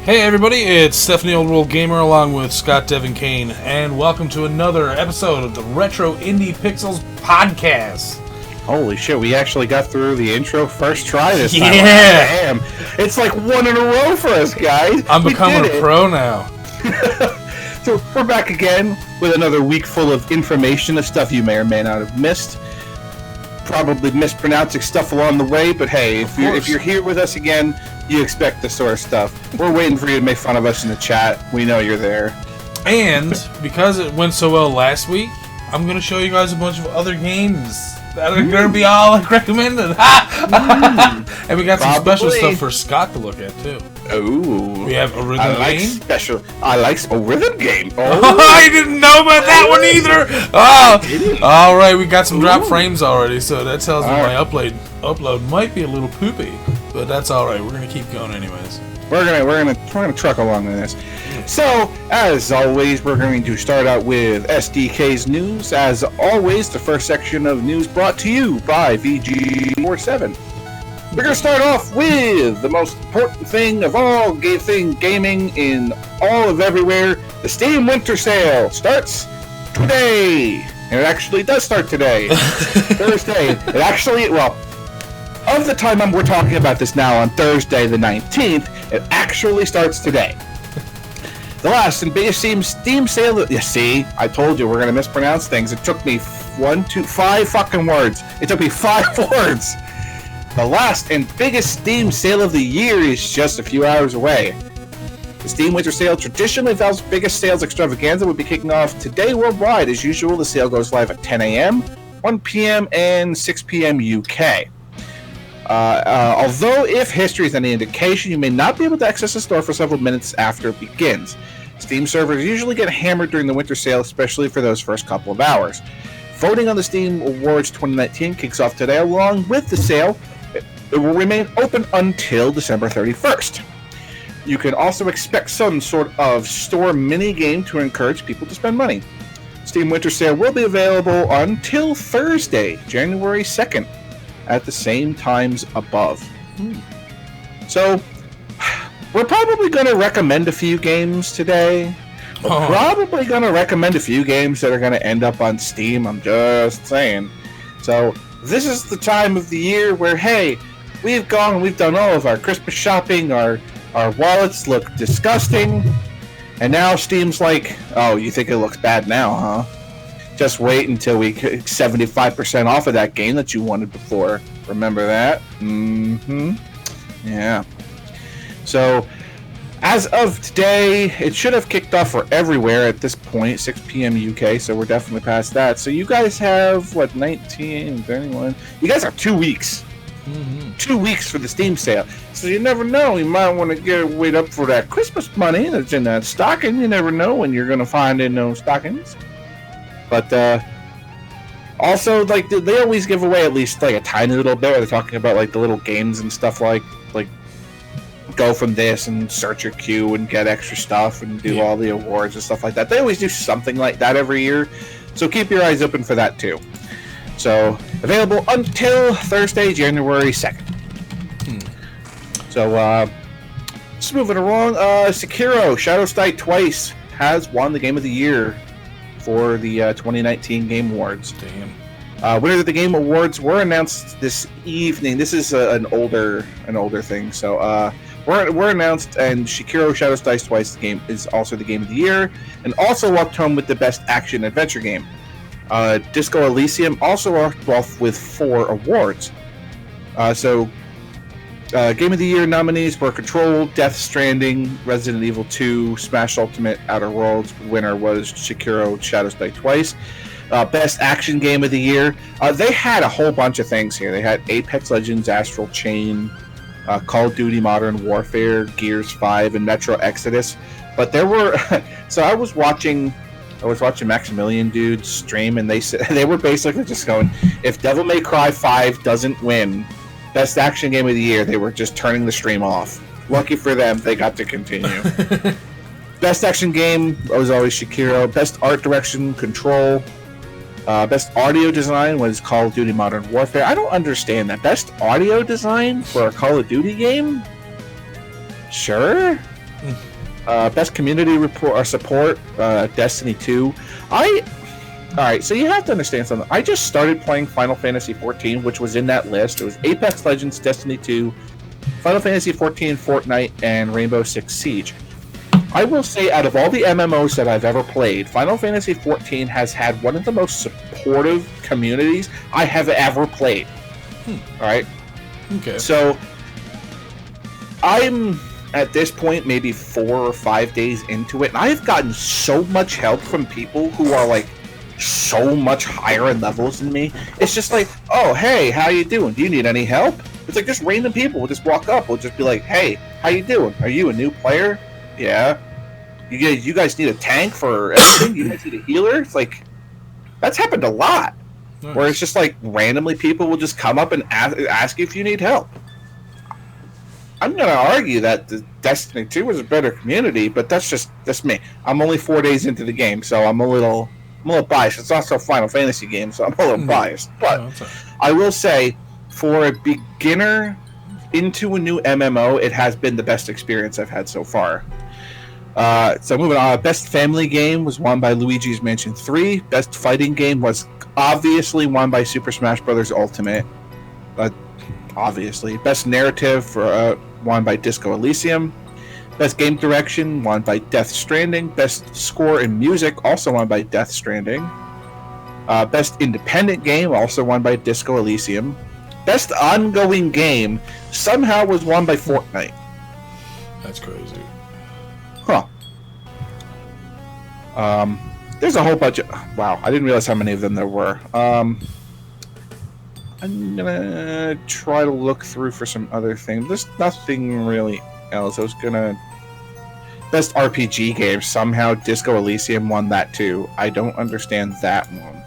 Hey everybody, it's Stephanie Old World Gamer along with Scott Devin Kane, and welcome to another episode of the Retro Indie Pixels Podcast. Holy shit, we actually got through the intro first try this time. Yeah! Damn. It's like one in a row for us, guys. I'm becoming a pro now. So we're back again with another week full of information, of stuff you may or may not have missed. Probably mispronouncing stuff along the way, but hey, if you're here with us again, you expect this sort of stuff. We're waiting for you to make fun of us in the chat. We know you're there. And because it went so well last week, I'm going to show you guys a bunch of other games that are going to be all recommended. And we got some special stuff for Scott to look at, too. Oh, we have a rhythm game. I like a rhythm game. Oh, I didn't know about that one either. Oh, all right, we got some drop frames already, so that tells me my upload might be a little poopy, but that's all right. We're gonna keep going anyways. We're gonna truck along with this. So, as always, we're going to start out with SDK's news. As always, the first section of news brought to you by VG47. We're going to start off with the most important thing of all gaming in all of everywhere. The Steam Winter Sale starts today. And it actually does start today. Thursday. It actually, well, of the time we're talking about this now on Thursday the 19th, it actually starts today. The last and biggest Steam sale. You see, I told you we're going to mispronounce things. It took me 5 fucking words. It took me 5 words. The last and biggest Steam sale of the year is just a few hours away. The Steam Winter Sale, traditionally Valve's biggest sales extravaganza, will be kicking off today worldwide. As usual, the sale goes live at 10 a.m., 1 p.m., and 6 p.m. UK. Although, if history is any indication, you may not be able to access the store for several minutes after it begins. Steam servers usually get hammered during the winter sale, especially for those first couple of hours. Voting on the Steam Awards 2019 kicks off today along with the sale. It will remain open until December 31st. You can also expect some sort of store mini-game to encourage people to spend money. Steam Winter Sale will be available until Thursday, January 2nd, at the same times above. So, we're probably going to recommend a few games today. We're probably going to recommend a few games that are going to end up on Steam, I'm just saying. So, this is the time of the year where, hey, we've gone and we've done all of our Christmas shopping, our wallets look disgusting, and now Steam's like, oh, you think it looks bad now, huh? Just wait until we get 75% off of that game that you wanted before. Remember that? Yeah. So, as of today, it should have kicked off for everywhere at this point, 6 p.m. UK, so we're definitely past that. So you guys have, 19, 31? You guys have 2 weeks. 2 weeks for the Steam sale. So you never know. You might want to wait up for that Christmas money that's in that stocking. You never know when you're going to find in those stockings. But also, they always give away at least a tiny little bit where they're talking about the little games and stuff like go from this and search your queue and get extra stuff and do all the awards and stuff like that. They always do something like that every year. So keep your eyes open for that too. So, available until Thursday, January 2nd. So, just moving along, Sekiro Shadows Die Twice has won the Game of the Year for the 2019 Game Awards. Damn. Winners of the Game Awards were announced this evening. This is an older thing, so were announced, and Sekiro Shadows Die Twice game is also the Game of the Year, and also walked home with the Best Action Adventure Game. Disco Elysium also walked off with 4 awards. Game of the Year nominees were Control, Death Stranding, Resident Evil 2, Smash Ultimate, Outer Worlds. Winner was Sekiro Shadows Die Twice. Best Action Game of the Year. They had a whole bunch of things here. They had Apex Legends, Astral Chain, Call of Duty Modern Warfare, Gears 5, and Metro Exodus. But there were... So I was watching Maximilian dudes stream, and they were basically just going, if Devil May Cry 5 doesn't win Best Action Game of the Year, they were just turning the stream off. Lucky for them, they got to continue. Best Action Game was always Sekiro. Best Art Direction, Control. Best audio design was Call of Duty Modern Warfare. I don't understand that. Best audio design for a Call of Duty game? Sure. Best community report or support, Destiny 2. Alright, so you have to understand something. I just started playing Final Fantasy XIV, which was in that list. It was Apex Legends, Destiny 2, Final Fantasy XIV, Fortnite, and Rainbow Six Siege. I will say, out of all the MMOs that I've ever played, Final Fantasy XIV has had one of the most supportive communities I have ever played. Alright? Okay. So, I'm, at this point, maybe 4 or 5 days into it, and I've gotten so much help from people who are, like, so much higher in levels than me. It's just like, oh, hey, how you doing? Do you need any help? It's like just random people will just walk up, will just be like, hey, how you doing? Are you a new player? Yeah. You guys need a tank for everything? You guys need a healer? It's like, that's happened a lot. Nice. Where it's just like, randomly people will just come up and ask you if you need help. I'm going to argue that the Destiny 2 was a better community, but that's me. I'm only 4 days into the game, so I'm a little biased. It's also a Final Fantasy game, so I'm a little biased. But I will say, for a beginner into a new MMO, it has been the best experience I've had so far. So moving on, best family game was won by Luigi's Mansion 3. Best fighting game was obviously won by Super Smash Bros. Ultimate. Obviously. Best narrative won by Disco Elysium. Best game direction won by Death Stranding. Best score and music also won by Death Stranding. Best independent game also won by Disco Elysium. Best ongoing game somehow was won by Fortnite. That's crazy. Huh. There's a whole bunch of... Wow, I didn't realize how many of them there were. I'm gonna try to look through for some other things. There's nothing really else. I was gonna... Best RPG game. Somehow Disco Elysium won that too. I don't understand that one.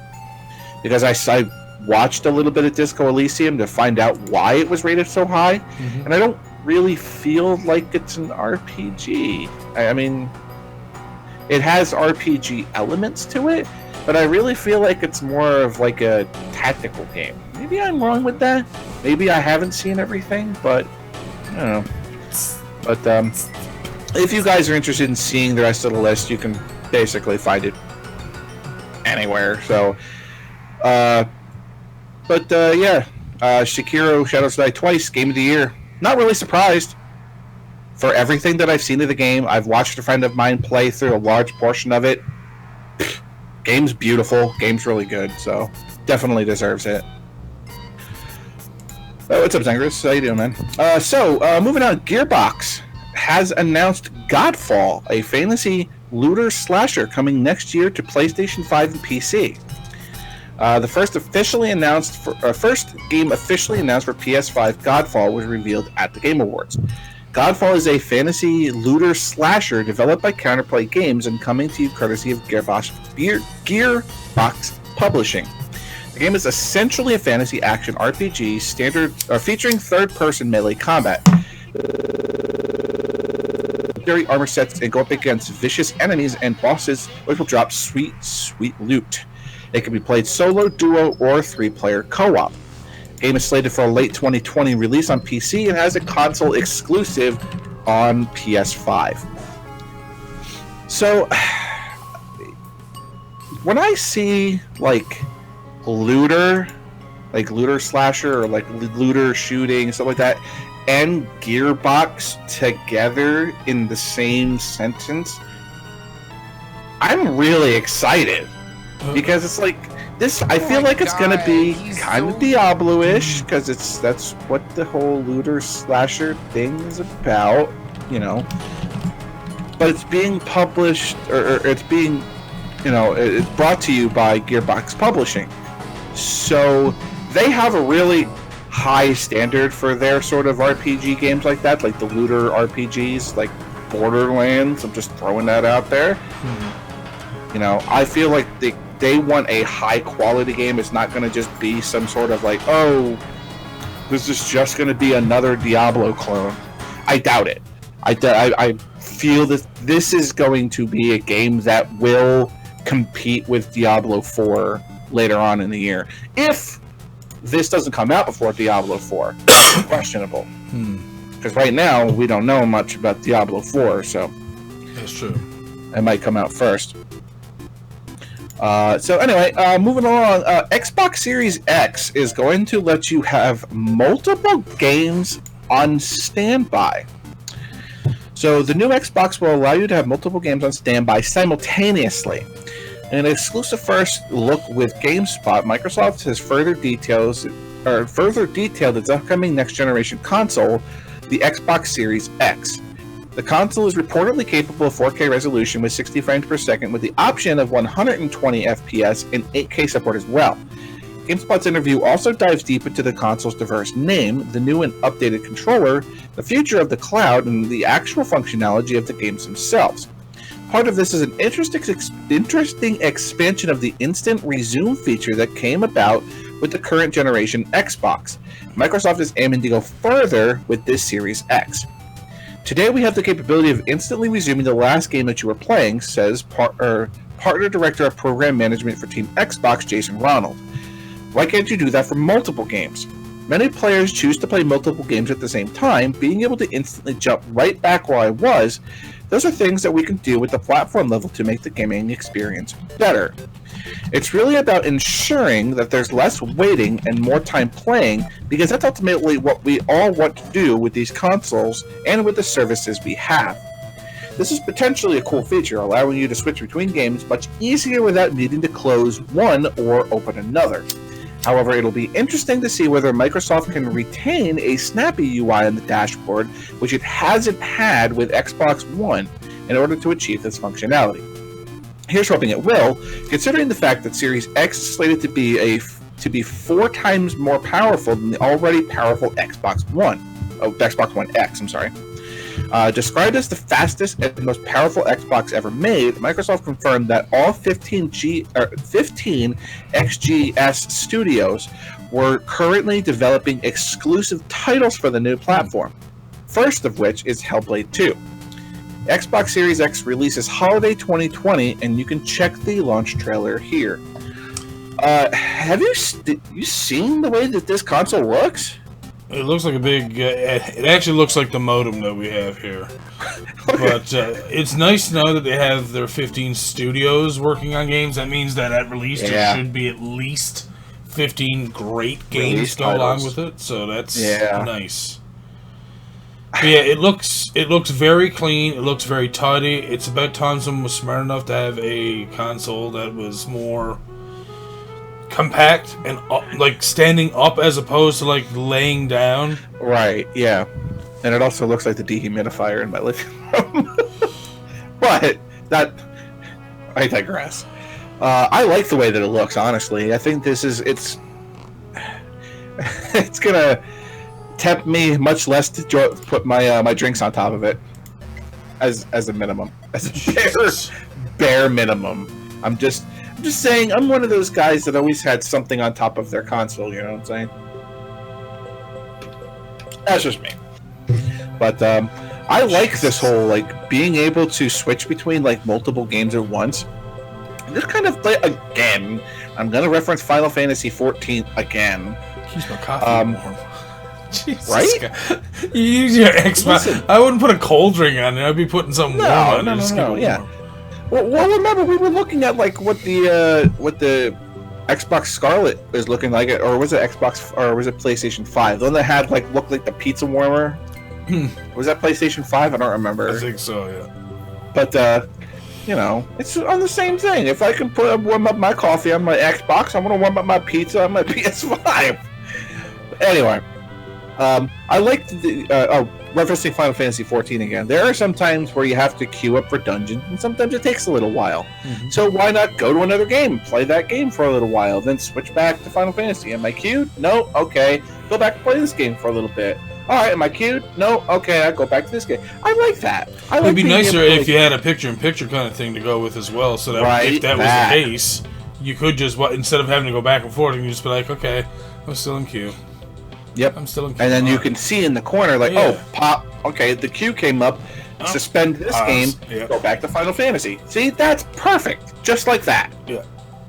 Because I watched a little bit of Disco Elysium to find out why it was rated so high, and I don't really feel like it's an RPG. I mean, it has RPG elements to it, but I really feel like it's more of like a tactical game. Maybe I'm wrong with that. Maybe I haven't seen everything, but I don't know. But if you guys are interested in seeing the rest of the list, you can basically find it anywhere. So, yeah, Sekiro Shadows Die Twice, Game of the Year. Not really surprised. For everything that I've seen of the game, I've watched a friend of mine play through a large portion of it. Game's beautiful. Game's really good, so definitely deserves it. Oh, what's up, Zangris? How you doing, man? Moving on, Gearbox has announced Godfall, a fantasy looter slasher coming next year to PlayStation 5 and PC. The first game officially announced for PS5, Godfall, was revealed at the Game Awards. Godfall is a fantasy looter slasher developed by Counterplay Games and coming to you courtesy of Gearbox Publishing. The game is essentially a fantasy action RPG featuring third-person melee combat. Legendary armor sets and go up against vicious enemies and bosses, which will drop sweet, sweet loot. It can be played solo, duo, or 3-player co-op. The game is slated for a late 2020 release on PC and has a console exclusive on PS5. So, when I see, like, looter slasher, or, like, looter shooting, stuff like that, and Gearbox together in the same sentence, I'm really excited. Because it's like this. I feel like it's gonna be kind of Diablo-ish, because that's what the whole looter slasher thing is about, you know. But it's being published, or it's being, you know, it's brought to you by Gearbox Publishing. So they have a really high standard for their sort of RPG games like that, like the looter RPGs, like Borderlands. I'm just throwing that out there. You know, I feel like they want a high quality game. It's not going to just be some sort of like, oh, this is just going to be another Diablo clone. I doubt it. I feel that this is going to be a game that will compete with Diablo 4 later on in the year. If this doesn't come out before Diablo 4, questionable. Because Because right now, we don't know much about Diablo 4, so... That's true. It might come out first. So anyway, moving along, Xbox Series X is going to let you have multiple games on standby. So the new Xbox will allow you to have multiple games on standby simultaneously. In an exclusive first look with GameSpot, Microsoft has further detailed its upcoming next-generation console, the Xbox Series X. The console is reportedly capable of 4K resolution with 60 frames per second, with the option of 120 FPS and 8K support as well. GameSpot's interview also dives deep into the console's diverse name, the new and updated controller, the future of the cloud, and the actual functionality of the games themselves. Part of this is an interesting expansion of the instant resume feature that came about with the current generation Xbox. Microsoft is aiming to go further with this Series X. Today we have the capability of instantly resuming the last game that you were playing, says partner director of program management for Team Xbox, Jason Ronald. Why can't you do that for multiple games? Many players choose to play multiple games at the same time. Being able to instantly jump right back where I was, those are things that we can do with the platform level to make the gaming experience better. It's really about ensuring that there's less waiting and more time playing, because that's ultimately what we all want to do with these consoles and with the services we have. This is potentially a cool feature, allowing you to switch between games much easier without needing to close one or open another. However, it'll be interesting to see whether Microsoft can retain a snappy UI on the dashboard, which it hasn't had with Xbox One, in order to achieve this functionality. Here's hoping it will, considering the fact that Series X is slated to be 4 times more powerful than the already powerful Xbox One X. Described as the fastest and most powerful Xbox ever made, Microsoft confirmed that all 15 XGS studios were currently developing exclusive titles for the new platform, first of which is Hellblade 2. Xbox Series X releases holiday 2020, and you can check the launch trailer here. Have you seen the way that this console looks? It looks like a big... it actually looks like the modem that we have here. But it's nice to know that they have their 15 studios working on games. That means that at release there should be at least 15 great games go along with it. So that's nice. But yeah, it looks very clean. It looks very tidy. It's about time someone was smart enough to have a console that was more compact and like standing up as opposed to like laying down. Right, yeah. And it also looks like the dehumidifier in my living room. But that, I digress. I like the way that it looks, honestly. I think it's gonna tempt me much less to put my my drinks on top of it as a minimum, as a bare minimum. I'm just saying, I'm one of those guys that always had something on top of their console, you know what I'm saying? That's just me. But I like this whole, like, being able to switch between, like, multiple games at once. And just kind of play, again, I'm going to reference Final Fantasy XIV again. Keeps my coffee warm. Jesus, right? God. You use your Xbox. I wouldn't put a cold drink on it. I'd be putting something warm on it. No, yeah. Well, remember we were looking at like what the Xbox Scarlet is looking like, or was it Xbox, or was it PlayStation 5? The one that had like looked like the pizza warmer. Was that PlayStation 5? I don't remember. I think so, yeah. But you know, it's on the same thing. If I can warm up my coffee on my Xbox, I'm gonna warm up my pizza on my PS5. Anyway, I like the referencing Final Fantasy XIV again. There are some times where you have to queue up for dungeons, and sometimes it takes a little while. Mm-hmm. So why not go to another game, play that game for a little while, then switch back to Final Fantasy? Am I queued? No? Okay. Go back and play this game for a little bit. Alright, am I queued? No? Okay, I go back to this game. I like that. It'd be nicer if you had a picture-in-picture kind of thing to go with as well, so that if that was the case, you could just, instead of having to go back and forth, you can just be like, okay, I'm still in queue. Yep. I'm still in queue. And then you can see in the corner, like, oh, pop, okay, the queue came up, suspend this game, go back to Final Fantasy. See, that's perfect. Just like that. Yeah.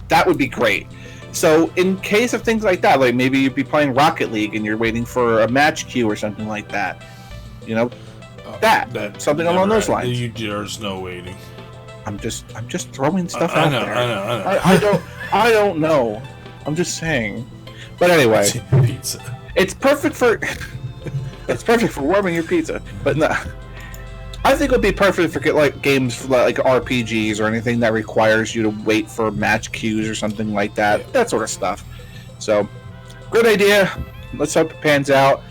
That would be great. So, in case of things like that, like maybe you'd be playing Rocket League and you're waiting for a match queue or something like that, You know, something along those lines. There's no waiting. I'm just throwing stuff out there. I know. I don't know. I'm just saying. But anyway, pizza. It's perfect for warming your pizza. But no, I think it would be perfect for like games like RPGs or anything that requires you to wait for match queues or something like that. Yeah. That sort of stuff. So, good idea. Let's hope it pans out.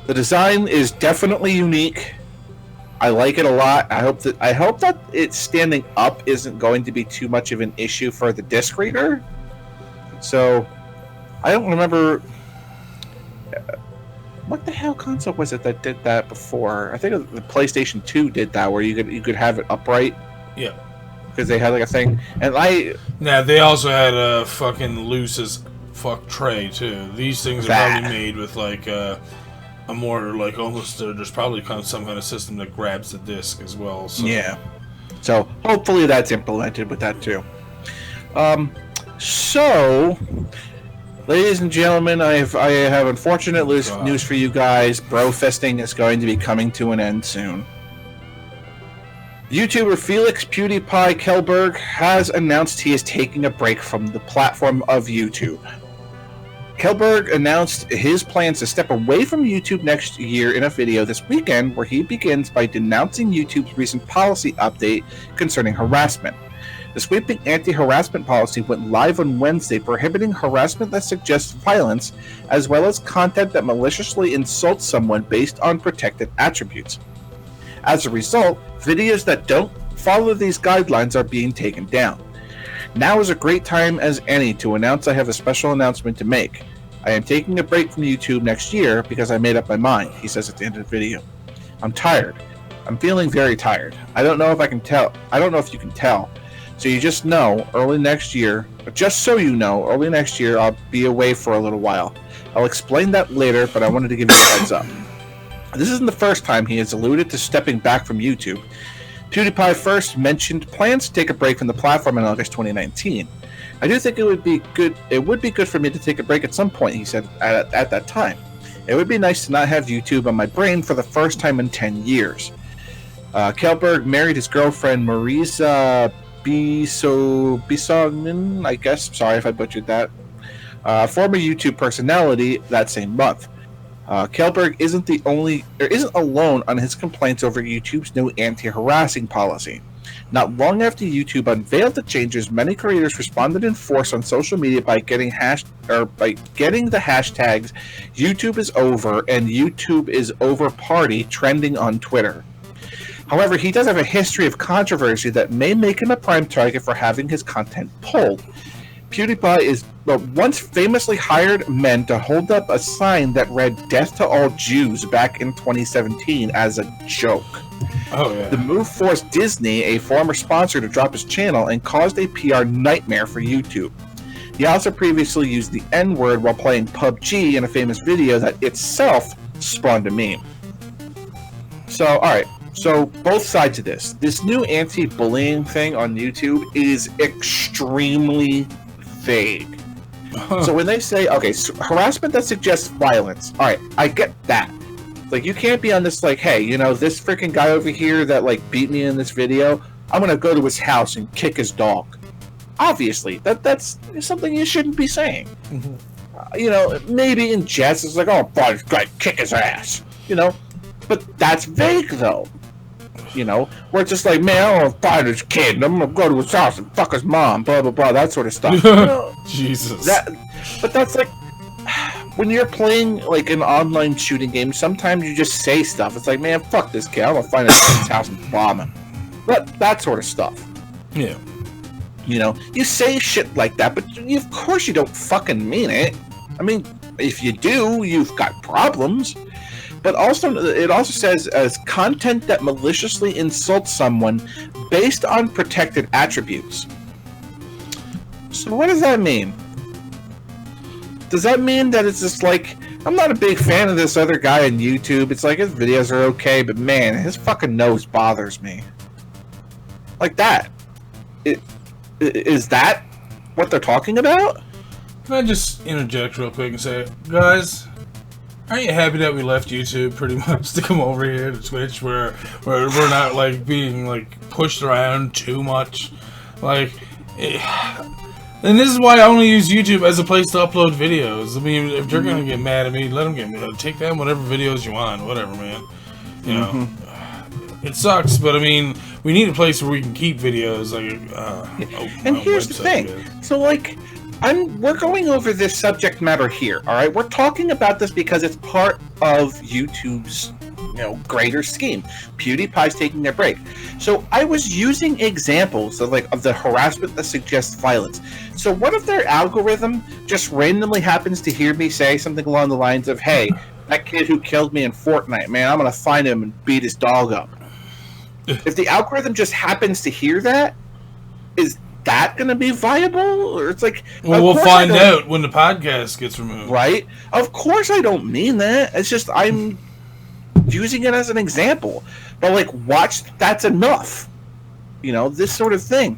The design is definitely unique. I like it a lot. I hope that it standing up isn't going to be too much of an issue for the disc reader. So, I don't remember what the hell console was it that did that before. I think the PlayStation 2 did that, where you could have it upright. Yeah, because they had like a thing, and they also had a fucking loose as fuck tray too. These things are probably made with like a more like almost there's probably some kind of system that grabs the disc as well. So. Yeah. So hopefully that's implemented with that too. So, ladies and gentlemen, I have unfortunate news for you guys. Brofesting is going to be coming to an end soon. YouTuber Felix Pewdiepie Kjellberg has announced he is taking a break from the platform of YouTube. Kjellberg announced his plans to step away from YouTube next year in a video this weekend, where he begins by denouncing YouTube's recent policy update concerning harassment. The sweeping anti-harassment policy went live on Wednesday, prohibiting harassment that suggests violence, as well as content that maliciously insults someone based on protected attributes. As a result, videos that don't follow these guidelines are being taken down. Now is a great time as any to announce I have a special announcement to make. I am taking a break from YouTube next year because I made up my mind, he says at the end of the video. I'm tired. I'm feeling very tired. I don't know if I can tell. I don't know if you can tell. So you just know, early next year, I'll be away for a little while. I'll explain that later, but I wanted to give you a heads up. This isn't the first time he has alluded to stepping back from YouTube. PewDiePie first mentioned plans to take a break from the platform in August 2019. I do think it would be good for me to take a break at some point, he said at that time. It would be nice to not have YouTube on my brain for the first time in 10 years. Kjellberg married his girlfriend Marisa Bisognin, I guess. Sorry if I butchered that. Former YouTube personality that same month. Kjellberg isn't alone on his complaints over YouTube's new anti-harassing policy. Not long after YouTube unveiled the changes, many creators responded in force on social media by getting the hashtags YouTube is over and YouTube is over party trending on Twitter. However, he does have a history of controversy that may make him a prime target for having his content pulled. PewDiePie once famously hired men to hold up a sign that read "Death to all Jews" back in 2017 as a joke. Oh, yeah. The move forced Disney, a former sponsor, to drop his channel and caused a PR nightmare for YouTube. He also previously used the N-word while playing PUBG in a famous video that itself spawned a meme. So, alright. So, both sides of this. This new anti-bullying thing on YouTube is extremely vague. So when they say, okay, so harassment that suggests violence, alright, I get that. Like, you can't be on this, like, hey, you know, this freaking guy over here that, like, beat me in this video, I'm gonna go to his house and kick his dog. Obviously, that's something you shouldn't be saying. Mm-hmm. You know, maybe in jest, it's like, oh, boy, kick his ass. You know? But that's vague, though. You know, where it's just like, man, I don't want to find this kid, and I'm gonna go to his house and fuck his mom, blah blah blah, that sort of stuff. You know, Jesus. But that's like, when you're playing like an online shooting game, sometimes you just say stuff. It's like, man, fuck this kid, I'm gonna find his house and bomb him. That sort of stuff. Yeah. You know, you say shit like that, but of course you don't fucking mean it. I mean, if you do, you've got problems. But also, it also says as content that maliciously insults someone based on protected attributes. So what does that mean? Does that mean that it's just like, I'm not a big fan of this other guy on YouTube. It's like his videos are okay, but man, his fucking nose bothers me. Like that. Is that what they're talking about? Can I just interject real quick and say, guys, Aren't you happy that we left YouTube pretty much to come over here to Twitch, where we're not like being like pushed around too much, like? And this is why I only use YouTube as a place to upload videos. I mean, if they're gonna get mad at me, let them get mad. Take down whatever videos you want, whatever, man. You know, it sucks, but I mean, we need a place where we can keep videos. Like, and here's the thing. So, like, we're going over this subject matter here. All right, we're talking about this because it's part of YouTube's, greater scheme. PewDiePie's taking their break. So I was using examples of the harassment that suggests violence. So what if their algorithm just randomly happens to hear me say something along the lines of, "Hey, that kid who killed me in Fortnite, man, I'm gonna find him and beat his dog up." If the algorithm just happens to hear that, is that gonna be viable? Or it's like, well, we'll find out when the podcast gets removed, right? Of course, I don't mean that. It's just I'm using it as an example, but like, watch, that's enough, this sort of thing.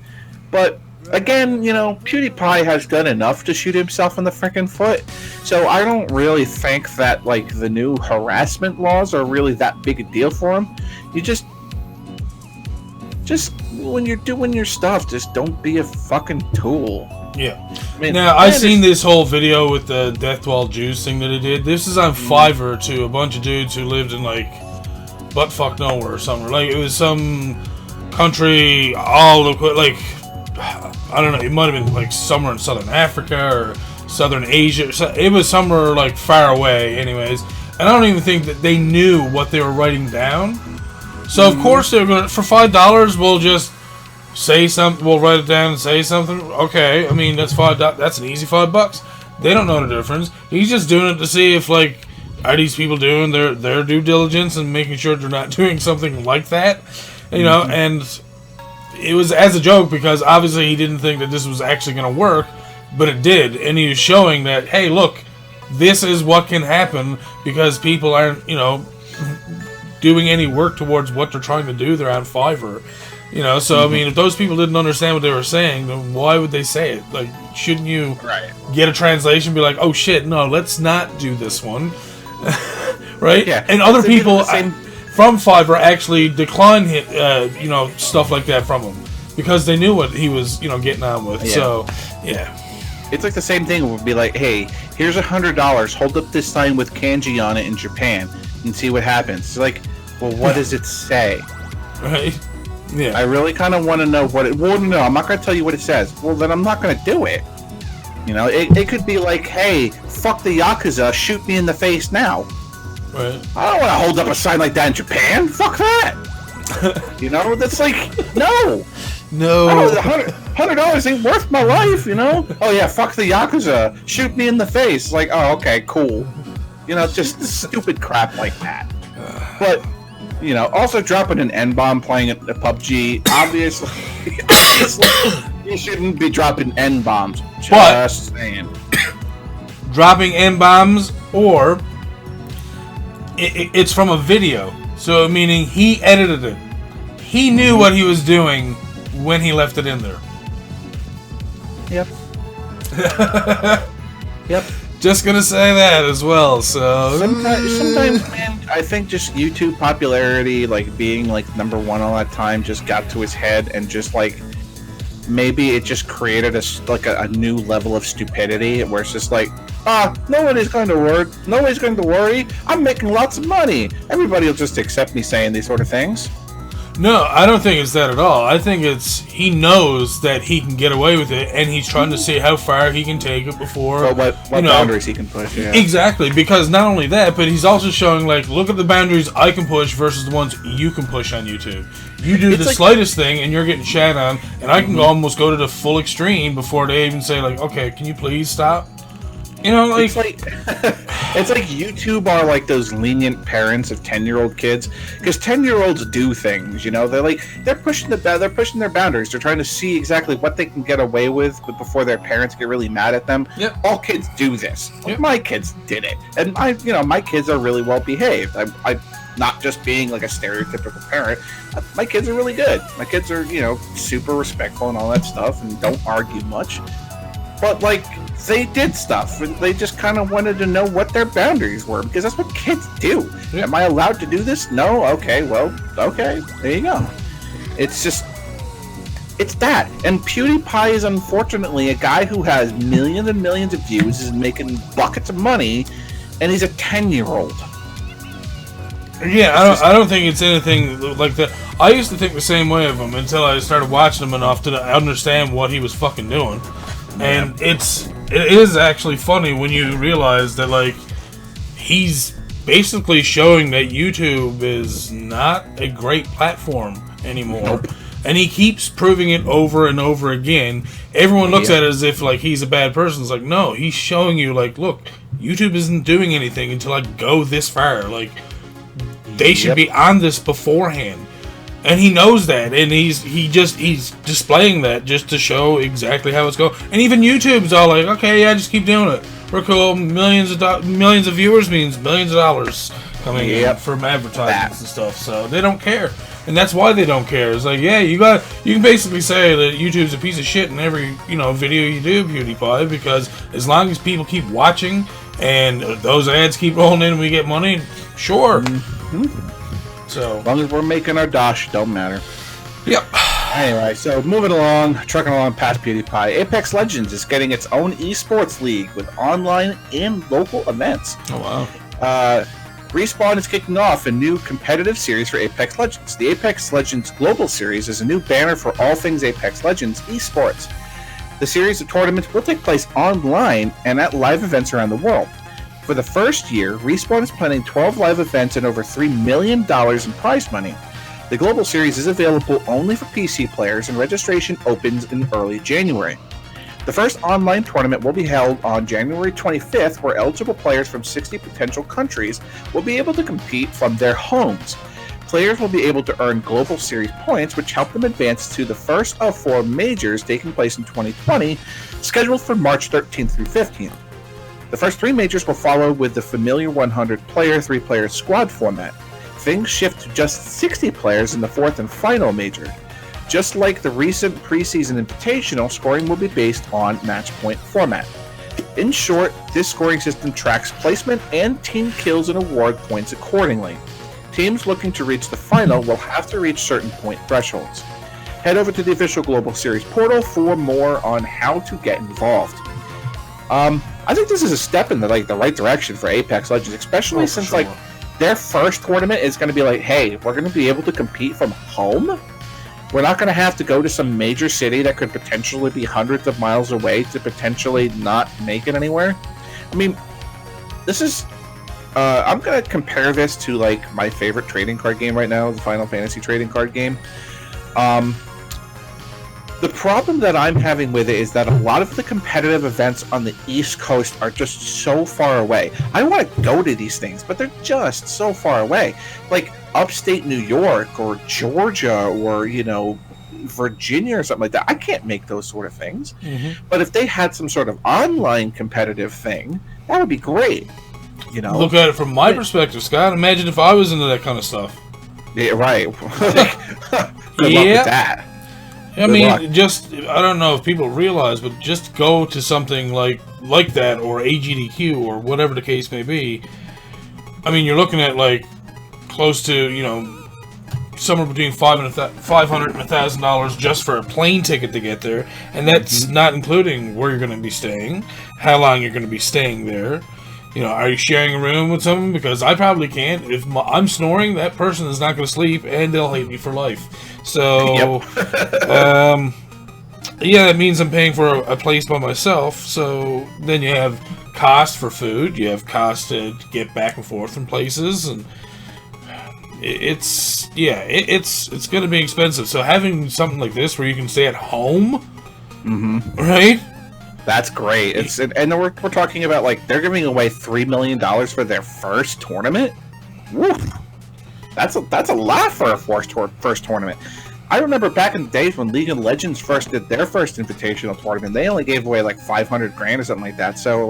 But again, PewDiePie has done enough to shoot himself in the frickin' foot, so I don't really think that like the new harassment laws are really that big a deal for him. You just when you're doing your stuff, just don't be a fucking tool. Yeah. Now, I've seen this whole video with the Death While Juice thing that he did. This is on Fiverr to a bunch of dudes who lived in, like, buttfuck nowhere or somewhere. Like, it was some country all the, like, I don't know, it might have been, like, somewhere in Southern Africa or Southern Asia. It was somewhere, like, far away, anyways. And I don't even think that they knew what they were writing down. So, of course, they were going to, for $5, we'll just say something, we'll write it down and say something. Okay, I mean, that's that's an easy $5. They don't know the difference. He's just doing it to see if, like, are these people doing their due diligence and making sure they're not doing something like that, and it was as a joke because obviously he didn't think that this was actually going to work, but it did, and he was showing that, hey, look, this is what can happen because people aren't, doing any work towards what they're trying to do. They're on Fiverr. So I mean, if those people didn't understand what they were saying, then why would they say it? Like, shouldn't you get a translation, be like, oh shit, no, let's not do this one, right? Yeah. And other people from Fiverr actually declined, stuff like that from him because they knew what he was, getting on with. Yeah. So, yeah. It's like the same thing. It would be like, hey, here's $100. Hold up this sign with kanji on it in Japan and see what happens. It's like, well, what does it say? Right. Yeah. I really kind of want to know what it... Well, no, I'm not going to tell you what it says. Well, then I'm not going to do it. It could be like, hey, fuck the Yakuza, shoot me in the face now. Right. I don't want to hold up a sign like that in Japan. Fuck that. That's like, no. No. $100 ain't worth my life, Oh, yeah, fuck the Yakuza, shoot me in the face. Like, oh, okay, cool. Just stupid crap like that. But... also dropping an N-bomb playing at the PUBG, obviously, you shouldn't be dropping N-bombs. Just saying. Dropping N-bombs, or it's from a video. So, meaning he edited it. He knew what he was doing when he left it in there. Yep. Yep. Just gonna say that as well, so... Sometimes, man, I think just YouTube popularity, like, being, like, #1 all that time just got to his head and just, like, maybe it just created a new level of stupidity where it's just like, nobody's going to worry. I'm making lots of money. Everybody will just accept me saying these sort of things. No, I don't think it's that at all. I think it's he knows that he can get away with it, and he's trying to see how far he can take it before... Well, what boundaries he can push, yeah. Exactly, because not only that, but he's also showing, like, look at the boundaries I can push versus the ones you can push on YouTube. You do the slightest thing, and you're getting shat on, and I can almost go to the full extreme before they even say, like, okay, can you please stop? It's like YouTube are like those lenient parents of 10-year-old kids, because 10-year-olds do things. They're pushing their boundaries. They're trying to see exactly what they can get away with, but before their parents get really mad at them. Yep. All kids do this. Yep. My kids did it, and my kids are really well behaved. I'm not just being like a stereotypical parent. My kids are really good. My kids are super respectful and all that stuff, and don't argue much. but like they did stuff. They just kind of wanted to know what their boundaries were because that's what kids do. Yeah. Am I allowed to do this? No. Okay. Well. Okay. There you go. It's just. It's that. And PewDiePie is unfortunately a guy who has millions and millions of views, is making buckets of money, and he's a 10-year-old. Yeah, I don't think it's anything like that. I used to think the same way of him until I started watching him enough to understand what he was fucking doing. And it is actually funny when you realize that, like, he's basically showing that YouTube is not a great platform anymore. Nope. And he keeps proving it over and over again. Everyone looks at it as if, like, he's a bad person. It's like, no, he's showing you, like, look, YouTube isn't doing anything until I go this far. Like, they should be on this beforehand. And he knows that, and he's displaying that just to show exactly how it's going. And even YouTube's all like, okay, yeah, just keep doing it. We're cool. Millions of viewers means millions of dollars coming in from advertisements and stuff. So they don't care. And that's why they don't care. It's like, yeah, you can basically say that YouTube's a piece of shit in every, video you do, PewDiePie, because as long as people keep watching and those ads keep rolling in and we get money, sure. Mm-hmm. So as long as we're making our dosh, don't matter. Yep. Anyway, so moving along, trucking along past PewDiePie, Apex Legends is getting its own esports league with online and local events. Oh, wow. Respawn is kicking off a new competitive series for Apex Legends. The Apex Legends Global Series is a new banner for all things Apex Legends esports. The series of tournaments will take place online and at live events around the world. For the first year, Respawn is planning 12 live events and over $3 million in prize money. The Global Series is available only for PC players, and registration opens in early January. The first online tournament will be held on January 25th, where eligible players from 60 potential countries will be able to compete from their homes. Players will be able to earn Global Series points, which help them advance to the first of 4 majors taking place in 2020, scheduled for March 13th through 15th. The first 3 majors will follow with the familiar 100-player, 3-player squad format. Things shift to just 60 players in the 4th and final major. Just like the recent preseason invitational, scoring will be based on match point format. In short, this scoring system tracks placement and team kills and award points accordingly. Teams looking to reach the final will have to reach certain point thresholds. Head over to the official Global Series portal for more on how to get involved. I think this is a step in the right direction for Apex Legends, especially since their first tournament is going to be like, hey, we're going to be able to compete from home. We're not going to have to go to some major city that could potentially be hundreds of miles away to potentially not make it anywhere. I mean, this is... I'm going to compare this to, my favorite trading card game right now, the Final Fantasy trading card game. The problem that I'm having with it is that a lot of the competitive events on the East Coast are just so far away. I want to go to these things, but they're just so far away. Like upstate New York or Georgia or, Virginia or something like that. I can't make those sort of things. Mm-hmm. But if they had some sort of online competitive thing, that would be great. Look at it from my perspective, Scott. Imagine if I was into that kind of stuff. Yeah, right. Good luck with that. I mean, I don't know if people realize, but just go to something like that, or AGDQ, or whatever the case may be. I mean, you're looking at, close to, somewhere between $500 and $1,000 just for a plane ticket to get there. And that's not including where you're going to be staying, how long you're going to be staying there. Are you sharing a room with someone? Because I probably can't. If I'm snoring, that person is not going to sleep, and they'll hate me for life. So, that means I'm paying for a place by myself. So then you have cost for food. You have cost to get back and forth from places, and it's going to be expensive. So having something like this where you can stay at home, right? That's great. And we're talking about they're giving away $3 million for their first tournament. Woof. That's a lot for a first tournament. I remember back in the days when League of Legends first did their first invitational tournament, they only gave away $500,000 or something like that. So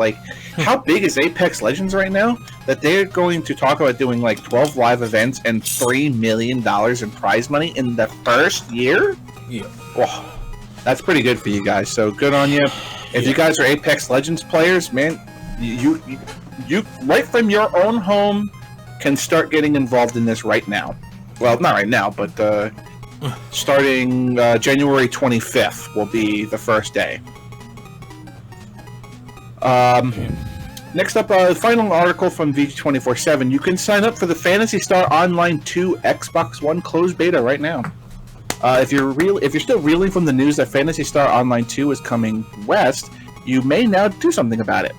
how big is Apex Legends right now that they're going to talk about doing 12 live events and $3 million in prize money in the first year? Yeah. Oh, that's pretty good for you guys. So good on you. If you guys are Apex Legends players, man, you right from your own home can start getting involved in this right now. Well, not right now, but starting January 25th will be the first day. Next up, final article from VG247. You can sign up for the Phantasy Star Online 2 Xbox One closed beta right now. If you're still reeling from the news that Phantasy Star Online 2 is coming west, you may now do something about it.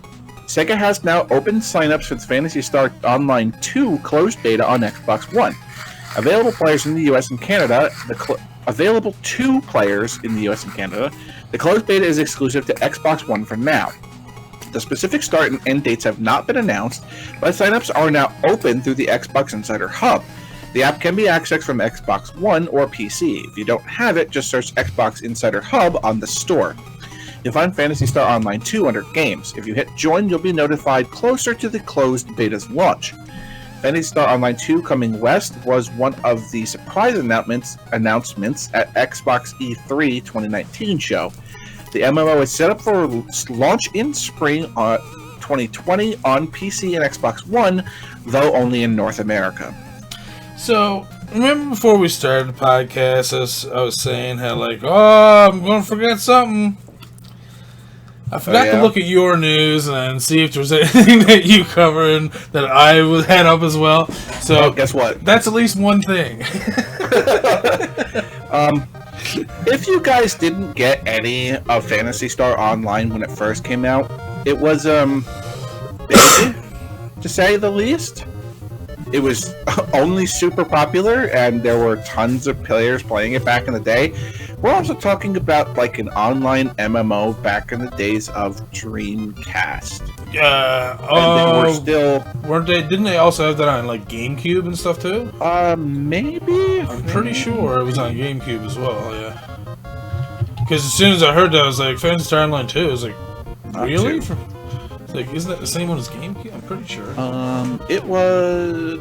Sega has now opened signups for the Phantasy Star Online 2 closed beta on Xbox One. Available players in the US and Canada, available to players in the US and Canada, the closed beta is exclusive to Xbox One for now. The specific start and end dates have not been announced, but signups are now open through the Xbox Insider Hub. The app can be accessed from Xbox One or PC. If you don't have it, just search Xbox Insider Hub on the store. You'll find Phantasy Star Online 2 under Games. If you hit Join, you'll be notified closer to the closed beta's launch. Phantasy Star Online 2 coming west was one of the surprise announcements at Xbox E3 2019 show. The MMO is set up for launch in spring 2020 on PC and Xbox One, though only in North America. So, remember before we started the podcast, I was saying how, like, I'm going to forget something. I forgot to look at your news and see if there was anything that you covered that I had up as well. So, guess what? That's at least one thing. If you guys didn't get any of Phantasy Star Online when it first came out, it was, busy, to say the least. It was only super popular, and there were tons of players playing it back in the day. We're also talking about, like, an online MMO back in the days of Dreamcast. Weren't they? Didn't they also have that on, like, GameCube and stuff, too? Maybe? I'm pretty sure it was on GameCube as well, yeah. Because as soon as I heard that, I was like, Phantasy Star Online 2, I was like, really? It's like, isn't that the same one as GameCube? I'm pretty sure. It was...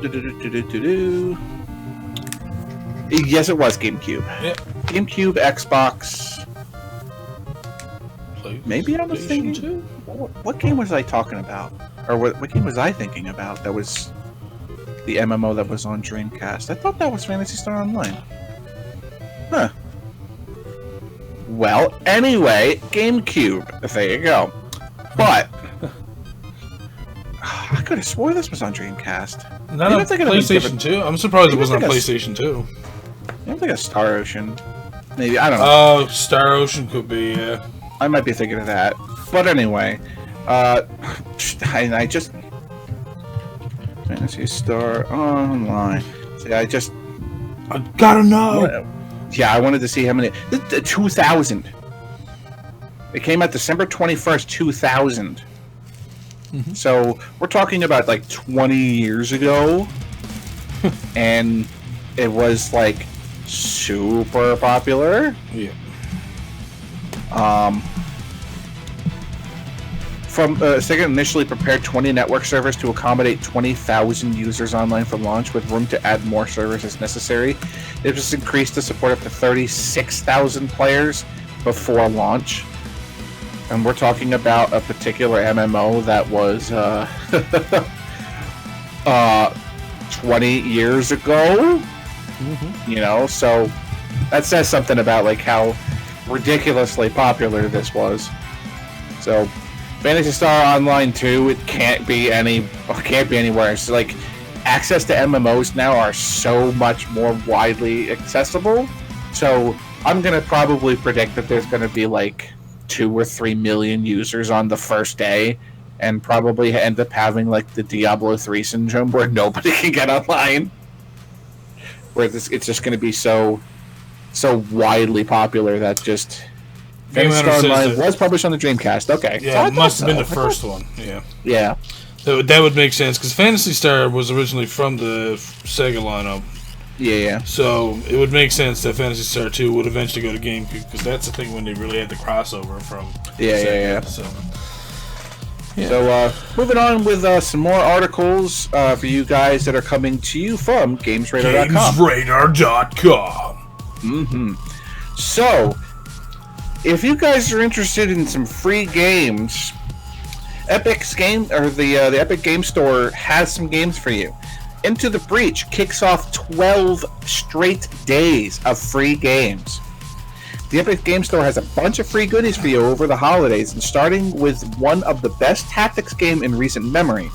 Yes, it was GameCube. Yeah. GameCube, Xbox... Maybe I was thinking... Too? What game was I talking about? Or what game was I thinking about that was the MMO that was on Dreamcast? I thought that was Phantasy Star Online. Huh. Well, anyway, GameCube. There you go. But... I could have swore this was on Dreamcast. Not on PlayStation 2? I'm surprised it wasn't on PlayStation 2. I think a Star Ocean. Maybe, I don't know. Oh, Star Ocean could be, yeah. I might be thinking of that. But anyway, I just... Phantasy Star Online. See, I gotta know! Yeah, I wanted to see how many... 2,000! It came out December 21st, 2000. Mm-hmm. So, we're talking about, like, 20 years ago. And it was, like, super popular. Yeah. Sega initially prepared 20 network servers to accommodate 20,000 users online for launch, with room to add more servers as necessary. It was increased to support up to 36,000 players before launch. And we're talking about a particular MMO that was 20 years ago. Mm-hmm. You know, so that says something about, like, how ridiculously popular this was. So, Phantasy Star Online 2, it can't be anywhere. It's like, access to MMOs now are so much more widely accessible. So, I'm gonna probably predict that there's gonna be, like, 2 or 3 million users on the first day, and probably end up having, like, the Diablo 3 syndrome where nobody can get online. Where it's just going to be so widely popular that just... Phantasy Star Online was published on the Dreamcast. Okay. Yeah, it must have been the first one. Yeah. Yeah. That would make sense, because Phantasy Star was originally from the Sega lineup. Yeah. So it would make sense that Phantasy Star 2 would eventually go to GameCube, because that's the thing when they really had the crossover from Sega. So moving on with some more articles for you guys that are coming to you from GamesRadar.com. GamesRadar.com. Mm-hmm. So, if you guys are interested in some free games, Epic's game or the Epic Game Store has some games for you. Into the Breach kicks off 12 straight days of free games. The Epic Game Store has a bunch of free goodies for you over the holidays, and starting with one of the best tactics game in recent memory.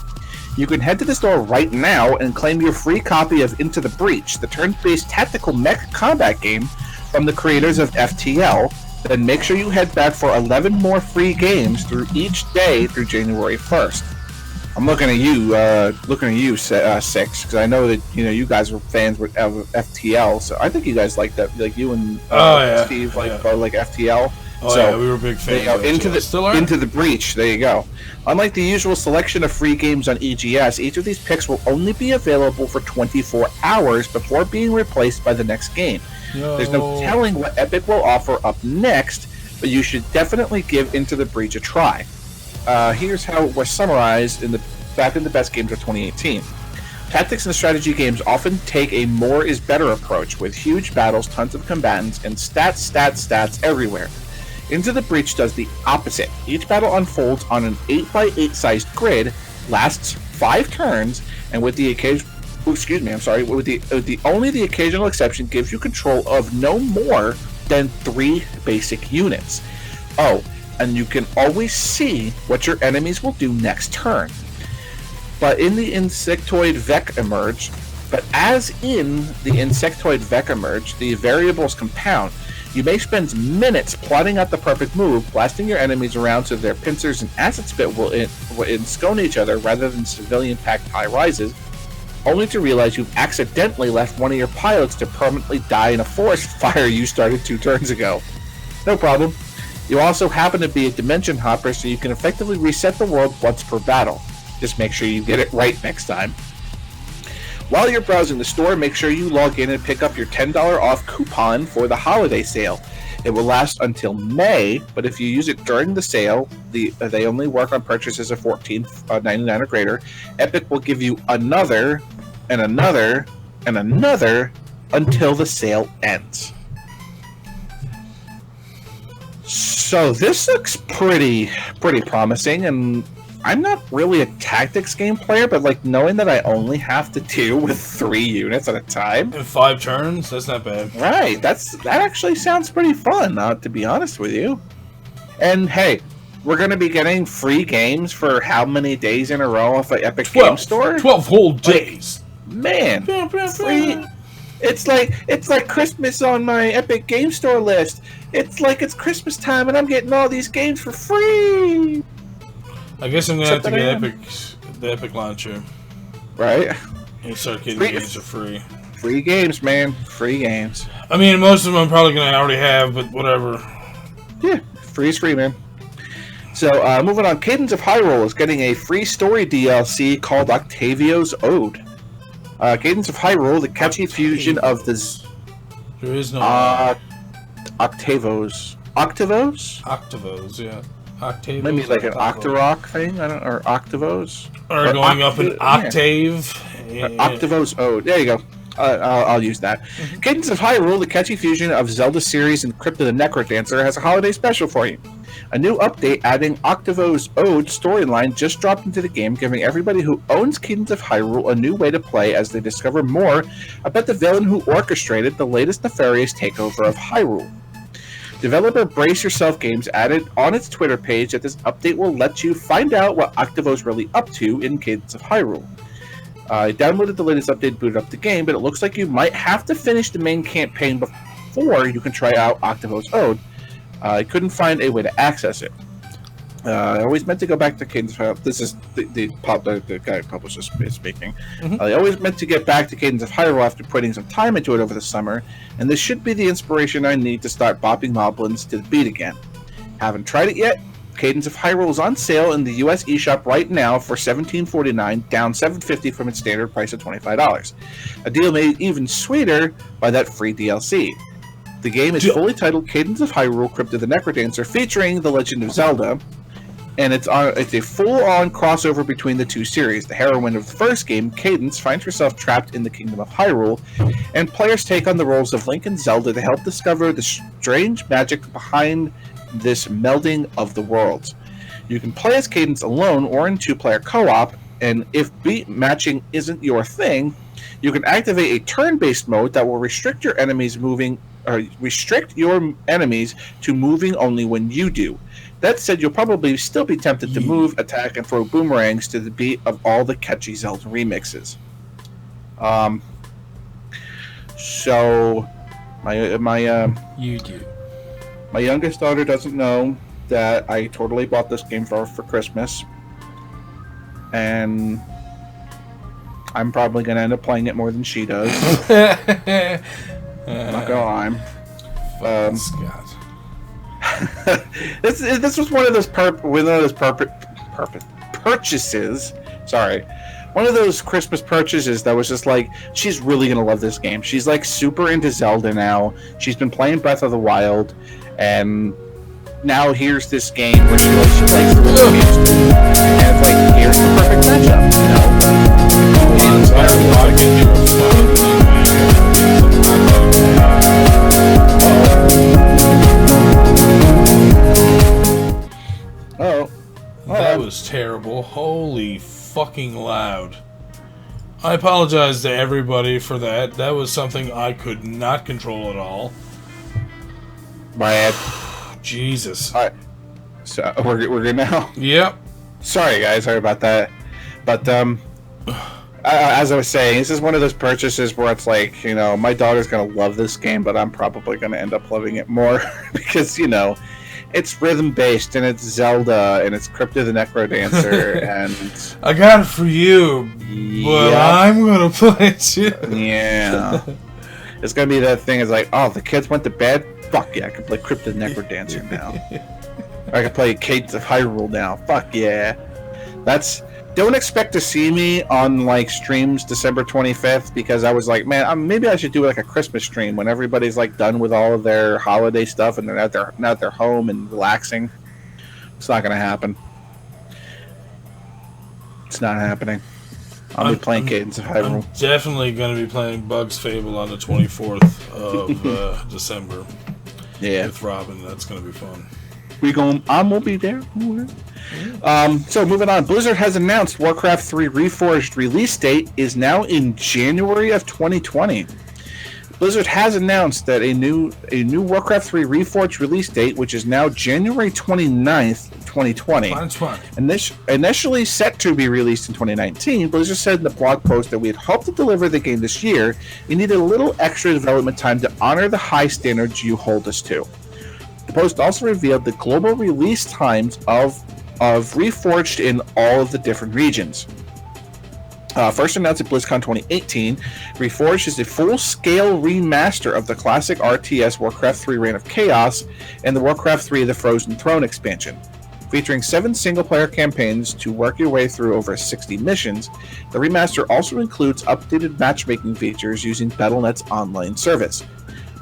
You can head to the store right now and claim your free copy of Into the Breach, the turn-based tactical mech combat game from the creators of FTL. Then make sure you head back for 11 more free games through each day through January 1st. I'm looking at you, Six, because I know that you guys were fans of FTL, so I think you guys like that, like you and Steve like FTL. Oh, so, yeah, we were big fans. Into the Breach. There you go. Unlike the usual selection of free games on EGS, each of these picks will only be available for 24 hours before being replaced by the next game. There's no telling what Epic will offer up next, but you should definitely give Into the Breach a try. Here's how it was summarized back in the best games of 2018. Tactics and strategy games often take a more is better approach, with huge battles, tons of combatants, and stats everywhere. Into the Breach does the opposite. Each battle unfolds on an 8x8 sized grid, lasts 5 turns, and with the occasional exception gives you control of no more than 3 basic units. Oh, and you can always see what your enemies will do next turn. But as in the Insectoid Vec emerge, the variables compound. You may spend minutes plotting out the perfect move, blasting your enemies around so their pincers and acid spit will enscone each other rather than civilian-packed high rises, only to realize you've accidentally left one of your pilots to permanently die in a forest fire you started 2 turns ago. No problem. You also happen to be a dimension hopper, so you can effectively reset the world once per battle. Just make sure you get it right next time. While you're browsing the store, make sure you log in and pick up your $10 off coupon for the holiday sale. It will last until May, but if you use it during the sale, they only work on purchases of $14.99 or greater. Epic will give you another, and another, and another until the sale ends. So this looks pretty promising, and I'm not really a tactics game player, but like knowing that I only have to deal with 3 units at a time in 5 turns, that's not bad. Right, that actually sounds pretty fun, to be honest with you. And hey, we're going to be getting free games for how many days in a row off an Epic Game Store? 12 whole days. Man, free. It's like Christmas on my Epic Game Store list. It's like it's Christmas time and I'm getting all these games for free. I guess I'm gonna have to get the Epic launcher. Right. And start getting games for free. Free games, man. Free games. I mean, most of them I'm probably gonna already have, but whatever. Yeah, free is free, man. So, moving on, Cadence of Hyrule is getting a free story DLC called Octavio's Ode. Cadence of Hyrule, the catchy fusion of the... There is no... Octavos. Octavos? Octavos, yeah. Octavos. Maybe like an Octarock thing? I don't know. Or Octavos? Or going up an octave. Yeah. Octavos Ode. There you go. I'll use that. Mm-hmm. Cadence of Hyrule, the catchy fusion of Zelda series and Crypt of the Necrodancer, has a holiday special for you. A new update adding Octavo's Ode storyline just dropped into the game, giving everybody who owns Cadence of Hyrule a new way to play as they discover more about the villain who orchestrated the latest nefarious takeover of Hyrule. Developer Brace Yourself Games added on its Twitter page that this update will let you find out what Octavo's really up to in Cadence of Hyrule. I downloaded the latest update, booted up the game, but it looks like you might have to finish the main campaign before you can try out Octavo's Ode. I couldn't find a way to access it. I always meant to go back to Cadence of Hyrule. This is the guy who published this speaking. Mm-hmm. I always meant to get back to Cadence of Hyrule after putting some time into it over the summer, and this should be the inspiration I need to start bopping moblins to the beat again. Haven't tried it yet? Cadence of Hyrule is on sale in the US eShop right now for $17.49, down $7.50 from its standard price of $25. A deal made even sweeter by that free DLC. The game is fully titled Cadence of Hyrule: Crypt of the Necrodancer, featuring The Legend of Zelda. and it's a full-on crossover between the two series. The heroine of the first game, Cadence, finds herself trapped in the kingdom of Hyrule, and players take on the roles of Link and Zelda to help discover the strange magic behind this melding of the worlds. You can play as Cadence alone or in two-player co-op, and if beat matching isn't your thing, you can activate a turn-based mode that will restrict your enemies to moving only when you do. That said, you'll probably still be tempted to move, attack, and throw boomerangs to the beat of all the catchy Zelda remixes. So my youngest daughter doesn't know that I totally bought this game for Christmas, and I'm probably going to end up playing it more than she does. I'm not gonna lie. Scott. This was one of those purchases. Sorry, one of those Christmas purchases that was just like, she's really gonna love this game. She's like super into Zelda now. She's been playing Breath of the Wild, and now here's this game where she plays really games, and it's like, here's the perfect matchup, you know. That was terrible. Holy fucking loud. I apologize to everybody for that. That was something I could not control at all. Bad. Jesus. Alright. So we're good now? Yep. Sorry guys, sorry about that. But as I was saying, this is one of those purchases where it's like, you know, my daughter's gonna love this game, but I'm probably gonna end up loving it more because, you know, it's rhythm-based, and it's Zelda, and it's Crypto the Necrodancer, and... I got it for you, but I'm gonna play it too. Yeah. It's gonna be that thing, it's like, oh, the kids went to bed? Fuck yeah, I can play Crypto the Necrodancer now. Or I can play Cadence of Hyrule now. Fuck yeah. Don't expect to see me on like streams December 25th, because I was like, man, maybe I should do like a Christmas stream when everybody's like done with all of their holiday stuff and they're at their home and relaxing. It's not gonna happen. It's not happening. I'll be playing Cadence of Hyrule. I'm definitely gonna be playing Bug's Fable on the 24th of December. Yeah, with Robin. That's gonna be fun. I won't be there. So moving on, Blizzard has announced Warcraft 3 Reforged release date is now in January of 2020. Blizzard has announced that a new Warcraft 3 Reforged release date, which is now January 29th, 2020. Initially set to be released in 2019, Blizzard said in the blog post that we had hoped to deliver the game this year. We needed a little extra development time to honor the high standards you hold us to. The post also revealed the global release times of Reforged in all of the different regions. First announced at BlizzCon 2018, Reforged is a full-scale remaster of the classic RTS Warcraft 3 Reign of Chaos and the Warcraft 3 The Frozen Throne expansion. Featuring 7 single-player campaigns to work your way through over 60 missions, the remaster also includes updated matchmaking features using Battle.net's online service.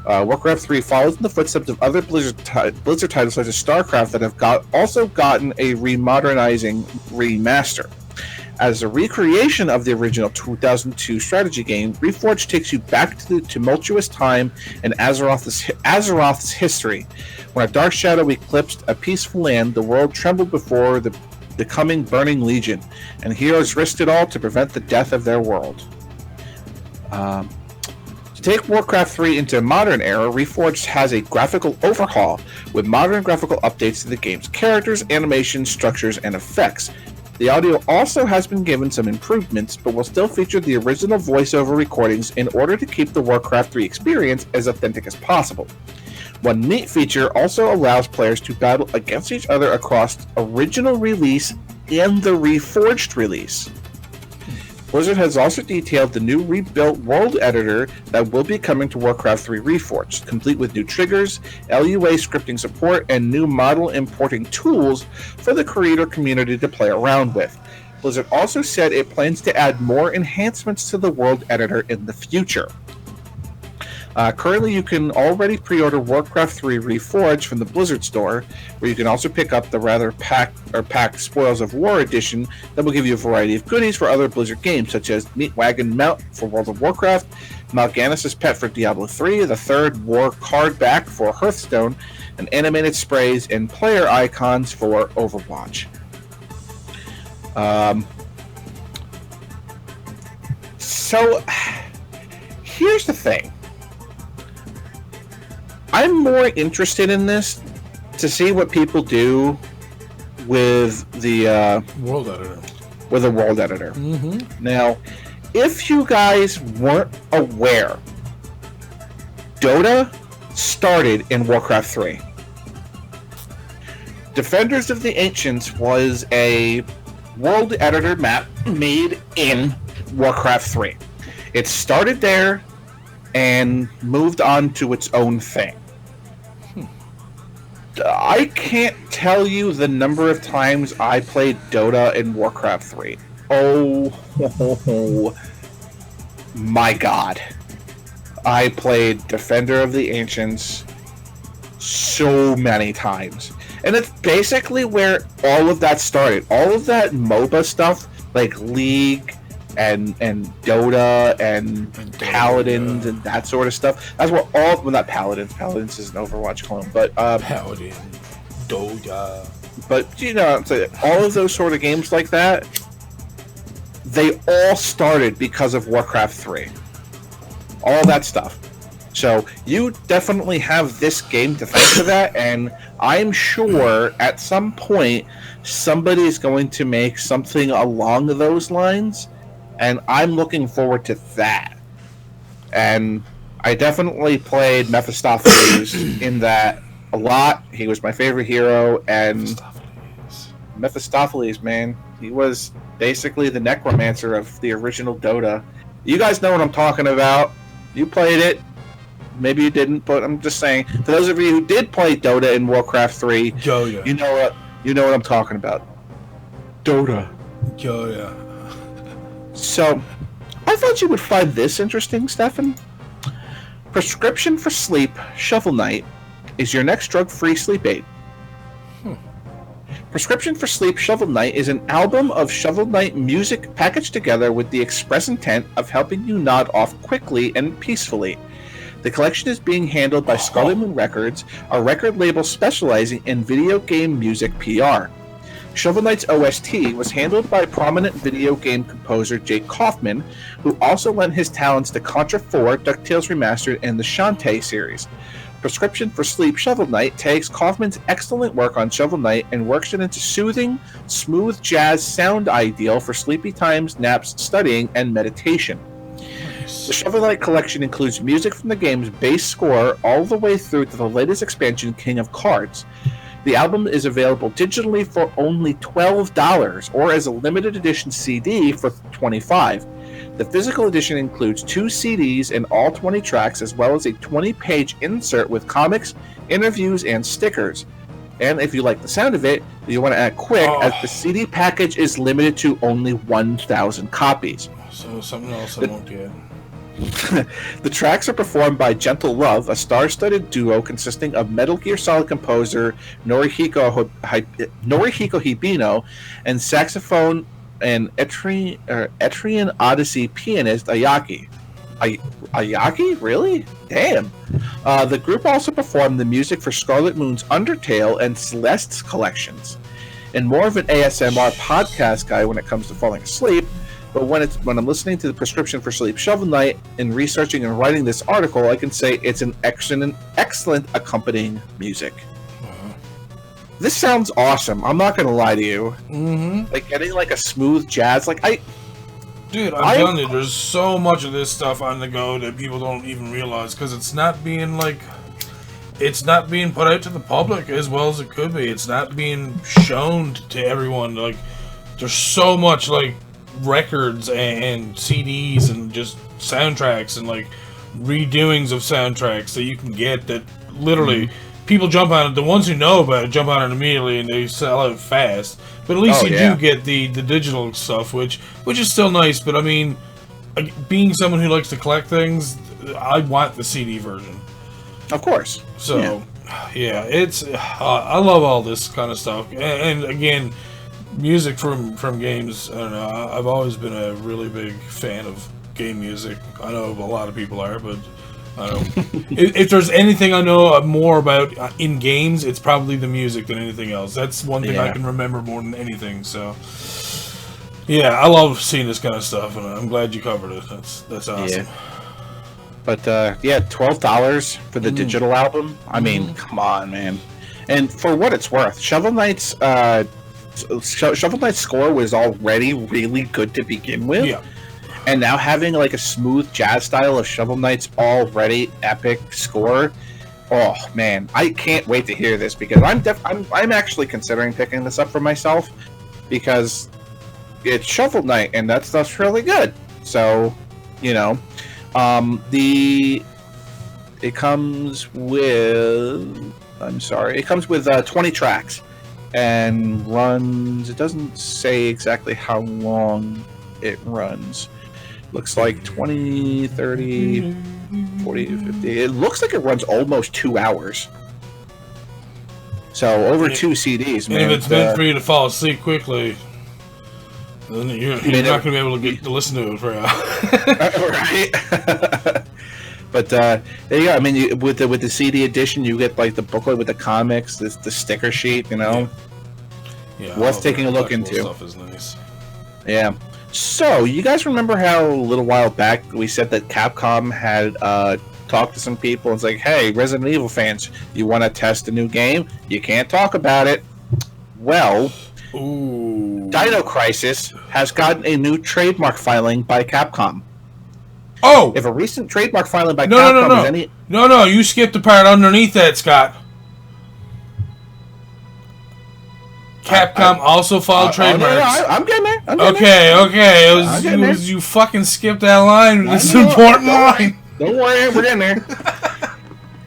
Warcraft 3 follows in the footsteps of other Blizzard titles such as StarCraft that have also gotten a remodernizing remaster. As a recreation of the original 2002 strategy game, Reforged takes you back to the tumultuous time in Azeroth's history. When a dark shadow eclipsed a peaceful land, the world trembled before the coming Burning Legion, and heroes risked it all to prevent the death of their world. To take Warcraft 3 into a modern era, Reforged has a graphical overhaul with modern graphical updates to the game's characters, animations, structures, and effects. The audio also has been given some improvements, but will still feature the original voiceover recordings in order to keep the Warcraft 3 experience as authentic as possible. One neat feature also allows players to battle against each other across original release and the Reforged release. Blizzard has also detailed the new rebuilt world editor that will be coming to Warcraft 3 Reforged, complete with new triggers, LUA scripting support, and new model importing tools for the creator community to play around with. Blizzard also said it plans to add more enhancements to the world editor in the future. Currently, you can already pre-order Warcraft 3 Reforged from the Blizzrd store, where you can also pick up the rather packed Spoils of War edition that will give you a variety of goodies for other Blizzard games, such as Meat Wagon Mount for World of Warcraft, Mal'Ganis' Pet for Diablo 3, the third War card back for Hearthstone, and animated sprays and player icons for Overwatch. So, here's the thing. I'm more interested in this to see what people do with the world editor. With a world editor. Mm-hmm. Now, if you guys weren't aware, Dota started in Warcraft 3. Defenders of the Ancients was a world editor map made in Warcraft 3. It started there and moved on to its own thing. I can't tell you the number of times I played Dota in Warcraft 3. Oh my god. I played Defender of the Ancients so many times. And it's basically where all of that started. All of that MOBA stuff, like League and Dota and Paladins and that sort of stuff. That's where well, not Paladins. Paladins is an Overwatch clone, but Paladin, Dota. But you know, all of those sort of games like that, they all started because of Warcraft 3. All that stuff. So you definitely have this game to thank for that, and I'm sure at some point somebody is going to make something along those lines. And I'm looking forward to that. And I definitely played Mephistopheles in that a lot. He was my favorite hero. And Mephistopheles, man. He was basically the necromancer of the original Dota. You guys know what I'm talking about. You played it. Maybe you didn't, but I'm just saying. For those of you who did play Dota in Warcraft 3, you know what I'm talking about. Dota. Yeah. So, I thought you would find this interesting, Stefan. Prescription for Sleep, Shovel Knight, is your next drug-free sleep aid. Prescription for Sleep, Shovel Knight is an album of Shovel Knight music packaged together with the express intent of helping you nod off quickly and peacefully. The collection is being handled by Scarlet Moon Records, a record label specializing in video game music PR. Shovel Knight's OST was handled by prominent video game composer Jake Kaufman, who also lent his talents to Contra 4, DuckTales Remastered, and the Shantae series. Prescription for Sleep Shovel Knight takes Kaufman's excellent work on Shovel Knight and works it into soothing, smooth jazz sound ideal for sleepy times, naps, studying, and meditation. The Shovel Knight collection includes music from the game's base score all the way through to the latest expansion, King of Cards. The album is available digitally for only $12 or as a limited edition CD for $25. The physical edition includes 2 CDs and all 20 tracks, as well as a 20-page insert with comics, interviews, and stickers. And if you like the sound of it, you want to add quick, as the CD package is limited to only 1,000 copies. So something else I won't get. The tracks are performed by Gentle Love, a star-studded duo consisting of Metal Gear Solid composer Norihiko Hibino and saxophone and Etrian Odyssey pianist Ayaki. Ayaki? Really? Damn. The group also performed the music for Scarlet Moon's Undertale and Celeste's collections. And more of an ASMR podcast guy when it comes to falling asleep, but when I'm listening to the Prescription for Sleep Shovel Knight and researching and writing this article, I can say it's an excellent accompanying music. This sounds awesome. I'm not gonna lie to you. Mm-hmm. Like getting like a smooth jazz, like Dude, I'm telling you, there's so much of this stuff on the go that people don't even realize because it's not being put out to the public as well as it could be. It's not being shown to everyone. Like, there's so much like records and CDs and just soundtracks and like redoings of soundtracks that you can get that literally people jump on it. The ones who know about it jump on it immediately and they sell out fast. But at least you do get the digital stuff, which is still nice. But I mean, being someone who likes to collect things, I want the CD version. Of course. So, yeah, it's I love all this kind of stuff, and again, music from games. I don't know. I've always been a really big fan of game music. I know a lot of people are, but I don't. If there's anything I know more about in games, it's probably the music than anything else. That's one thing I can remember more than anything. So, yeah, I love seeing this kind of stuff, and I'm glad you covered it. That's awesome. Yeah. But $12 for the digital album. I mean, come on, man. And for what it's worth, Shovel Knight's score was already really good to begin with. Yeah. And now having like a smooth jazz style of Shovel Knight's already epic score, oh man, I can't wait to hear this because I'm actually considering picking this up for myself because it's Shovel Knight and that stuff's really good. So, you know, it comes with 20 tracks and runs. It doesn't say exactly how long it runs. Looks like 20, 30, 40, 50. It looks like it runs almost 2 hours. So over 2 CDs, man. And if it's meant for you to fall asleep quickly, then you're not going to be able to get to listen to it for a while. Right. But there you go. I mean, with the CD edition, you get like the booklet with the comics, the sticker sheet. You know, worth taking a look into. Stuff is nice. Yeah. So, you guys remember how a little while back we said that Capcom had talked to some people and it's like, hey, Resident Evil fans, you want to test a new game? You can't talk about it. Well, Dino Crisis has gotten a new trademark filing by Capcom. Oh! If a recent trademark filing by Capcom is any... No, you skipped the part underneath that, Scott. Capcom also filed trademarks. No, I'm getting there. Okay. You fucking skipped that line. It's an important line. Don't worry, we're getting there.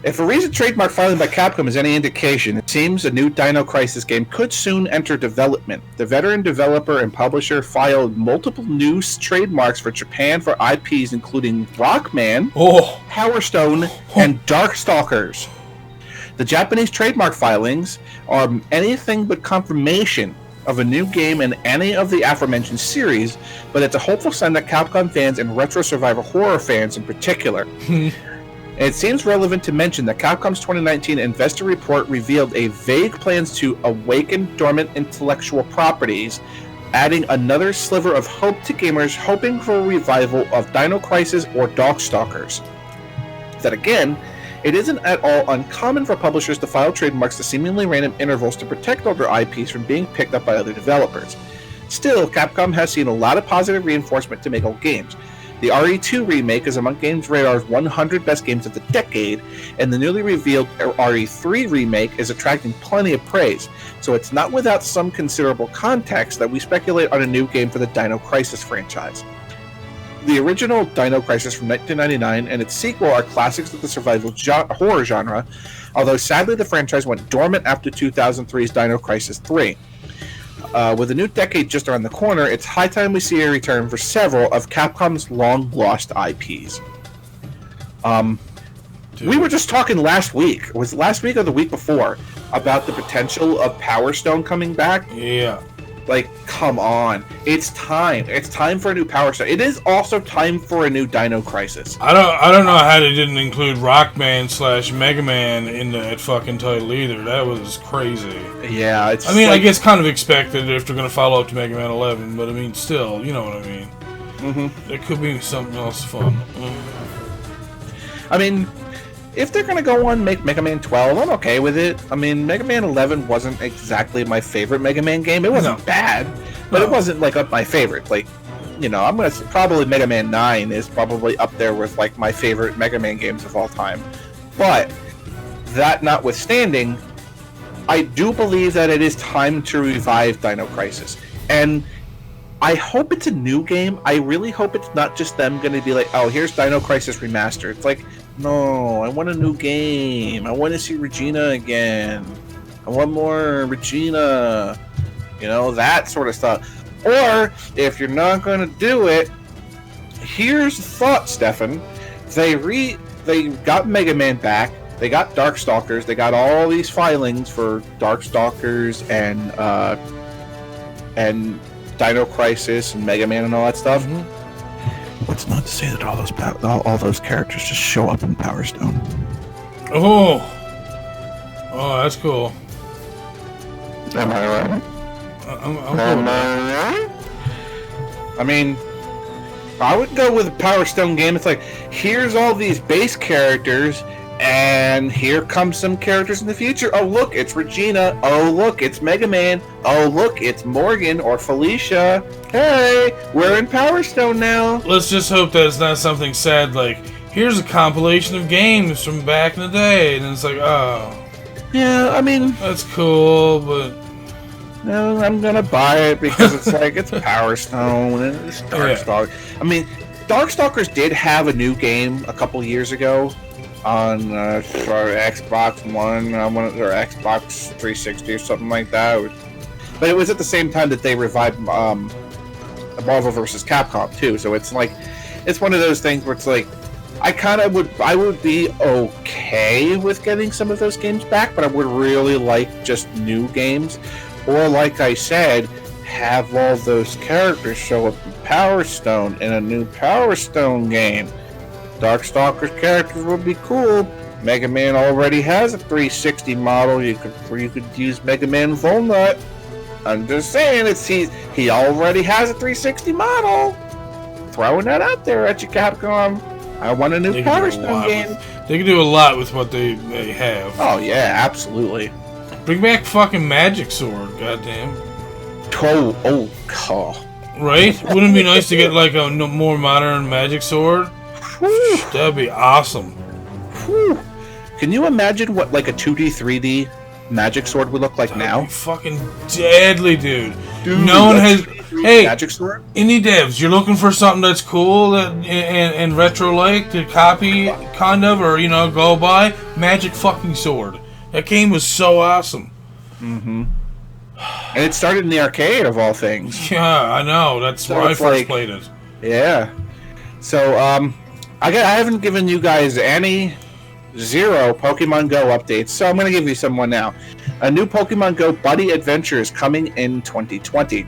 If a recent trademark filing by Capcom is any indication, it seems a new Dino Crisis game could soon enter development. The veteran developer and publisher filed multiple new trademarks for Japan for IPs including Rockman, Power Stone, and Darkstalkers. The Japanese trademark filings are anything but confirmation of a new game in any of the aforementioned series, but it's a hopeful sign that Capcom fans and retro survival horror fans in particular. It seems relevant to mention that Capcom's 2019 investor report revealed a vague plans to awaken dormant intellectual properties, adding another sliver of hope to gamers hoping for a revival of Dino Crisis or Darkstalkers. That again, it isn't at all uncommon for publishers to file trademarks at seemingly random intervals to protect older IPs from being picked up by other developers. Still, Capcom has seen a lot of positive reinforcement to make old games. The RE2 remake is among Games Radar's 100 best games of the decade, and the newly revealed RE3 remake is attracting plenty of praise, so it's not without some considerable context that we speculate on a new game for the Dino Crisis franchise. The original Dino Crisis from 1999 and its sequel are classics of the survival horror genre, although sadly the franchise went dormant after 2003's Dino Crisis 3. With the new decade just around the corner, it's high time we see a return for several of Capcom's long-lost IPs. We were just talking last week, was it last week or the week before, about the potential of Power Stone coming back? Yeah. Like, come on. It's time. It's time for a new Power Stone. It is also time for a new Dino Crisis. I don't know how they didn't include Rockman / Mega Man in that fucking title either. That was crazy. Yeah, it's I guess kind of expected if they're going to follow up to Mega Man 11, but I mean, still, you know what I mean. Mm-hmm. It could be something else fun. I mean, if they're going to go on make Mega Man 12, I'm okay with it. I mean, Mega Man 11 wasn't exactly my favorite Mega Man game. It wasn't bad, but it wasn't like up my favorite. Like, you know, I'm going to probably Mega Man 9 is probably up there with like my favorite Mega Man games of all time. But that notwithstanding, I do believe that it is time to revive Dino Crisis. And I hope it's a new game. I really hope it's not just them going to be like, oh, here's Dino Crisis Remastered. It's like, no, I want a new game. I want to see Regina again. I want more Regina. You know, that sort of stuff. Or, if you're not going to do it, here's the thought, Stefan. they got Mega Man back. They got Darkstalkers. They got all these filings for Darkstalkers and Dino Crisis and Mega Man and all that stuff. What's not to say that all those characters just show up in Power Stone? Oh, that's cool. Am I right? I'm cool with that. I mean, I would go with a Power Stone game. It's like, here's all these base characters, and here comes some characters in the future. Oh, look, it's Regina. Oh, look, it's Mega Man. Oh, look, it's Morgan or Felicia. Hey, we're in Power Stone now. Let's just hope that it's not something sad like, here's a compilation of games from back in the day, and it's like, oh. Yeah, I mean, that's cool, but no, I'm gonna buy it because it's like, it's Power Stone and it's Darkstalkers. Yeah. I mean, Darkstalkers did have a new game a couple years ago on Xbox One, or Xbox 360 or something like that. But it was at the same time that they revived Marvel vs. Capcom too. So it's like, it's one of those things where it's like, I would be okay with getting some of those games back, but I would really like just new games. Or like I said, have all those characters show up in Power Stone in a new Power Stone game. Darkstalkers characters would be cool. Mega Man already has a 360 model. You could use Mega Man Volnut. I'm just saying, he already has a 360 model. Throwing that out there at you, Capcom. I want a new Power Stone game. They can do a lot with what they have. Oh yeah, absolutely. Bring back fucking Magic Sword, goddamn. Oh. Right? Wouldn't it be nice to get like a more modern Magic Sword? Whew. That'd be awesome. Whew. Can you imagine what like a 2D, 3D Magic Sword would look like That'd now? Be fucking deadly, dude. No one has. Hey, Magic Sword? Indie devs, you're looking for something that's cool and retro-like to copy, kind of, or go by. Magic fucking Sword. That game was so awesome. Mm-hmm. And it started in the arcade, of all things. Yeah, I know. That's where I first played it. Yeah. So, I haven't given you guys zero Pokemon Go updates, so I'm going to give you someone now. A new Pokemon Go Buddy Adventure is coming in 2020.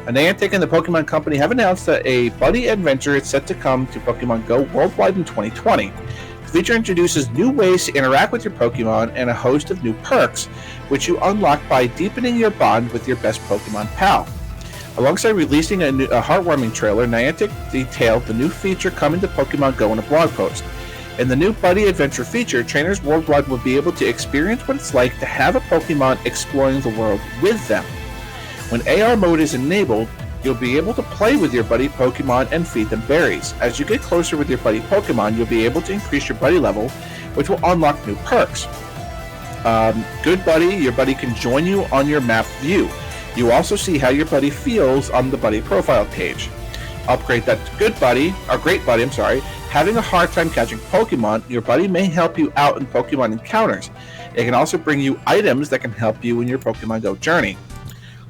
Niantic and the Pokemon Company have announced that a Buddy Adventure is set to come to Pokemon Go worldwide in 2020. The feature introduces new ways to interact with your Pokemon and a host of new perks, which you unlock by deepening your bond with your best Pokemon pal. Alongside releasing a heartwarming trailer, Niantic detailed the new feature coming to Pokemon Go in a blog post. In the new Buddy Adventure feature, trainers worldwide will be able to experience what it's like to have a Pokemon exploring the world with them. When AR mode is enabled, you'll be able to play with your buddy Pokemon and feed them berries. As you get closer with your buddy Pokemon, you'll be able to increase your buddy level, which will unlock new perks. Good Buddy, your buddy can join you on your map view. You also see how your buddy feels on the buddy profile page. Upgrade that to Great Buddy, having a hard time catching Pokemon, your buddy may help you out in Pokemon encounters. It can also bring you items that can help you in your Pokemon Go journey.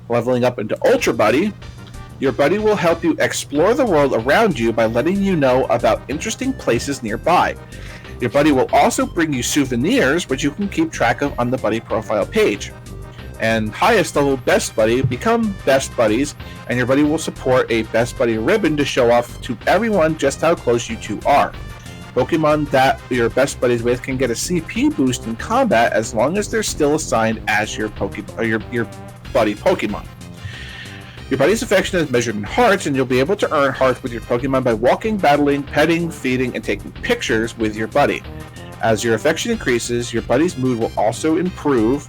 Leveling up into Ultra Buddy, your buddy will help you explore the world around you by letting you know about interesting places nearby. Your buddy will also bring you souvenirs, which you can keep track of on the buddy profile page. And highest level Best Buddy, become Best Buddies, and your buddy will support a Best Buddy ribbon to show off to everyone just how close you two are. Pokemon that you're Best Buddies with can get a CP boost in combat as long as they're still assigned as your Pokemon, or your buddy Pokemon. Your buddy's affection is measured in hearts, and you'll be able to earn hearts with your Pokemon by walking, battling, petting, feeding, and taking pictures with your buddy. As your affection increases, your buddy's mood will also improve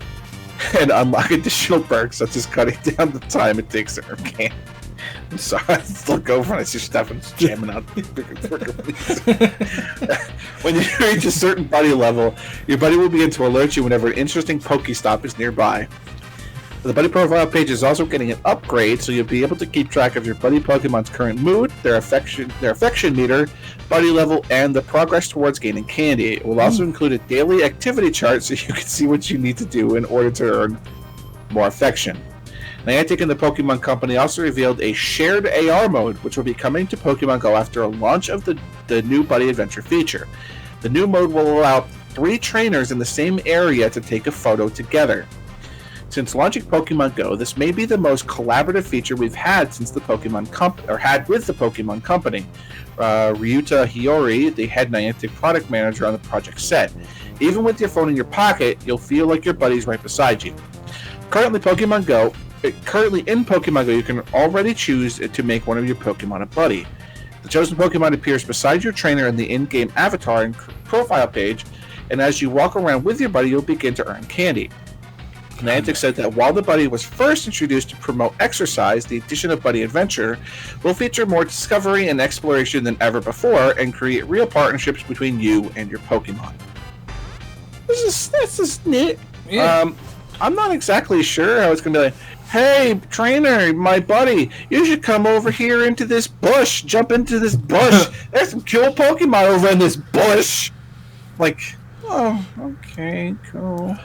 and unlock additional perks, such as cutting down the time it takes to earn candy. I'm sorry, I look over and I see Stefan's jamming out. When you reach a certain buddy level, your buddy will begin to alert you whenever an interesting Pokestop is nearby. The buddy profile page is also getting an upgrade, so you'll be able to keep track of your buddy Pokemon's current mood, their affection meter, buddy level, and the progress towards gaining candy. It will also include a daily activity chart so you can see what you need to do in order to earn more affection. Niantic and the Pokemon Company also revealed a shared AR mode, which will be coming to Pokemon Go after a launch of the new Buddy Adventure feature. The new mode will allow 3 trainers in the same area to take a photo together. Since launching Pokemon Go, this may be the most collaborative feature we've had since the Pokemon had with the Pokemon Company. Ryuta Hiyori, the head Niantic product manager on the project, said, "Even with your phone in your pocket, you'll feel like your buddy's right beside you." Currently in Pokemon Go, you can already choose to make one of your Pokemon a buddy. The chosen Pokemon appears beside your trainer in the in-game avatar and profile page, and as you walk around with your buddy, you'll begin to earn candy. Niantic said that while the buddy was first introduced to promote exercise, the addition of Buddy Adventure will feature more discovery and exploration than ever before and create real partnerships between you and your Pokemon. This is neat. Yeah. I'm not exactly sure how it's going to be like, "Hey, trainer, my buddy, you should come over here into this bush. Jump into this bush. There's some cool Pokemon over in this bush." Like, oh, okay, cool.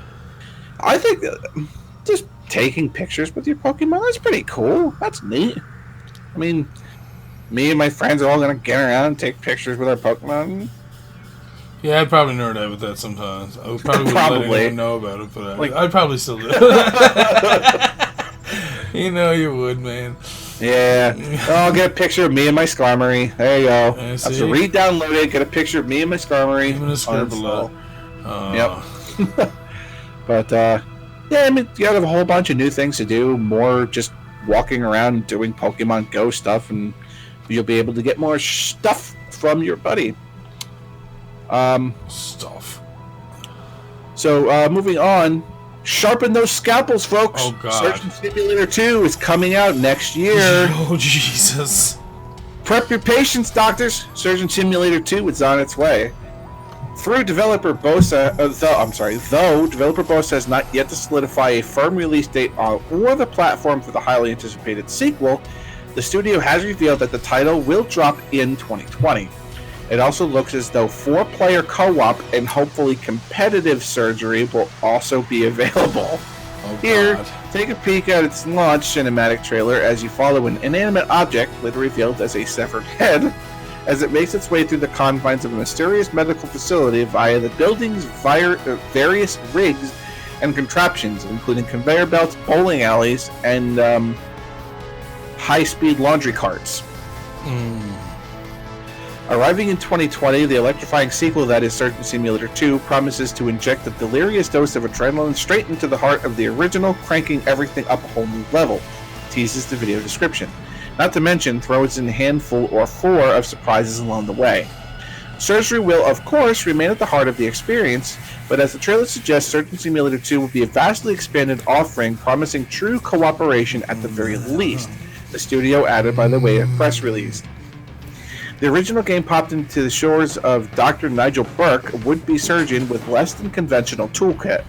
I think just taking pictures with your Pokemon is pretty cool. That's neat. I mean, me and my friends are all going to get around and take pictures with our Pokemon. Yeah, I'd probably nerd out with that sometimes. I probably wouldn't let anyone know about it, but I'd probably still do it. You know you would, man. Yeah. I'll get a picture of me and my Skarmory. There you go. I have to re-download it, get a picture of me and my Skarmory. Even a Scribble. Yep. But, yeah, I mean, you have a whole bunch of new things to do. More just walking around and doing Pokemon Go stuff, and you'll be able to get more stuff from your buddy. Stuff. So, moving on. Sharpen those scalpels, folks. Oh, God. Surgeon Simulator 2 is coming out next year. Oh, Jesus. Prep your patience, doctors. Surgeon Simulator 2 is on its way. Though developer Bosa has not yet to solidify a firm release date on or the platform for the highly anticipated sequel, the studio has revealed that the title will drop in 2020. It also looks as though 4-player co-op and hopefully competitive surgery will also be available. Oh, Here, God. take a peek at its launch cinematic trailer as you follow an inanimate object, later revealed as a severed head, as it makes its way through the confines of a mysterious medical facility via the building's various rigs and contraptions, including conveyor belts, bowling alleys, and high-speed laundry carts. Arriving in 2020, the electrifying sequel that is Surgeon Simulator 2 promises to inject a delirious dose of adrenaline straight into the heart of the original, cranking everything up a whole new level, teases the video description. Not to mention, throws in a handful or 4 of surprises along the way. Surgery will, of course, remain at the heart of the experience, but as the trailer suggests, Surgeon Simulator 2 will be a vastly expanded offering promising true cooperation at the very least, the studio added by the way of press release. The original game popped into the shores of Dr. Nigel Burke, a would-be surgeon with less than conventional toolkit.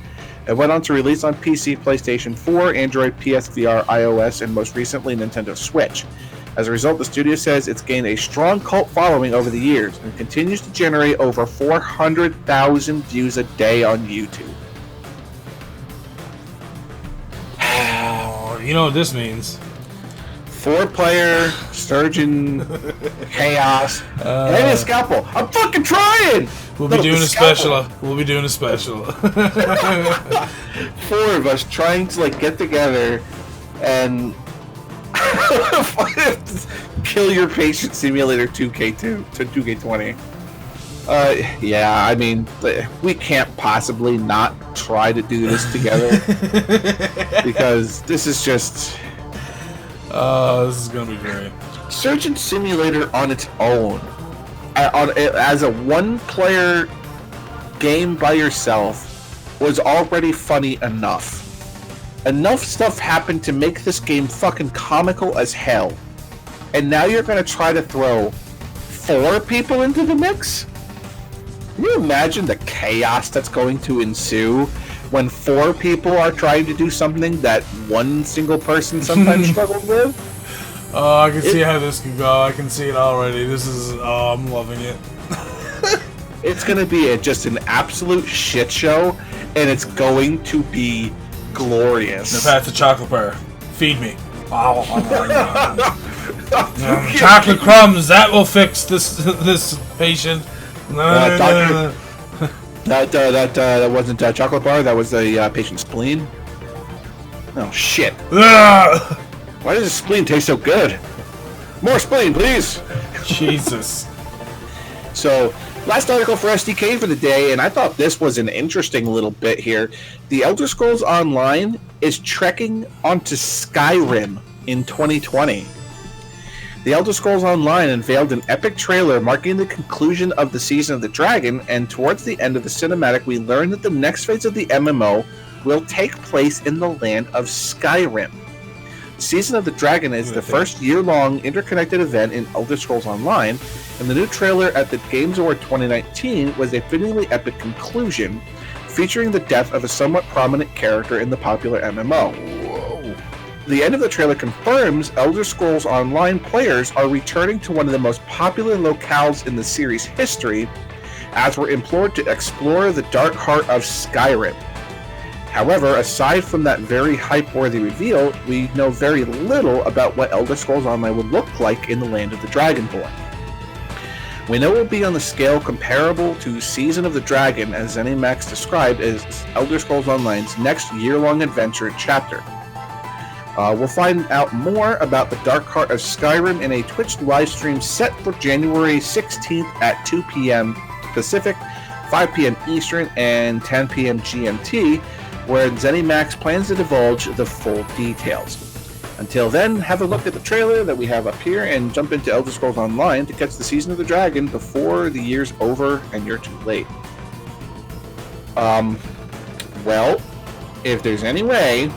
It went on to release on PC, PlayStation 4, Android, PSVR, iOS, and most recently Nintendo Switch. As a result, the studio says it's gained a strong cult following over the years and continues to generate over 400,000 views a day on YouTube. You know what this means. 4-player surgeon chaos and a scalpel. I'm fucking trying. We'll be doing a special. 4 of us trying to get together and kill your patient simulator 2K2 to 2K20. Yeah, I mean, we can't possibly not try to do this together because this is just. This is gonna be great. Surgeon Simulator on its own, as a 1-player game by yourself, was already funny enough. Enough stuff happened to make this game fucking comical as hell. And now you're gonna try to throw 4 people into the mix? Can you imagine the chaos that's going to ensue when 4 people are trying to do something that one single person sometimes struggles with? Oh, I can see how this could go. I can see it already. This is... Oh, I'm loving it. It's going to be just an absolute shit show, and it's going to be glorious. The Path to Chocolate Bar. feed me. Chocolate crumbs, that will fix this patient. Doctor, that wasn't a chocolate bar. That was a patient's spleen. Oh shit! Why does the spleen taste so good? More spleen, please. Jesus. So, last article for SDK for the day, and I thought this was an interesting little bit here. The Elder Scrolls Online is trekking onto Skyrim in 2020. The Elder Scrolls Online unveiled an epic trailer marking the conclusion of the Season of the Dragon, and towards the end of the cinematic, we learned that the next phase of the MMO will take place in the land of Skyrim. Season of the Dragon is the first year-long interconnected event in Elder Scrolls Online, and the new trailer at the Games Award 2019 was a fittingly epic conclusion, featuring the death of a somewhat prominent character in the popular MMO. Whoa. The end of the trailer confirms Elder Scrolls Online players are returning to one of the most popular locales in the series' history, as we're implored to explore the dark heart of Skyrim. However, aside from that very hype-worthy reveal, we know very little about what Elder Scrolls Online would look like in the land of the Dragonborn. We know it will be on the scale comparable to Season of the Dragon, as ZeniMax described as Elder Scrolls Online's next year-long adventure chapter. We'll find out more about the Dark Heart of Skyrim in a Twitch livestream set for January 16th at 2 p.m. Pacific, 5 p.m. Eastern, and 10 p.m. GMT, where ZeniMax plans to divulge the full details. Until then, have a look at the trailer that we have up here and jump into Elder Scrolls Online to catch the Season of the Dragon before the year's over and you're too late. Well, if there's any way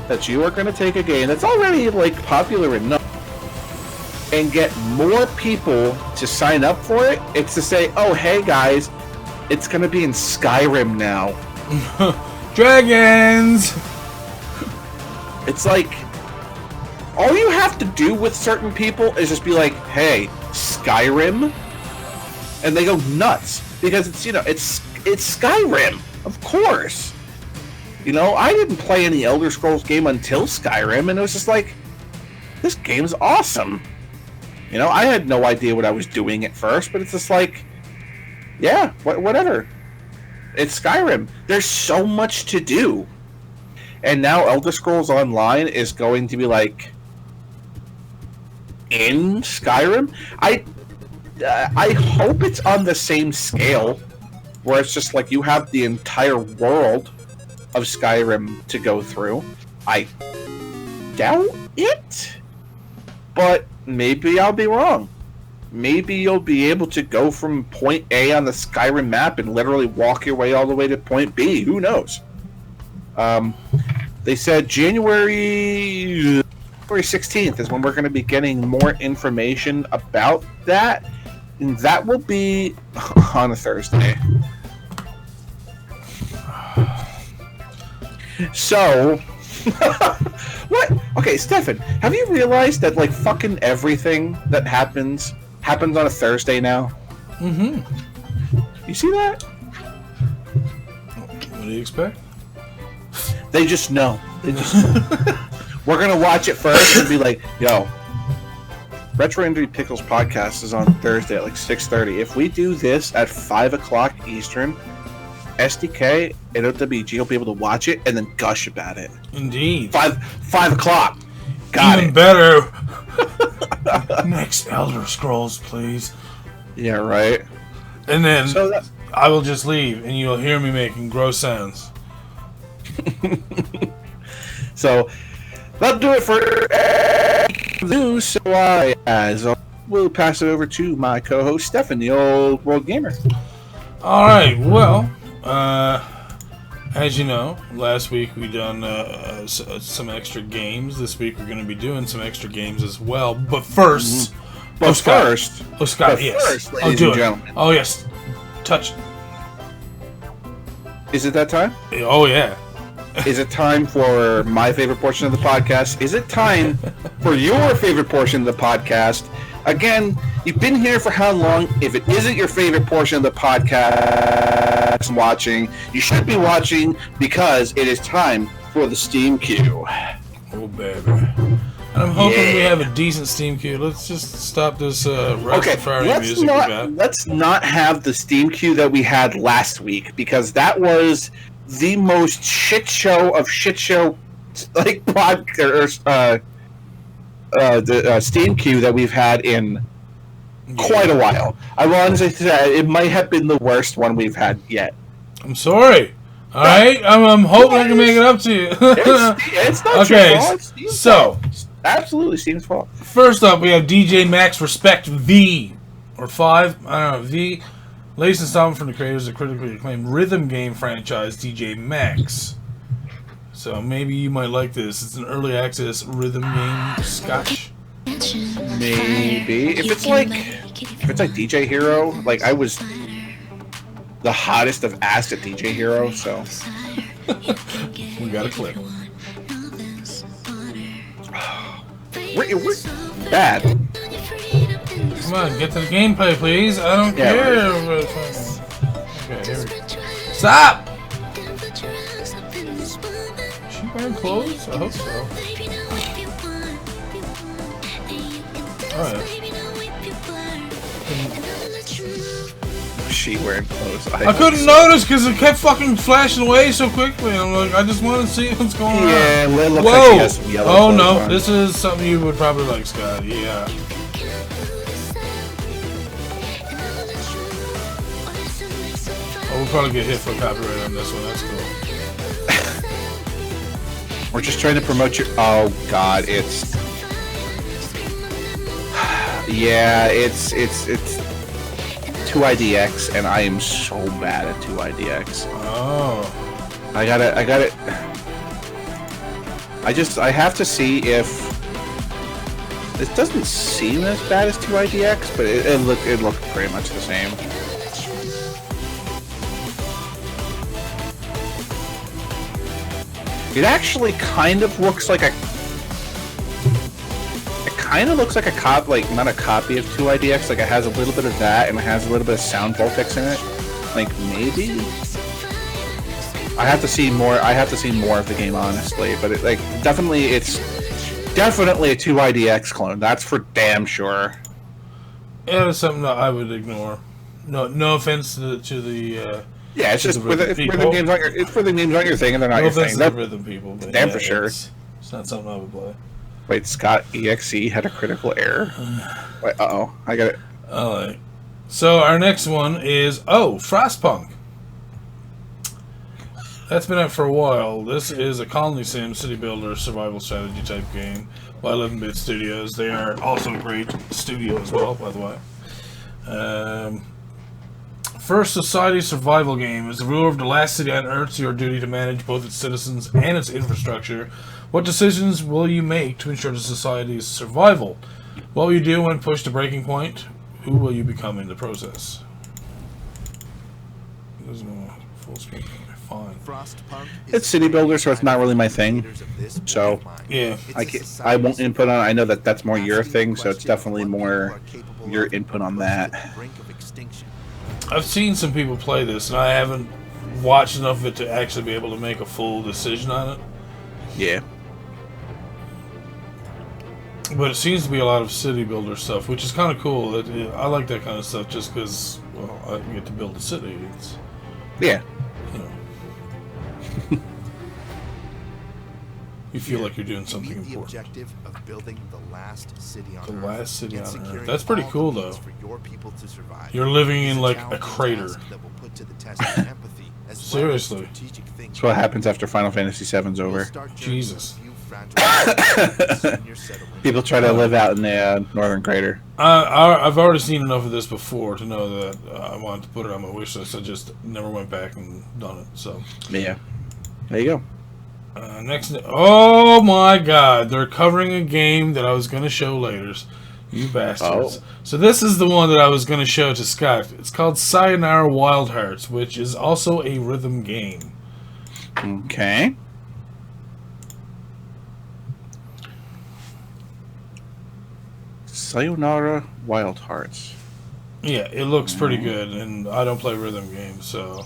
that you are going to take a game that's already popular enough and get more people to sign up for it, it's to say, oh hey guys, it's going to be in Skyrim now. Dragons! It's like, all you have to do with certain people is just be like, hey, Skyrim? And they go nuts. Because it's Skyrim, of course. I didn't play any Elder Scrolls game until Skyrim, and it was just like, this game's awesome. I had no idea what I was doing at first, but it's just like, yeah, whatever. It's Skyrim. There's so much to do. And now Elder Scrolls Online is going to be in Skyrim. I hope it's on the same scale, where it's just you have the entire world of Skyrim to go through. I doubt it, but maybe I'll be wrong. Maybe you'll be able to go from point A on the Skyrim map and literally walk your way all the way to point B. Who knows? They said January 16th is when we're going to be getting more information about that. And that will be on a Thursday. So, what? Okay, Stefan, have you realized that fucking everything that happens on a Thursday now? Mm-hmm. You see that? What do you expect? They just know. We're gonna watch it first and be like, yo, Retro Indie Pickles podcast is on Thursday at 6:30. If we do this at 5 o'clock Eastern, SDK and OWG will be able to watch it and then gush about it. Indeed. 5 o'clock. Got Even it. better. Next Elder Scrolls, please. Yeah, right. And then I will just leave, and you'll hear me making gross sounds. So that'll do it for news. So we'll pass it over to my co-host Stefan, the old world gamer. All right. Well, as you know, last week we done some extra games. This week we're going to be doing some extra games as well. But first, First, yes. ladies and gentlemen. Oh yes, touch it. Is it that time? Oh yeah. Is it time for my favorite portion of the podcast? Is it time for your favorite portion of the podcast? Again, you've been here for how long? If it isn't your favorite portion of the podcast watching, you should be watching because it is time for the Steam Queue. Oh baby. And I'm hoping we have a decent Steam queue. Let's just stop this Rastafari music we got. Let's not have the Steam queue that we had last week, because that was the most shit show of shit show, like, the Steam queue that we've had in quite a while. I will honestly say it might have been the worst one we've had yet. I'm sorry. All right, I'm hoping I can make it up to you. It's not your fault. So absolutely Steam's fault. First up, we have DJ Max Respect V or 5. I don't know, V. Latest installment from the creators of critically acclaimed rhythm game franchise DJ Max. So maybe you might like this. It's an early access rhythm game scotch. Maybe if it's like DJ Hero, like I was the hottest of ass at DJ Hero, so we got a clip. We're bad. Come on, get to the gameplay, please. I don't care. Okay, here we go. Stop! Is she wearing clothes? I hope so. Oh, yeah. She wearing clothes? I couldn't notice because it kept fucking flashing away so quickly. I'm like, I just want to see what's going on. Yeah, it looks whoa! like she has some yellow oh clothes no, on. This is something you would probably like, Scott. Yeah. Oh, we'll probably get hit for copyright on this one. That's cool. We're just trying to promote your. Oh God, it's. Yeah, it's 2IDX, and I am so bad at 2IDX. Oh. I got it. I have to see if this doesn't seem as bad as 2IDX, but it looked pretty much the same. It actually kind of looks like a. It kind of looks like a not a copy of 2IDX. Like it has a little bit of that, and it has a little bit of sound vortex in it. Like maybe. I have to see more. I have to see more of the game, honestly. But it's definitely a 2IDX clone. That's for damn sure. Yeah, it's something that I would ignore. No offense to the. Yeah, it's just rhythm games aren't your thing, and they're not your thing. No rhythm people, but damn for sure. It's not something I would play. Wait, Scott EXE had a critical error. Wait, I got it. Alright. So our next one is Frostpunk. That's been out for a while. This is a colony sim, city builder, survival strategy type game by 11-Bit Studios. They are also a great studio as well, by the way. First society survival game. As the ruler of the last city on Earth, it's your duty to manage both its citizens and its infrastructure. What decisions will you make to ensure the society's survival? What will you do when pushed to breaking point? Who will you become in the process? There's no full screen. Fine. It's city builder, so it's not really my thing. So yeah, I won't input on. I know that's more your thing, so it's definitely more your input on that. I've seen some people play this, and I haven't watched enough of it to actually be able to make a full decision on it. Yeah. But it seems to be a lot of city builder stuff, which is kind of cool. I like that kind of stuff just because, well, I get to build a city. It's, yeah. You know, you feel like you're doing something important. Objective of building the last city on Earth. The last city on Earth. That's pretty cool, though. You're living in like a crater. Seriously. That's what happens after Final Fantasy VII's over. Jesus. People try to live out in the northern crater. I've already seen enough of this before to know that I wanted to put it on my wish list. I just never went back and done it. So yeah, there you go. Next, oh my God, they're covering a game that I was going to show later. You bastards. Oh. So this is the one that I was going to show to Scott. It's called Sayonara Wild Hearts, which is also a rhythm game. Okay. Sayonara Wild Hearts. Yeah, it looks pretty good, and I don't play rhythm games, so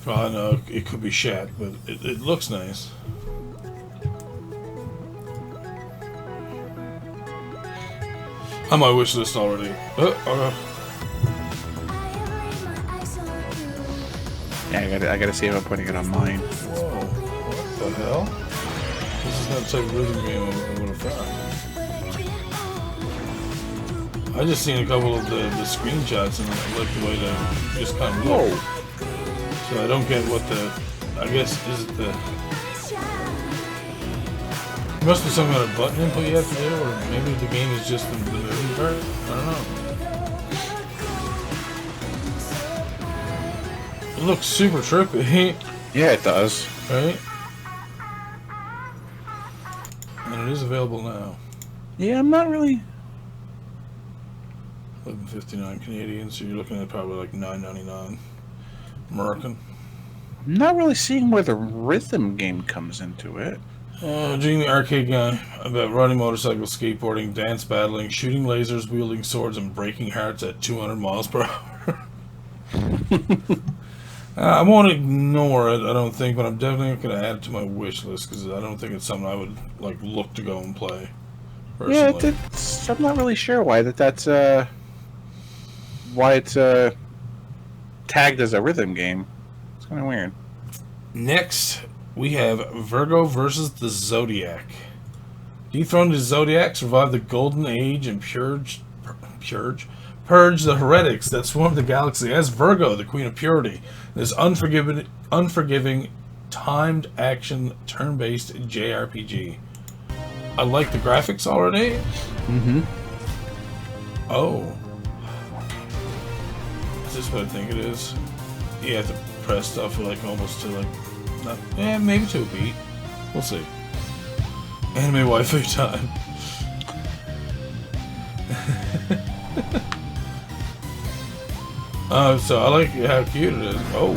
I know it could be shat, but it looks nice. On my wish list already. Yeah, I gotta see if I'm putting it on mine. Whoa. What the hell? This is not the type of rhythm game I would have found. I just seen a couple of the screenshots and I like the way they just kind of look. So I don't get what the... I guess, is it the... There must be some kind of button input you have to do, or maybe the game is just the moving part? I don't know. It looks super trippy. Yeah, it does. Right? And it is available now. Yeah, I'm not really... $11.59 Canadian, so you're looking at probably like $9.99 American. I'm not really seeing where the rhythm game comes into it. Dreamy arcade guy about riding motorcycles, skateboarding, dance battling, shooting lasers, wielding swords, and breaking hearts at 200 miles per hour. I won't ignore it, I don't think, but I'm definitely going to add it to my wish list because I don't think it's something I would like look to go and play. Personally. Yeah, I'm not really sure why that's why it's tagged as a rhythm game. It's kind of weird. Next, we have Virgo versus the Zodiac. Dethrone the Zodiac, survive the Golden Age, and purge the heretics that swarm the galaxy as Virgo, the Queen of Purity. This unforgiving, timed action, turn-based JRPG. I like the graphics already. Mm-hmm. Oh. Is this what I think it is? You have to press stuff like almost to like, not, maybe to a beat. We'll see. Anime waifu time. So I like how cute it is. Oh.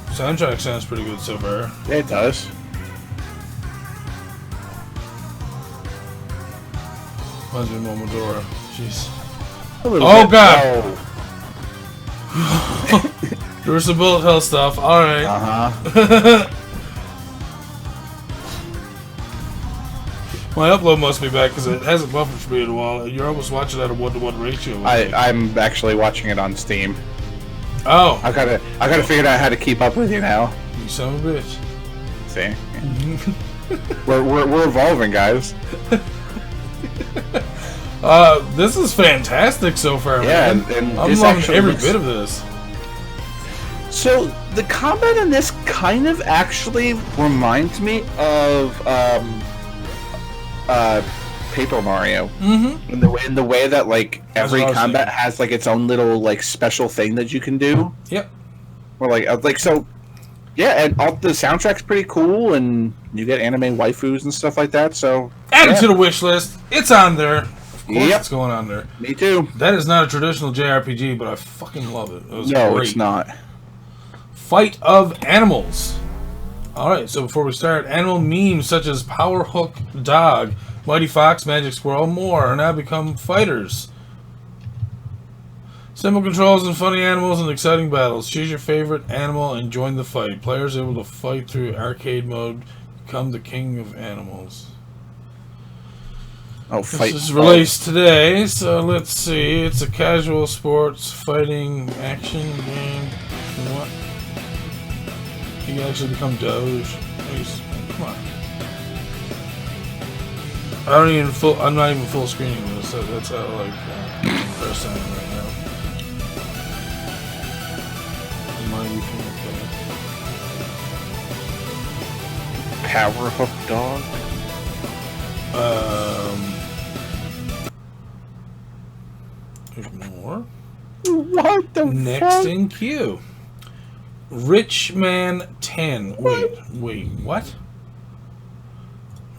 Soundtrack sounds pretty good so far. Yeah, it does. Reminds me of Momodora. Jeez. Oh god! There was some bullet hell stuff. Alright. Uh-huh. My upload must be back because it hasn't buffered for me in a while. You're almost watching at a 1-to-1 ratio. I'm actually watching it on Steam. Oh. I gotta figure out how to keep up with you now. You son of a bitch. See? we're evolving, guys. This is fantastic so far, yeah, man. and I'm loving every bit of this. So the combat in this kind of actually reminds me of Paper Mario. Mm-hmm. In the way that like every combat has like its own little like special thing that you can do. Yep. Or like so. Yeah, and all the soundtrack's pretty cool, and you get anime waifus and stuff like that. So add it to the wish list. It's on there. Of course, yep. It's going on there. Me too. That is not a traditional JRPG, but I fucking love it. It was great. It's not. Fight of Animals. Alright, so before we start, animal memes such as Power Hook Dog, Mighty Fox, Magic Squirrel, and more are now become fighters. Simple controls and funny animals and exciting battles. Choose your favorite animal and join the fight. Players able to fight through arcade mode, become the king of animals. Oh, fight! This is released today, so let's see. It's a casual sports fighting action game. What? You can actually become Doge. Come on. I'm not even full screening this. So that's how like press on it right now. Mighty Power Hook Dog. There's more. What the Next fuck? in queue. Rich Man 10. Wait, what?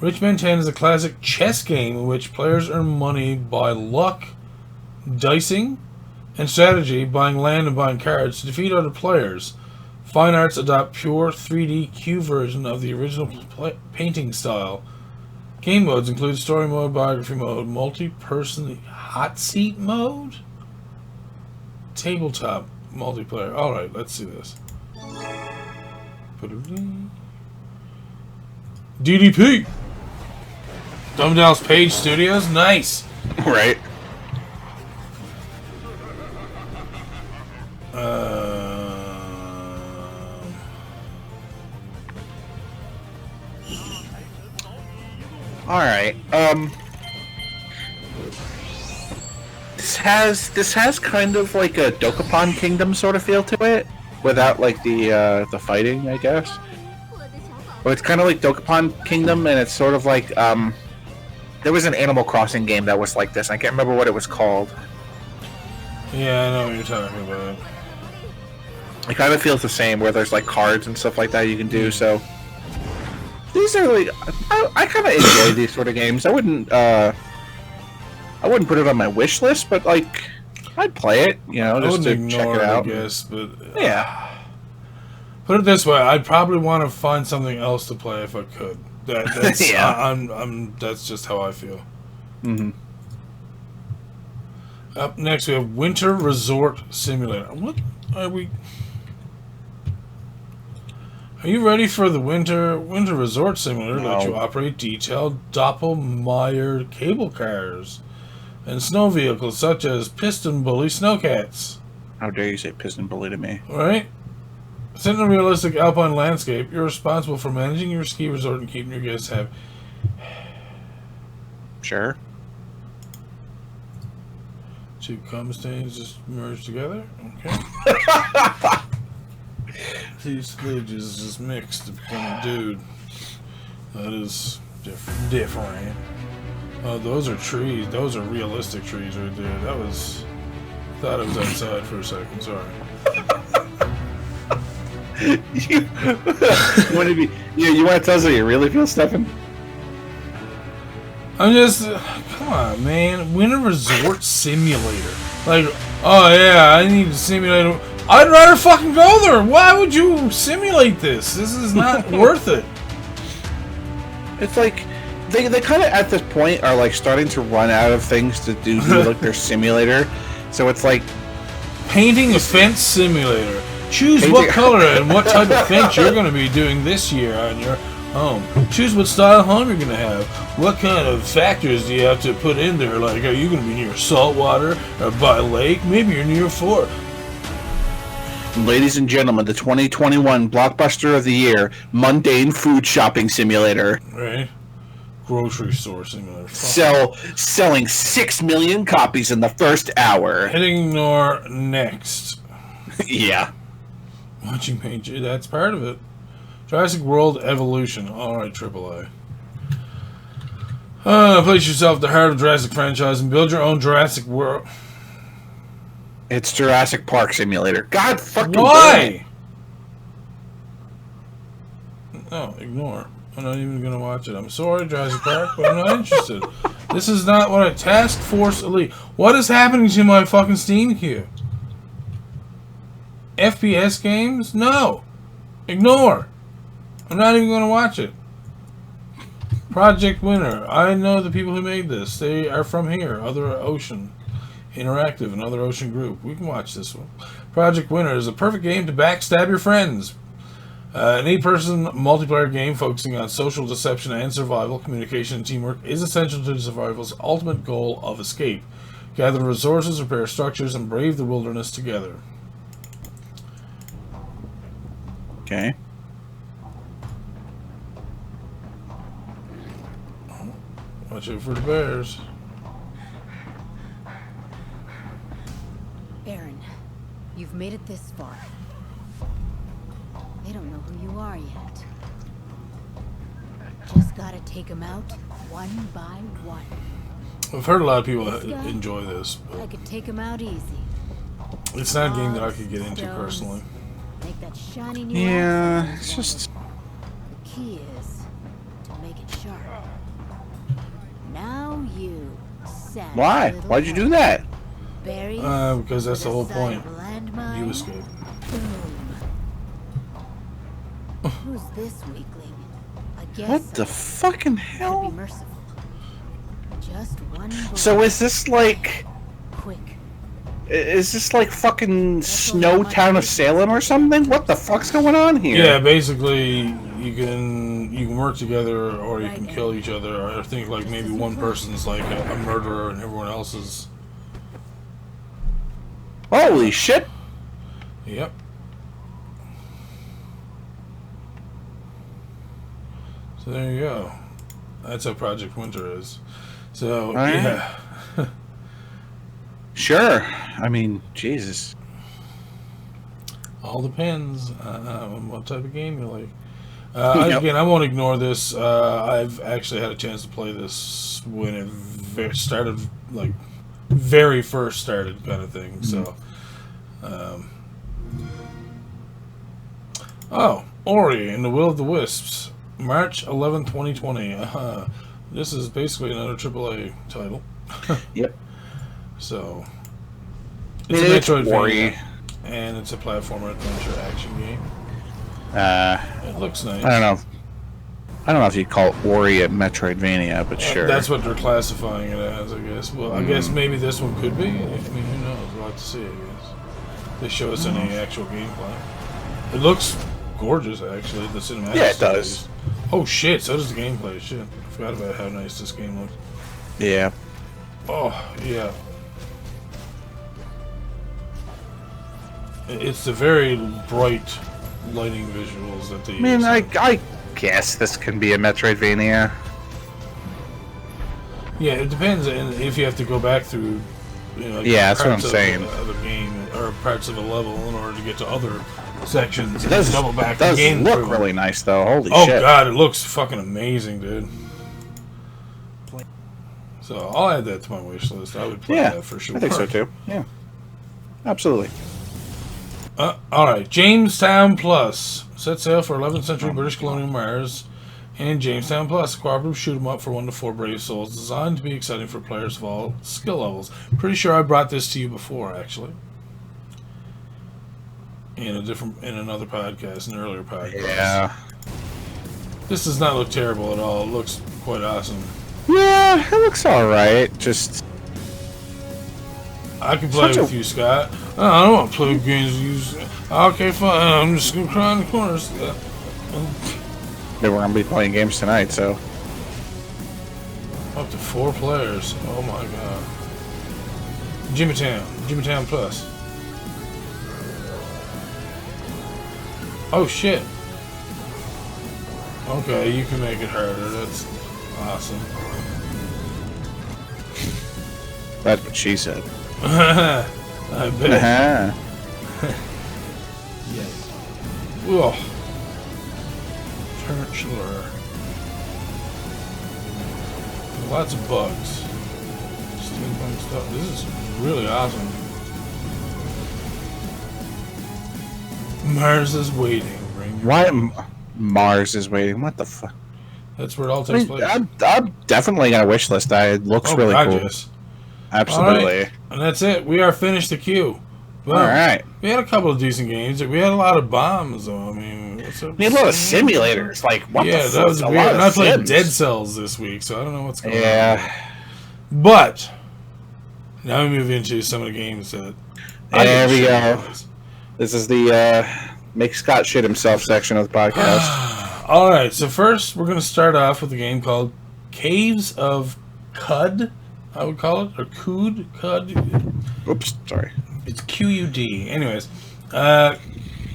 Rich Man 10 is a classic chess game in which players earn money by luck, dicing, and strategy, buying land and buying cards to defeat other players. Fine Arts adopt pure 3D queue version of the original painting style. Game modes include story mode, biography mode, multi-person hot seat mode, tabletop multiplayer. Alright, let's see this. DDP. Dumbdell's Page Studios. Nice. Right. All right. This has kind of like a Dokapon Kingdom sort of feel to it, without like the fighting, I guess. But it's kind of like Dokapon Kingdom, and it's sort of like there was an Animal Crossing game that was like this. I can't remember what it was called. Yeah, I know what you're talking about. It kind of feels the same, where there's like cards and stuff like that you can do. So these are like I kind of enjoy these sort of games. I wouldn't put it on my wish list, but like I'd play it, you know, just to check it out. I guess, but yeah. Put it this way: I'd probably want to find something else to play if I could. That's yeah. That's just how I feel. Mm-hmm. Up next, we have Winter Resort Simulator. What are we? Are you ready for the Winter Resort Simulator? No. Let you operate detailed Doppelmayr cable cars and snow vehicles such as Piston Bully Snowcats. How dare you say piston bully to me? Right? Set in a realistic alpine landscape, you're responsible for managing your ski resort and keeping your guests happy. Sure. Two cum stains just merged together? Okay. Two stages just mixed to become a dude. That is different. Oh, those are trees. Those are realistic trees right there. That was... thought it was outside for a second. Sorry. you want to be? You want to tell us how you really feel, Stefan? I'm just... come on, man. Winter Resort Simulator. Like, oh yeah, I need to simulate... I'd rather fucking go there! Why would you simulate this? This is not worth it. It's like... They kind of, at this point, are like starting to run out of things to do like their simulator. So it's like... Painting a fence simulator. Choose what color and what type of fence you're going to be doing this year on your home. Choose what style home you're going to have. What kind of factors do you have to put in there? Like, are you going to be near saltwater or by a lake? Maybe you're near a fort. Ladies and gentlemen, the 2021 blockbuster of the year, Mundane Food Shopping Simulator. Right. Grocery store simulator. Selling 6 million copies in the first hour. Hitting ignore next. Yeah. Watching paint, that's part of it. Jurassic World Evolution. Alright, AAA. Place yourself at the heart of Jurassic franchise and build your own Jurassic World. It's Jurassic Park Simulator. God fucking why? No, ignore. I'm not even gonna watch it. I'm sorry, Jurassic Park, but I'm not interested. This is not what I Task Force Elite. What is happening to my fucking Steam queue? FPS games? No. Ignore. I'm not even gonna watch it. Project Winner. I know the people who made this. They are from here. Other Ocean Interactive, another Ocean group. We can watch this one. Project Winner is a perfect game to backstab your friends. An 8-person multiplayer game focusing on social deception and survival, communication, and teamwork is essential to survival's ultimate goal of escape. Gather resources, repair structures, and brave the wilderness together. Okay. Watch out for the bears. Aaron, you've made it this far. They don't know who you are yet. Just gotta take them out one by one. I've heard a lot of people enjoy this, I but could take them out easy. it's not a game that I could get into personally. Make that shiny new Yeah, accent it's just... The key is to make it sharp. Now you sad Why? little Why'd you do heart. that? Berries Because that's the whole to side point. of a landmine. You escape. Boom. Who's this weakling? I guess What the I fucking could be hell? merciful. Just one bullet. So is this like... Quick. Is this like fucking Snow Town of Salem or something? What the fuck's going on here? Yeah, basically you can work together or you can kill each other. I think like maybe one person's like a murderer and everyone else is. Holy shit! Yep. So there you go. That's how Project Winter is. So yeah. Sure. I mean, Jesus. All depends on what type of game you like. Again, I won't ignore this. I've actually had a chance to play this when it started, like, very first started kind of thing. So, Ori and the Will of the Wisps, March 11, 2020. This is basically another AAA title. Yep. So, it's a Metroidvania, and it's a platformer adventure action game. It looks nice. I don't know if you'd call Ori a Metroidvania, but sure. That's what they're classifying it as, I guess. Well, I guess maybe this one could be. I mean, who knows? We'll have to see, I guess. They show us any actual gameplay. It looks gorgeous, actually, the cinematic. Yeah, it does. Oh, shit, so does the gameplay. Shit, I forgot about how nice this game looks. Yeah. Oh, yeah. It's the very bright lighting visuals that they use. I mean, I guess this can be a Metroidvania. Yeah, it depends if you have to go back through, you know, like that's what I'm parts saying. of the game or parts of a level in order to get to other sections. It does double back. It does the game look through. really nice, though. Holy Oh shit! God, it looks fucking amazing, dude. So I'll add that to my wish list. I would play that for sure. I think so too. Yeah, absolutely. All right, Jamestown Plus. Set sail for 11th century British colonial Mars, and Jamestown Plus, a cooperative shoot 'em up for 1 to 4 brave souls, designed to be exciting for players of all skill levels. Pretty sure I brought this to you before, actually, in another podcast, an earlier podcast. Yeah. This does not look terrible at all. It looks quite awesome. Yeah, it looks all right. Just I can play with you, Scott. Oh, I don't want to play games with you. Okay, fine. I'm just gonna cry in the corners. We're gonna be playing games tonight, so. Up to 4 players. Oh my god. Jimmytown Plus. Oh shit. Okay, you can make it harder. That's awesome. That's what she said. I bet. Yes. Whoa. Tarantula. Lots of bugs. Steampunk stuff. This is really awesome. Mars is waiting. Why Mars is waiting? What the fuck? That's where it all takes place. I'm definitely gonna wish list that. It looks really cool. Yes. Absolutely. Right. And that's it. We are finished the queue. Well, all right. We had a couple of decent games. We had a lot of bombs, though. I mean, what's up? We had a lot of simulators. Like, what the fuck? That was weird. And I played Dead Cells this week, so I don't know what's going on. Yeah. But now we move into some of the games that. There we go. This is the make Scott shit himself section of the podcast. All right. So first, we're going to start off with a game called Caves of Qud. I would call it, or Qud. Oops, sorry. It's QUD. Anyways,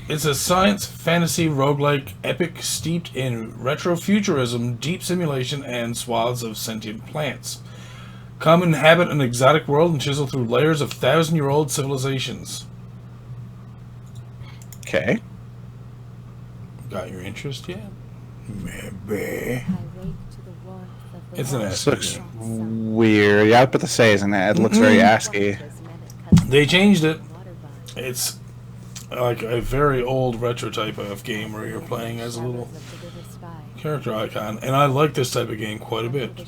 it's a science fantasy roguelike epic steeped in retrofuturism, deep simulation, and swaths of sentient plants. Come inhabit an exotic world and chisel through layers of 1,000-year-old civilizations. Okay. Got your interest yet? Maybe. It's an This ASCII looks game. weird. Yeah, I was about to say, isn't it? It looks very ASCII. They changed it. It's like a very old retro type of game where you're playing as a little character icon, and I like this type of game quite a bit.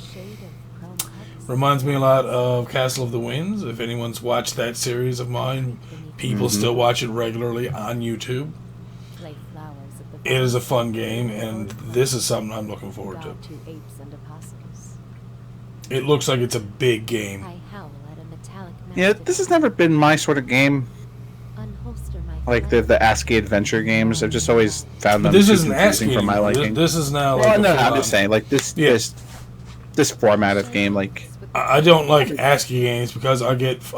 Reminds me a lot of Castle of the Winds. If anyone's watched that series of mine, people still watch it regularly on YouTube. It is a fun game, and this is something I'm looking forward to. It looks like it's a big game. Yeah, this has never been my sort of game. Like the ASCII adventure games, I've just always found them this too isn't confusing ASCII. for my liking. This is now like Well, no, I'm just saying, like this format of game, like I don't like ASCII games because I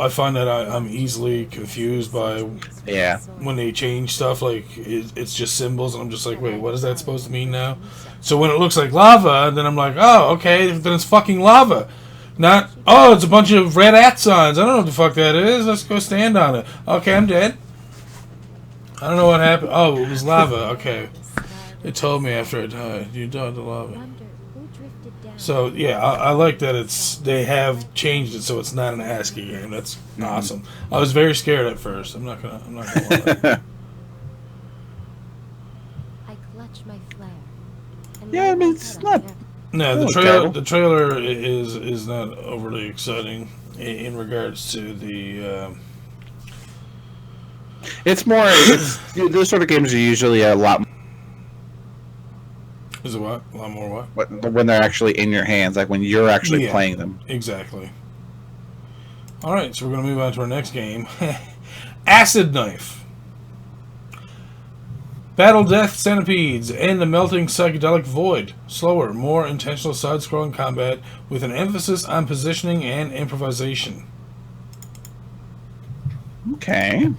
find that I'm easily confused by when they change stuff. Like it's just symbols, and I'm just like, wait, what is that supposed to mean now? So when it looks like lava, then I'm like, oh, okay, then it's fucking lava. Not, oh, it's a bunch of red at signs. I don't know what the fuck that is. Let's go stand on it. Okay, I'm dead. I don't know what happened. Oh, it was lava. Okay. It told me after I died. You died to lava. So, yeah, I like that they have changed it so it's not an ASCII game. That's awesome. I was very scared at first. I'm not gonna lie. Yeah, I mean, it's not... No, the trailer is not overly exciting in regards to the... It's more... those sort of games are usually a lot... Is it what? A lot more what? When they're actually in your hands, like when you're actually playing them. Exactly. Alright, so we're going to move on to our next game. Acid Knife. Battle Death Centipedes and the Melting Psychedelic Void. Slower, more intentional side-scrolling combat with an emphasis on positioning and improvisation. Okay.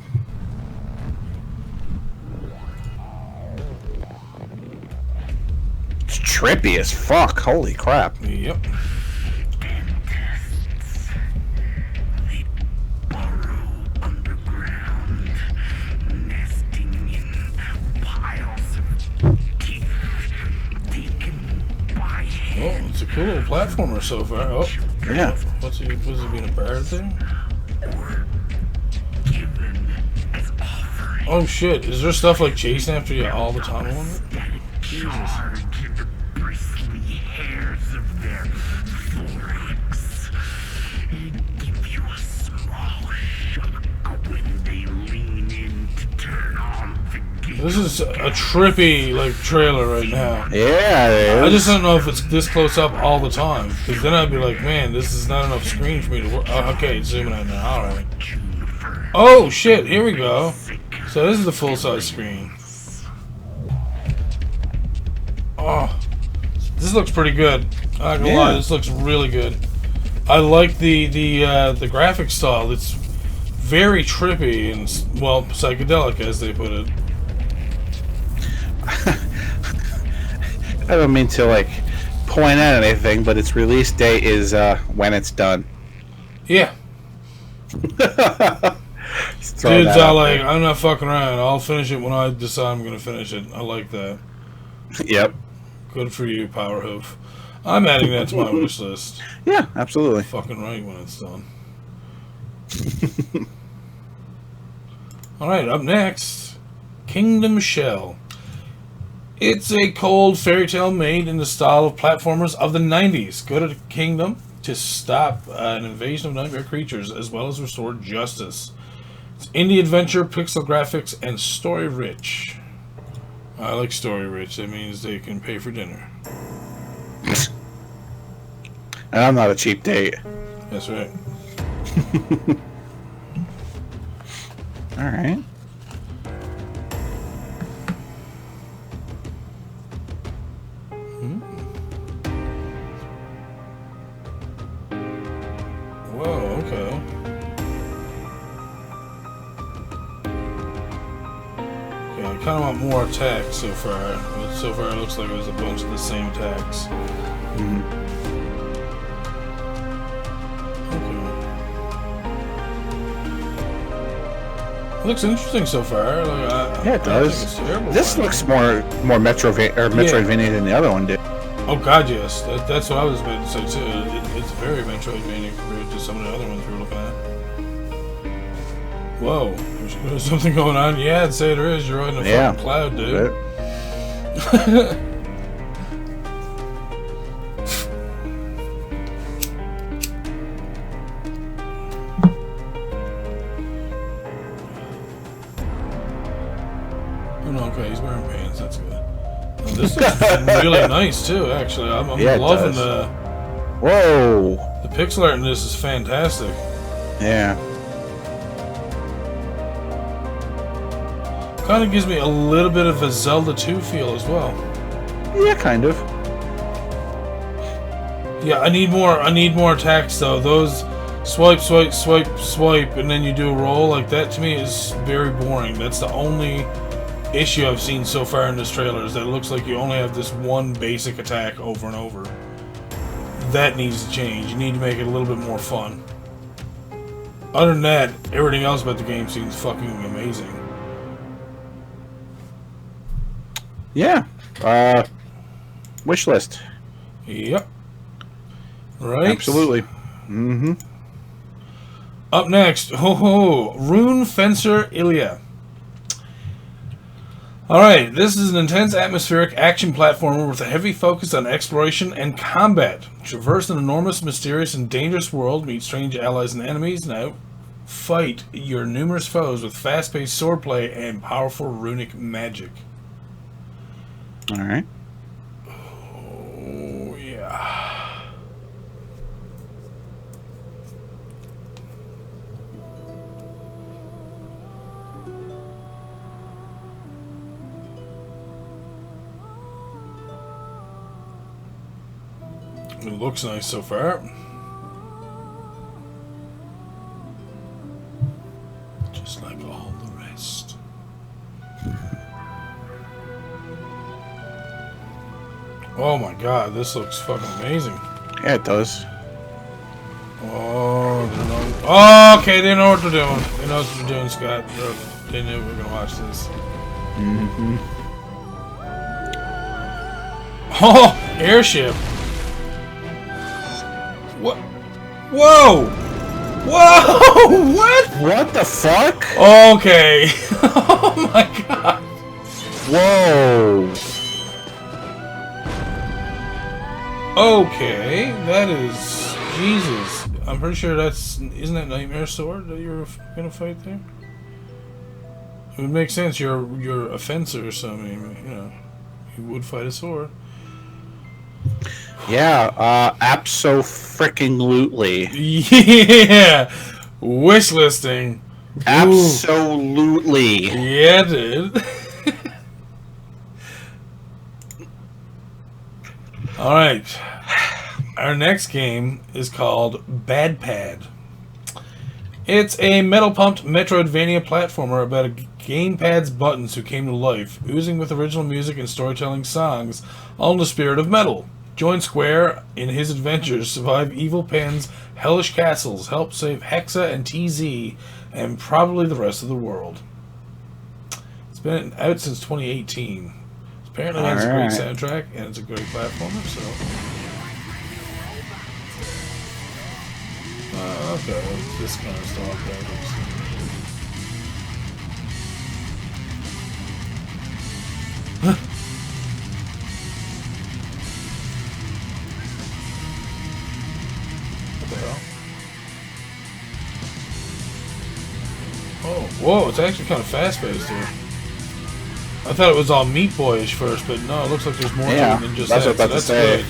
It's trippy as fuck. Holy crap. Yep. Oh, it's a cool little platformer so far. Oh, yeah. Was he being a bird thing? Oh shit! Is there stuff like chasing after you all the time on it? Jesus. This is a trippy trailer right now. Yeah, it is. I just don't know if it's this close up all the time, because then I'd be like, man, this is not enough screen for me to work. Okay, it's zooming out now. All right. Oh shit! Here we go. So this is the full size screen. Oh, this looks pretty good. I'm not gonna lie, this looks really good. I like the graphic style. It's very trippy and well psychedelic, as they put it. I don't mean to point out anything, but its release date is when it's done. Yeah. Dude's all like, I'm not fucking around. I'll finish it when I decide I'm gonna finish it. I like that. Yep. Good for you, Powerhoof. I'm adding that to my wish list. Yeah, absolutely. Fucking right when it's done. Alright, up next, Kingdom Shell. It's a cold fairy tale made in the style of platformers of the 90s. Go to the kingdom to stop an invasion of nightmare creatures, as well as restore justice. It's indie adventure, pixel graphics, and story-rich. I like story-rich. That means they can pay for dinner. And I'm not a cheap date. That's right. Alright. Whoa, okay. Yeah, I kind of want more attacks so far. But so far it looks like it was a bunch of the same attacks. It looks interesting so far. Yeah, it does. This looks more Metroidvania than the other one did. Oh god, yes. That's what I was about to say too. It's very Metroidvania compared to some of the other ones we were looking at. Whoa, there's something going on. Yeah, I'd say there is. You're on a fucking cloud, dude. Okay, he's wearing pants. That's good. And this looks really nice too. Actually, I'm loving the. Whoa! The pixel art in this is fantastic. Yeah. Kind of gives me a little bit of a Zelda 2 feel as well. Yeah, kind of. Yeah, I need more attacks though. Those swipe, swipe, swipe, swipe, and then you do a roll like that to me is very boring. That's the only issue I've seen so far in this trailer, is that it looks like you only have this one basic attack over and over. That needs to change. You need to make it a little bit more fun. Other than that, everything else about the game seems fucking amazing. Yeah. Wish list. Yep. Right? Absolutely. Mm-hmm. Up next, Rune Fencer Ilya. Alright, this is an intense atmospheric action platformer with a heavy focus on exploration and combat. Traverse an enormous, mysterious, and dangerous world, meet strange allies and enemies, now fight your numerous foes with fast-paced swordplay and powerful runic magic. Alright. Oh, yeah. It looks nice so far. Just like all the rest. Oh my god, this looks fucking amazing. Yeah, it does. Oh, they know. Oh, okay, they know what they're doing. They know what they're doing, Scott. They knew we were gonna watch this. Mm-hmm. Oh, airship. What? Whoa! Whoa! What? What the fuck? Okay. Oh my god. Whoa. Okay, that is Jesus. I'm pretty sure isn't that Nightmare Sword that you're gonna fight there? It would make sense. You're a fencer or something. You know, you would fight a sword. Yeah, abso-freaking-lutely. Yeah, wish listing. Absolutely. Yeah, dude. All right. Our next game is called Bad Pad. It's a metal-pumped Metroidvania platformer about a gamepad's buttons who came to life, oozing with original music and storytelling songs, all in the spirit of metal. Join Square in his adventures, survive Evil Pen's hellish castles, help save Hexa and TZ, and probably the rest of the world. It's been out since 2018. Apparently it has a great soundtrack, and it's a great platformer, so... okay, this kind of stuff. What the hell? Oh, whoa, it's actually kind of fast-paced here. I thought it was all Meat Boy-ish first, but no, it looks like there's more to it than just that. What I was about to say. Good.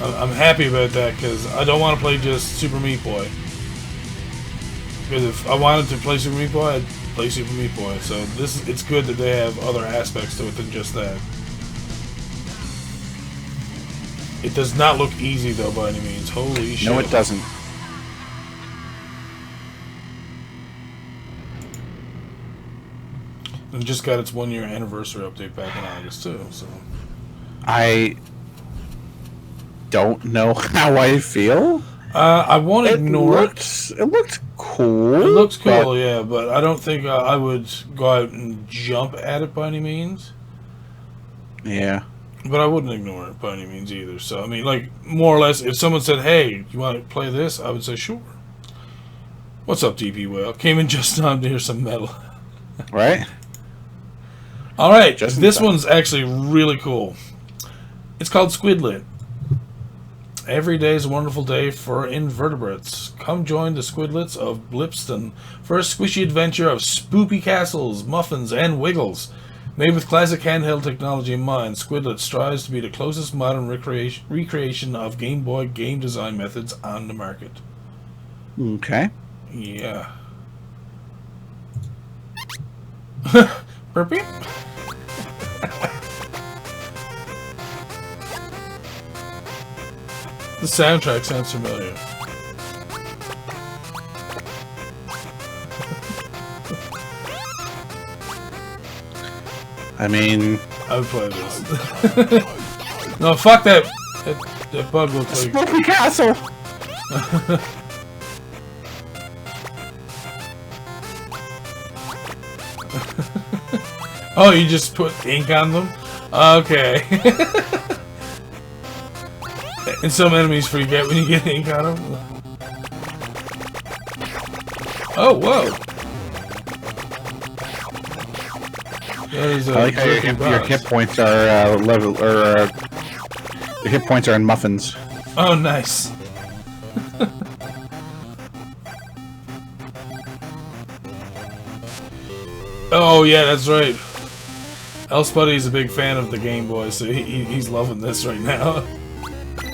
I'm happy about that, because I don't want to play just Super Meat Boy. Because if I wanted to play Super Meat Boy, I'd play Super Meat Boy. So it's good that they have other aspects to it than just that. It does not look easy, though, by any means. Holy shit. No, it doesn't. And just got its 1-year anniversary update back in August, too. So I don't know how I feel. I won't ignore it. It looked cool. It looks cool, yeah, but I don't think I would go out and jump at it by any means. Yeah. But I wouldn't ignore it by any means either. So, I mean, like, more or less, if someone said, hey, you want to play this? I would say, sure. What's up, DP Whale? Came in just in time to hear some metal. Right? Alright, this one's actually really cool. It's called Squidlet. Every day is a wonderful day for invertebrates. Come join the Squidlets of Blipston for a squishy adventure of spoopy castles, muffins, and wiggles. Made with classic handheld technology in mind, Squidlet strives to be the closest modern recreation of Game Boy game design methods on the market. Okay. Yeah. Burpee? The soundtrack sounds familiar. I mean, I would play this. No, fuck that. That bug looks like. Smoky Castle. Oh, you just put ink on them? Okay. And some enemies freak out when you get ink on them. Oh, whoa. That is I like how your hit points are level, or your hit points are in muffins. Oh, nice. Oh, yeah, that's right. Else Buddy's a big fan of the Game Boy, so he's loving this right now.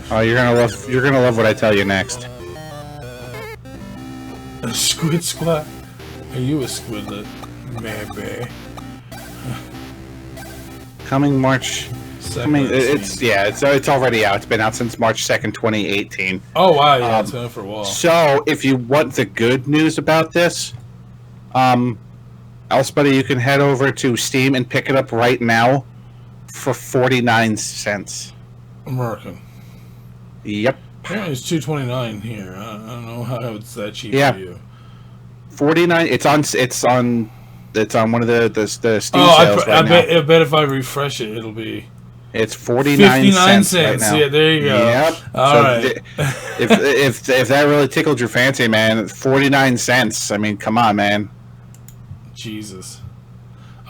Oh, you're gonna love what I tell you next. A squid squat? Are you a squidlet? Maybe. Coming March. It's already out. It's been out since March 2nd, 2018. Oh wow, yeah, it's been out for a while. So, if you want the good news about this, Else Buddy, you can head over to Steam and pick it up right now for 49 cents. American. Yep. Apparently it's $2.29 here. I don't know how it's that cheap for you. 49. It's on one of the Steam sales I right now. bet if I refresh it, it'll be. It's 49 cents right now. Yeah, there you go. Yep. All right. if that really tickled your fancy, man, 49 cents. I mean, come on, man. Jesus.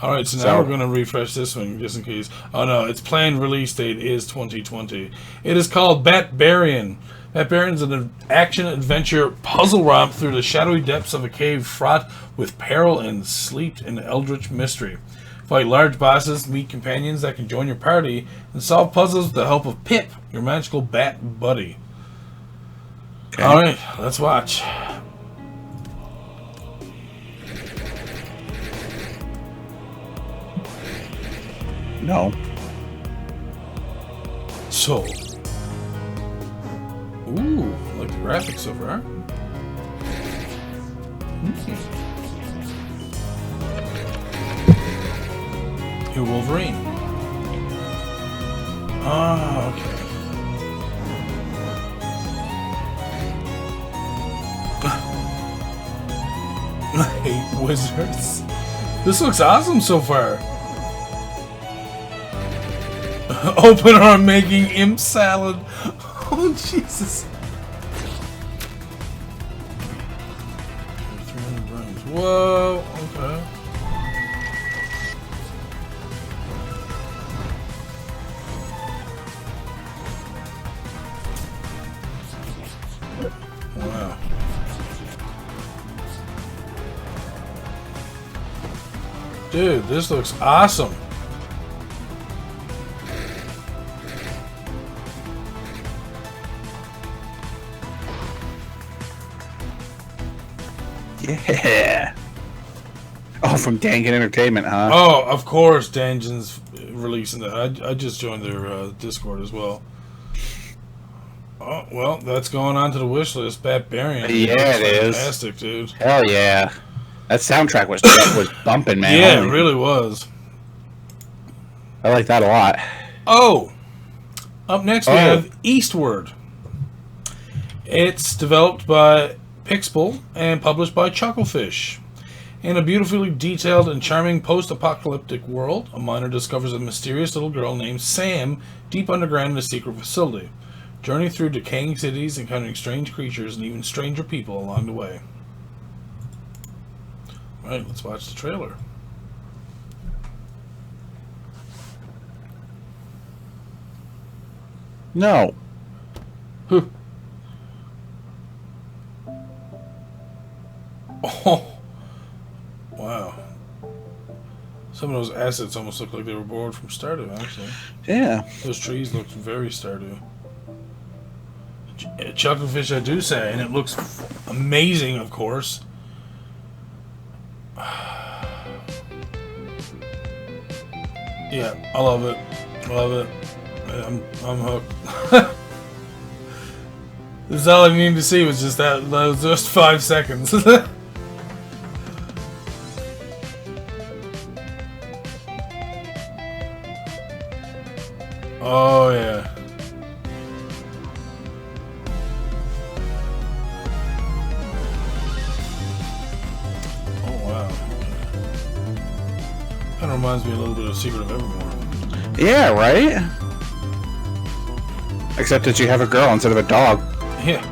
All right, so now we're going to refresh this one just in case. Oh no, its planned release date is 2020. It is called Batbarian. Batbarian is an action-adventure puzzle romp through the shadowy depths of a cave fraught with peril and steeped in eldritch mystery. Fight large bosses, meet companions that can join your party, and solve puzzles with the help of Pip, your magical bat buddy. Okay. All right, let's watch. No. So. Ooh, I like the graphics so far. You're Wolverine. Ah, okay. I hate wizards. This looks awesome so far. Open arm making imp salad. Oh, Jesus. 300 rooms. Whoa, okay. Wow. Dude, this looks awesome. Yeah. Oh, from Dangan Entertainment, huh? Oh, of course, Dangan's releasing that. I just joined their Discord as well. Oh, well, that's going on to the wish list. Batbarian. Yeah, it is. Fantastic, dude. Hell yeah. That soundtrack was bumping, man. Yeah, it really was. I like that a lot. Oh! Up next we have Eastward. It's developed by Pixel and published by Chucklefish. In a beautifully detailed and charming post-apocalyptic world, a miner discovers a mysterious little girl named Sam deep underground in a secret facility. Journey through decaying cities, encountering strange creatures and even stranger people along the way. Alright, let's watch the trailer. No. Oh, wow. Some of those assets almost look like they were borrowed from Stardew, actually. Yeah. Those trees look very Stardew. Chucklefish, I do say, and it looks amazing, of course. Yeah, I love it. I love it. I'm hooked. This is all I needed to see was just that was just 5 seconds. Oh yeah. Oh wow. Kind of reminds me a little bit of Secret of Evermore. Yeah, right? Except that you have a girl instead of a dog. Yeah.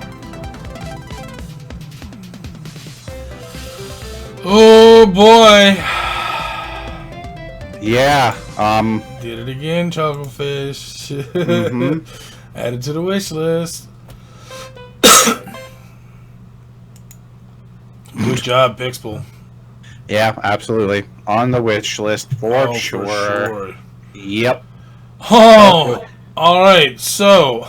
Oh boy. Yeah, Did it again, Chucklefish. Mm-hmm. Added to the wish list. Good job, Pixel. Yeah, absolutely. On the wish list for sure. For sure. Yep. Oh! Alright, so,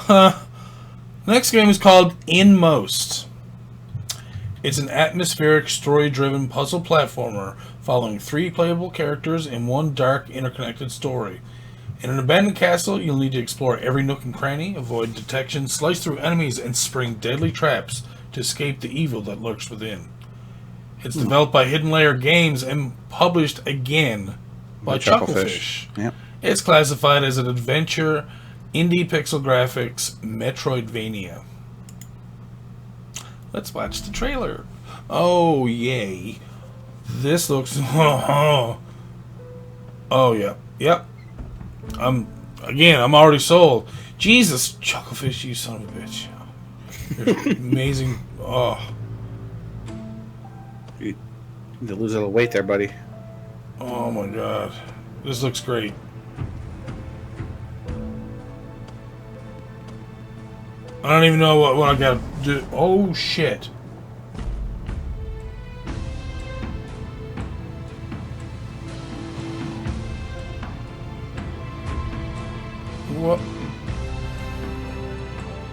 next game is called Inmost. It's an atmospheric, story-driven puzzle platformer following 3 playable characters in one dark, interconnected story. In an abandoned castle, you'll need to explore every nook and cranny, avoid detection, slice through enemies, and spring deadly traps to escape the evil that lurks within. It's developed by Hidden Layer Games and published again by Chucklefish. Yep. It's classified as an adventure, indie pixel graphics, Metroidvania. Let's watch the trailer. Oh, yay. This looks... Oh, yeah. Yep. I'm already sold. Jesus, Chucklefish, you son of a bitch. You're amazing. Oh. You need to lose a little weight there, buddy. Oh, my God. This looks great. I don't even know what I gotta do. Oh, shit. What?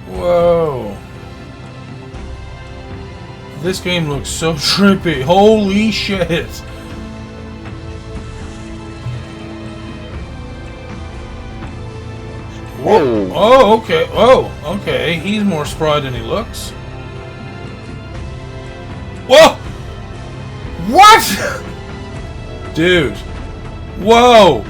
Whoa. This game looks so trippy. Holy shit. Whoa. Oh, okay. Oh, okay. He's more spry than he looks. Whoa! What? Dude. Whoa!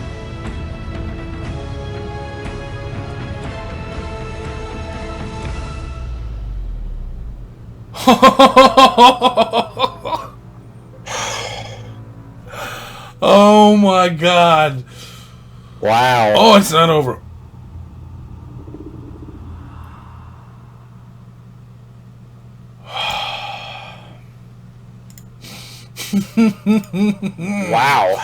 Oh my God. Wow. Oh, it's not over. Wow.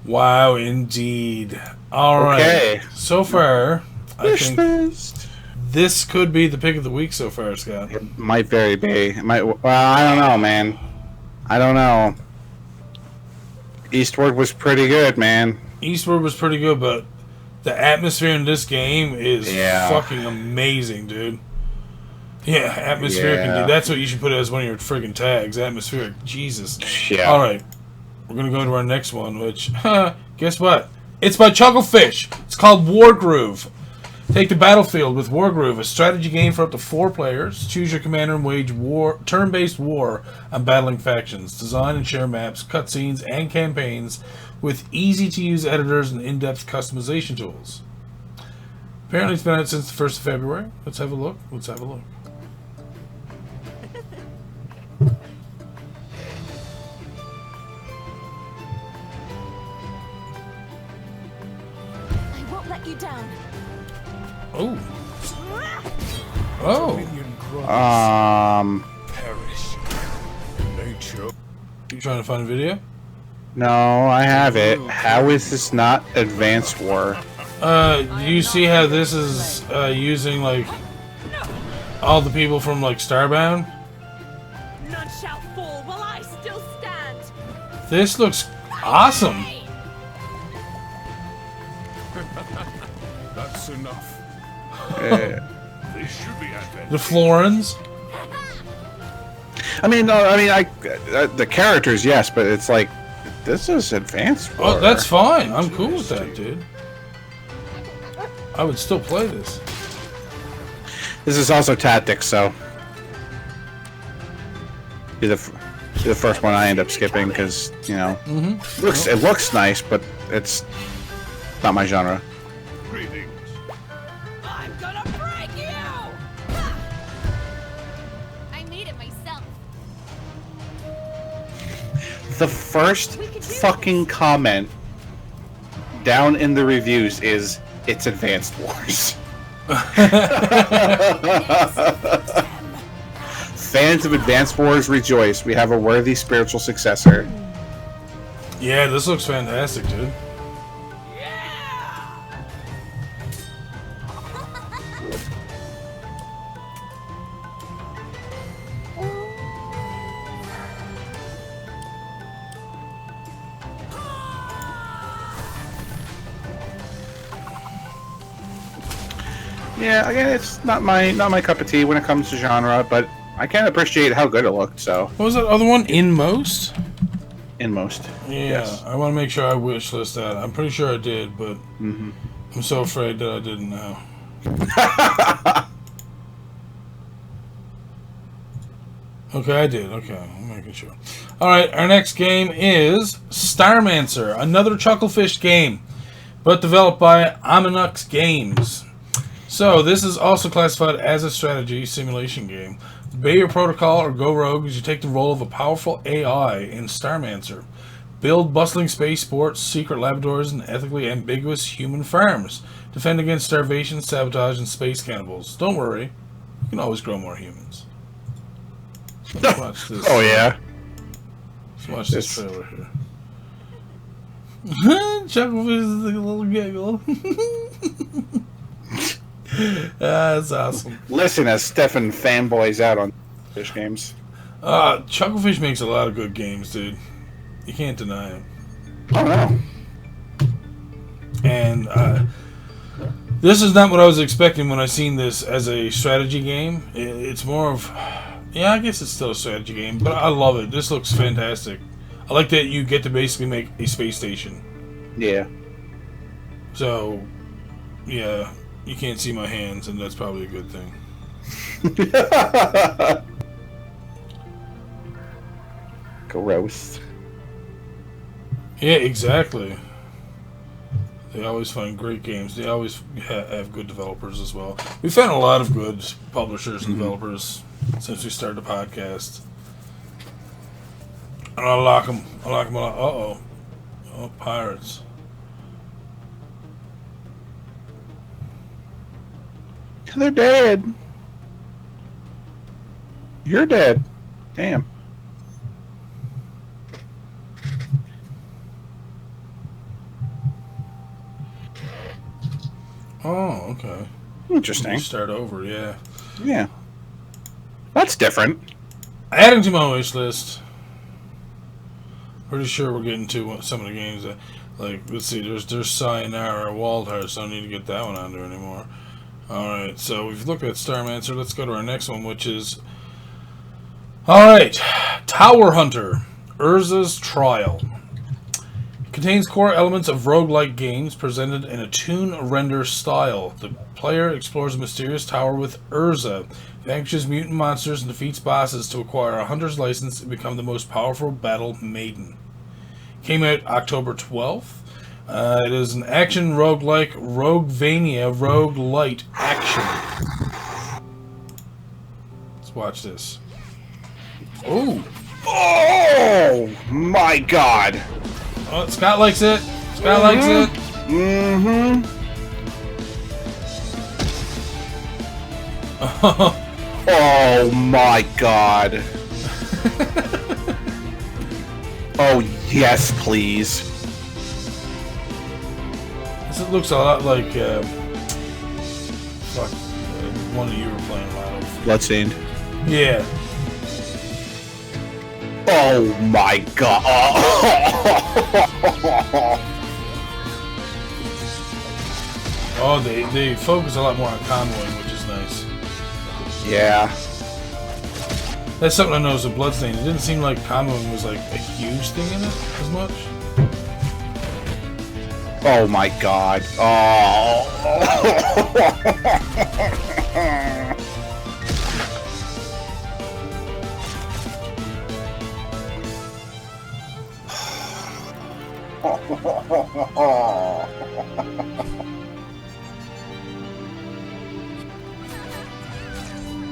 Wow, indeed. All right. Okay. So far, I Wish think list. this could be the pick of the week so far, Scott. It might very be. It might. Well, I don't know, man. I don't know. Eastward was pretty good, man. Eastward was pretty good, but the atmosphere in this game is fucking amazing, dude. Yeah, atmospheric, Yeah. indeed. That's what you should put as one of your friggin' tags. Atmospheric. Jesus. Yeah. Alright. We're gonna go to our next one, which, guess what? It's by Chucklefish. It's called Wargroove. Take the battlefield with Wargroove, a strategy game for up to 4 players. Choose your commander and wage turn-based war on battling factions. Design and share maps, cutscenes, and campaigns with easy-to-use editors and in-depth customization tools. Apparently it's been out since the 1st of February. Let's have a look. Let's have a look. I won't let you down. Oh. Oh. Perish. Nature. You trying to find a video? No, I have it. How is this not Advanced War? Do you see how this is using like all the people from like Starbound? None shall fall while I still stand. This looks awesome. That's enough. The Florins. I mean, the characters, yes, but it's like this is advanced. Oh, that's fine. I'm cool with that, dude. I would still play this. This is also tactics, so be the first one I end up skipping because it looks nice, but it's not my genre. I'm gonna break you! I made it myself. The first fucking comment down in the reviews is it's Advanced Wars. Fans of Advanced Wars rejoice. We have a worthy spiritual successor. Yeah, this looks fantastic, dude. Yeah, again, it's not my cup of tea when it comes to genre, but I can appreciate how good it looked. So, What was that other one? Inmost? Inmost. Yeah, Yes. I want to make sure I wishlist that. I'm pretty sure I did, but I'm so afraid that I didn't know. Okay, I did. Okay, I'm making sure. Alright, our next game is Starmancer, another Chucklefish game, but developed by Aminux Games. So, this is also classified as a strategy simulation game. Obey your protocol or go rogue as you take the role of a powerful AI in Starmancer. Build bustling spaceports, secret laboratories, and ethically ambiguous human farms. Defend against starvation, sabotage, and space cannibals. Don't worry, you can always grow more humans. Let's watch this. Oh yeah. Let's watch this trailer here. Chucklefish is like a little giggle. That's awesome. Listen, as Stefan fanboys out on fish games. Chucklefish makes a lot of good games, dude. You can't deny it. Oh no. And this is not what I was expecting when I seen this as a strategy game. It's more of, yeah, I guess it's still a strategy game, but I love it. This looks fantastic. I like that you get to basically make a space station. Yeah. So, yeah, you can't see my hands, and that's probably a good thing. Gross. Yeah, exactly. They always find great games. They always have good developers as well. We've found a lot of good publishers and developers since we started the podcast. And I lock them. I lock them a lot. Uh-oh. Oh, pirates. They're dead. You're dead. Damn. Oh, okay. Interesting. You start over, yeah. Yeah. That's different. Adding to my wish list. Pretty sure we're getting to some of the games that, like, let's see, there's Sayonara Waldheart, so I don't need to get that one on there anymore. Alright, so we've looked at Starmancer. Let's go to our next one, which is... Alright, Tower Hunter, Urza's Trial. It contains core elements of roguelike games presented in a toon render style. The player explores a mysterious tower with Urza, vanquishes mutant monsters, and defeats bosses to acquire a hunter's license and become the most powerful battle maiden. Came out October 12th. It is an action roguelike, Roguevania, roguelite action. Let's watch this. Oh! Oh my god! Oh, Scott likes it. Scott likes it. Mm-hmm. Oh my god. Oh yes, please. This looks a lot like one that you were playing a lot of. Bloodstained. Yeah. Oh my god. Oh, they focus a lot more on convoying, which is nice. Yeah. That's something I noticed with Bloodstained. It didn't seem like comboing was like a huge thing in it as much. Oh my god. Oh.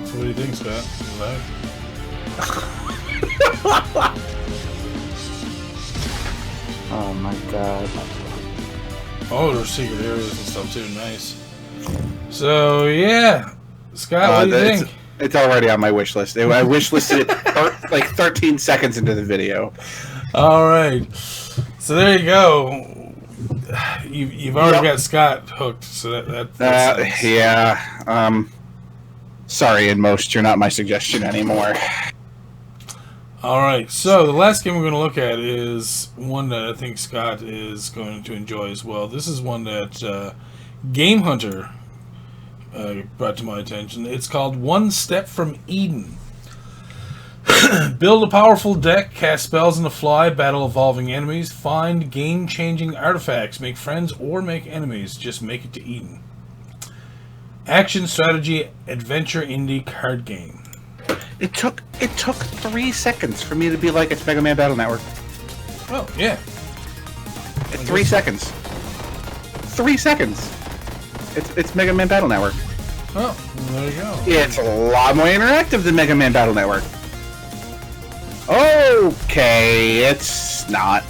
So what do you think, Scott? Oh my god. Oh, there's secret areas and stuff too. Nice. So yeah, Scott, what do you think? It's already on my wish list. I wish listed it like 13 seconds into the video. All right. So there you go. You've already got Scott hooked. So that's nice. Yeah. Sorry, in most, you're not my suggestion anymore. All right. So the last game we're going to look at is one that I think Scott is going to enjoy as well. This is one that Game Hunter brought to my attention. It's called One Step from Eden. Build a powerful deck, cast spells on the fly, battle evolving enemies, find game-changing artifacts, make friends or make enemies. Just make it to Eden. Action, strategy, adventure, indie card game. It took 3 seconds for me to be like, it's Mega Man Battle Network. Oh, yeah. 3 seconds. 3 seconds. It's Mega Man Battle Network. Oh, there you go. It's a lot more interactive than Mega Man Battle Network. Okay, it's not.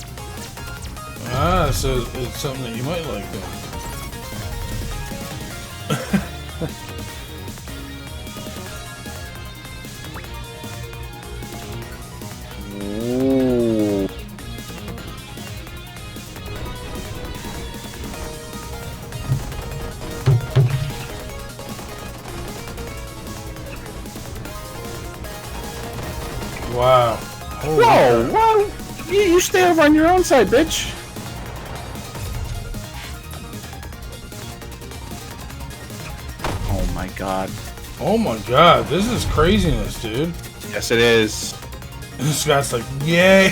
Ah, so it's something that you might like then. Ooh. Wow. Holy Whoa, whoa! You stay over on your own side, bitch. Oh my god. Oh my god, this is craziness, dude. Yes, it is. And this guy's like, yay!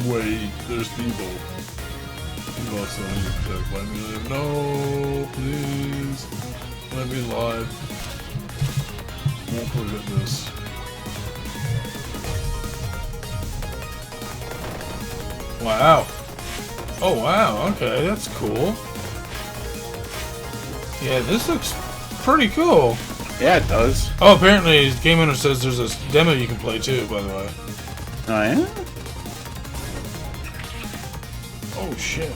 Wait, there's people. You lost the protect. Let me live. No, please. Let me live. Won't forget this. Wow. Oh, wow. Okay, that's cool. Yeah, this looks pretty cool. Yeah, it does. Oh, apparently Game Hunter says there's a demo you can play too, by the way. Oh, yeah? Oh, shit.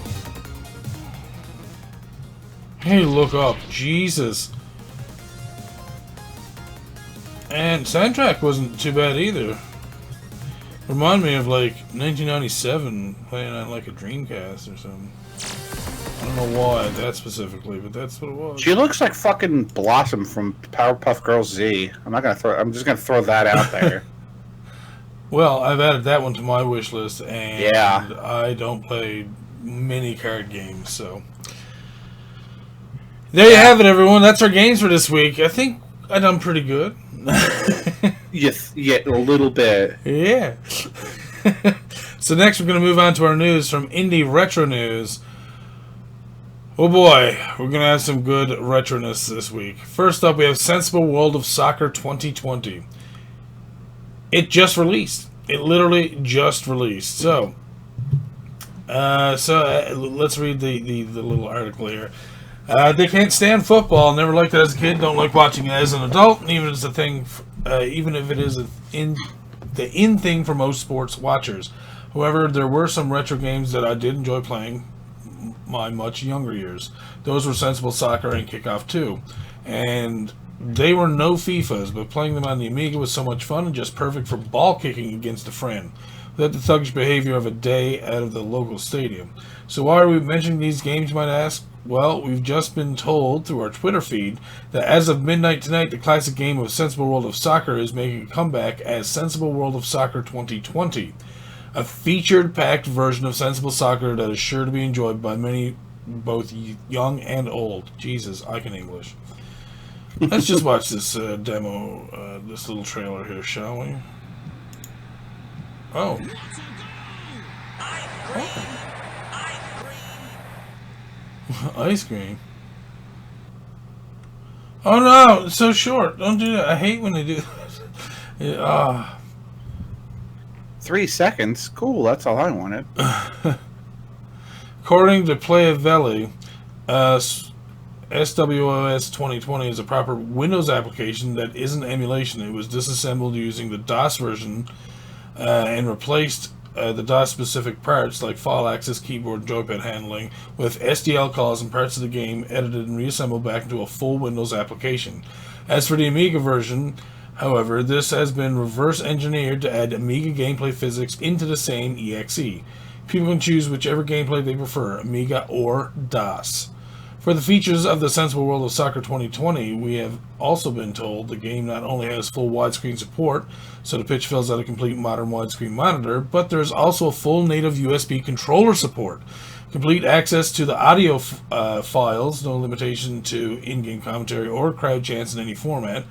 Hey, look up. Jesus. And soundtrack wasn't too bad either. Remind me of like 1997 playing on like a Dreamcast or something. I don't know why that specifically, but that's what it was. She looks like fucking Blossom from Powerpuff Girls Z. I'm just gonna throw that out there. Well, I've added that one to my wish list, and yeah. I don't play many card games, so there you have it, everyone. That's our games for this week. I think I done pretty good. Yes, yeah, a little bit. Yeah. So next we're going to move on to our news from Indie Retro News. Oh boy, we're going to have some good retroness this week. First up, we have Sensible World of Soccer 2020. It just released. It literally just released. So let's read the little article here. They can't stand football. Never liked it as a kid. Don't like watching it as an adult. Even if it's a thing, even if it is the in thing for most sports watchers. However, there were some retro games that I did enjoy playing my much younger years. Those were Sensible Soccer and Kickoff 2, and they were no FIFAs, but playing them on the Amiga was so much fun and just perfect for ball kicking against a friend, without the thuggish behavior of a day out of the local stadium. So why are we mentioning these games, you might ask? Well, we've just been told through our Twitter feed that as of midnight tonight, the classic game of Sensible World of Soccer is making a comeback as Sensible World of Soccer 2020. A featured-packed version of Sensible Soccer that is sure to be enjoyed by many, both young and old. Jesus, I can English. Let's just watch this demo, this little trailer here, shall we? Oh. Ice cream. Oh no, it's so short. Don't do that. I hate when they do that. 3 seconds. Cool, that's all I wanted. According to Playavelli, SWOS 2020 is a proper Windows application that isn't emulation. It was disassembled using the DOS version and replaced the DOS-specific parts like file access, keyboard, and joypad handling with SDL calls and parts of the game edited and reassembled back into a full Windows application. As for the Amiga version, however, this has been reverse-engineered to add Amiga gameplay physics into the same EXE. People can choose whichever gameplay they prefer, Amiga or DOS. For the features of the Sensible World of Soccer 2020, we have also been told the game not only has full widescreen support, so the pitch fills out a complete modern widescreen monitor, but there is also a full native USB controller support, complete access to the audio files, no limitation to in-game commentary or crowd chants in any format,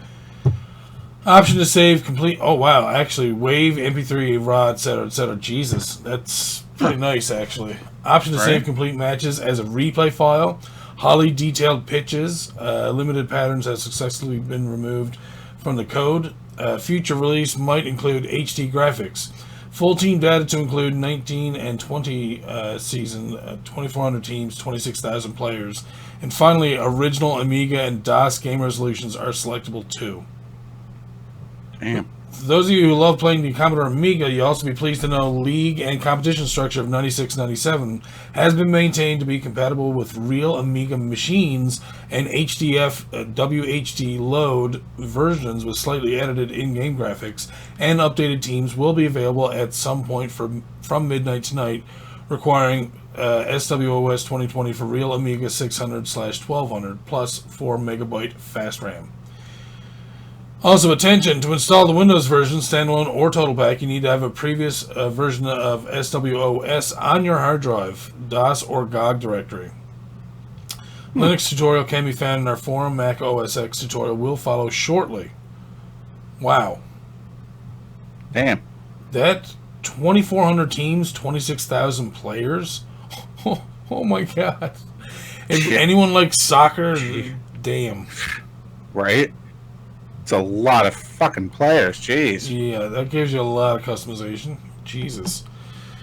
option to save complete, oh wow, actually, WAV, MP3, RAW, etc. Jesus, that's pretty nice actually. Option to save complete matches as a replay file, highly detailed pitches, limited patterns have successfully been removed from the code. Future release might include HD graphics. Full team data to include 19 and 20 season, 2,400 teams, 26,000 players. And finally, original Amiga and DOS game resolutions are selectable too. Damn. For those of you who love playing the Commodore Amiga, you'll also be pleased to know league and competition structure of 96-97 has been maintained to be compatible with real Amiga machines, and HDF WHD load versions with slightly edited in-game graphics and updated teams will be available at some point from midnight tonight, requiring SWOS 2020 for real Amiga 600/1200 plus 4 MB fast RAM. Also, attention, to install the Windows version, standalone or total pack, you need to have a previous version of SWOS on your hard drive, DOS or GOG directory. Linux tutorial can be found in our forum. Mac OS X tutorial will follow shortly. Wow. Damn. That 2,400 teams, 26,000 players? Oh my god. If anyone likes soccer, damn. Right? It's a lot of fucking players, jeez. Yeah, that gives you a lot of customization. Jesus.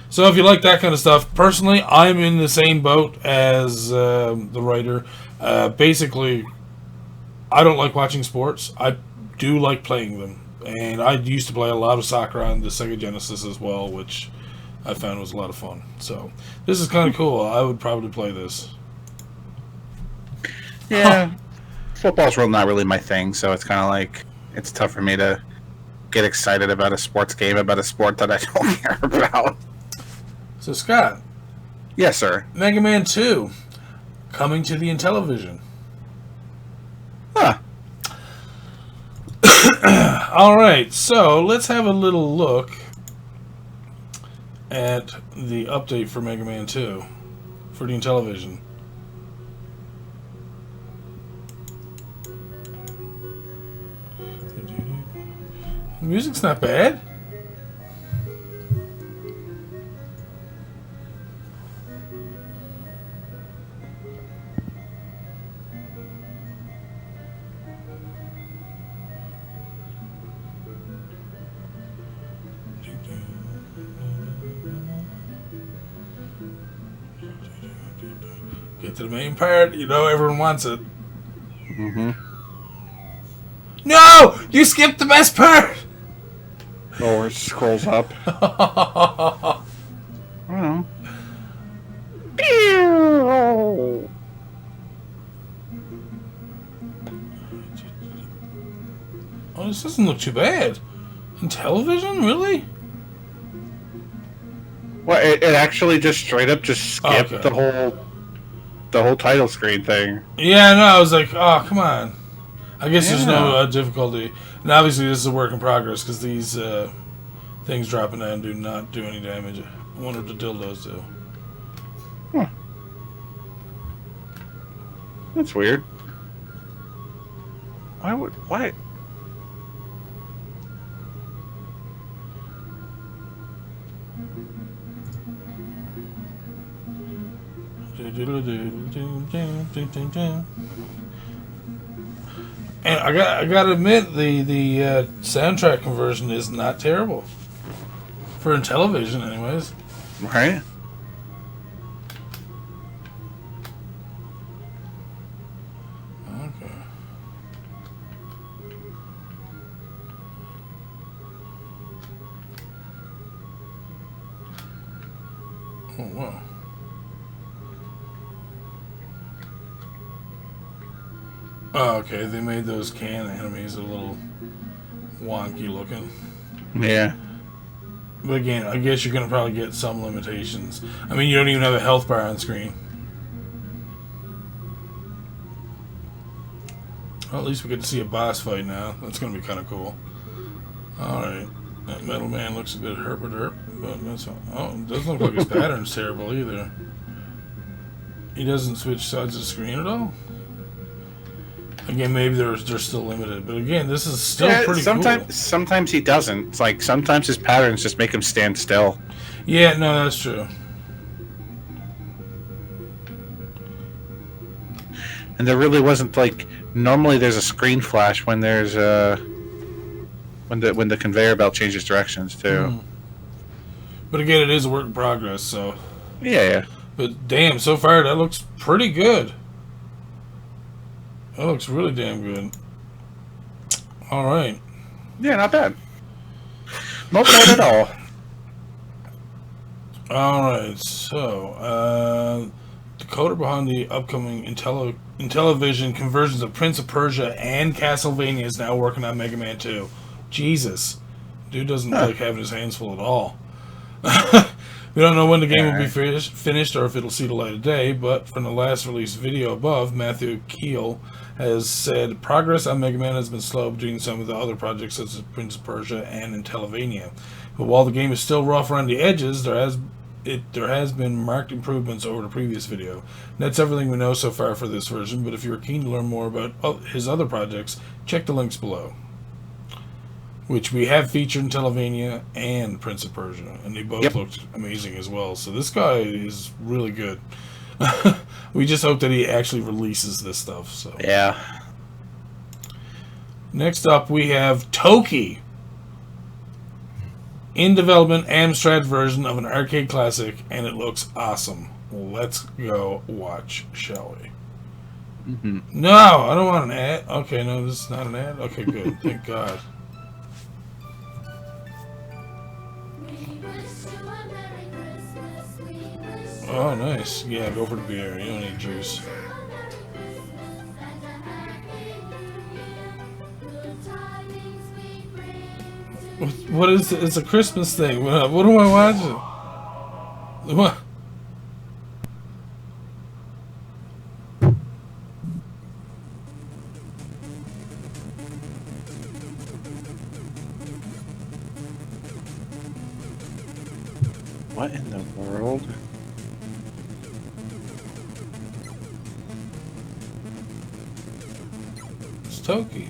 So if you like that kind of stuff, personally, I'm in the same boat as the writer. Basically, I don't like watching sports. I do like playing them. And I used to play a lot of soccer on the Sega Genesis as well, which I found was a lot of fun. So this is kind of cool. I would probably play this. Yeah. Football's not really my thing, so it's kind of like, it's tough for me to get excited about a sports game, about a sport that I don't care about. So Scott. Yes, sir. Mega Man 2, coming to the Intellivision. Huh. Alright, so let's have a little look at the update for Mega Man 2 for the Intellivision. The music's not bad. Get to the main part. You know everyone wants it. Mm-hmm. No! You skipped the best part! Oh, where it scrolls up. I don't know. Oh, this doesn't look too bad. Intellivision? Really? Well, it actually just straight up just skipped Okay. the whole the whole title screen thing. Yeah, no, I was like, oh, come on. I guess there's no difficulty. And obviously this is a work in progress because these things dropping down do not do any damage. I wonder if the dildos do. Huh. That's weird. Why? And I gotta admit, the soundtrack conversion is not terrible for Intellivision, anyways. Right? Okay. Oh wow. Oh, okay, they made those can enemies a little wonky looking. Yeah. But again, I guess you're going to probably get some limitations. I mean, you don't even have a health bar on screen. Well, at least we get to see a boss fight now. That's going to be kind of cool. Alright. That metal man looks a bit herp-a-derp, but that's all. Oh, it doesn't look like his pattern's terrible either. He doesn't switch sides of the screen at all? Again, maybe they're still limited, but again, this is still pretty cool. Sometimes he doesn't. It's like sometimes his patterns just make him stand still. Yeah, no, that's true. And there really wasn't like normally there's a screen flash when there's when the conveyor belt changes directions too. But again, it is a work in progress, so Yeah. But damn, so far that looks pretty good. That looks really damn good. Alright. Yeah, not bad. Not bad at all. Alright, so the coder behind the upcoming Intellivision conversions of Prince of Persia and Castlevania is now working on Mega Man 2. Jesus. Dude doesn't like having his hands full at all. We don't know when the game will be finished or if it'll see the light of day, but from the last released video above, Matthew Keel has said progress on Mega Man has been slow between some of the other projects such as Prince of Persia and Intellivision. But while the game is still rough around the edges, there has been marked improvements over the previous video. And that's everything we know so far for this version, but if you're keen to learn more about his other projects, check the links below. Which we have featured Intellivision and Prince of Persia, and they both looked amazing as well. So this guy is really good. We just hope that he actually releases this stuff. So yeah. Next up, we have Toki. In development, Amstrad version of an arcade classic, and it looks awesome. Let's go watch, shall we? No, I don't want an ad. Okay, no, this is not an ad. Okay, good. Thank God. Oh, nice. Yeah, go for the beer. You don't need juice. What is it? It's a Christmas thing. What am I watching? What? What in the world? It's Toki.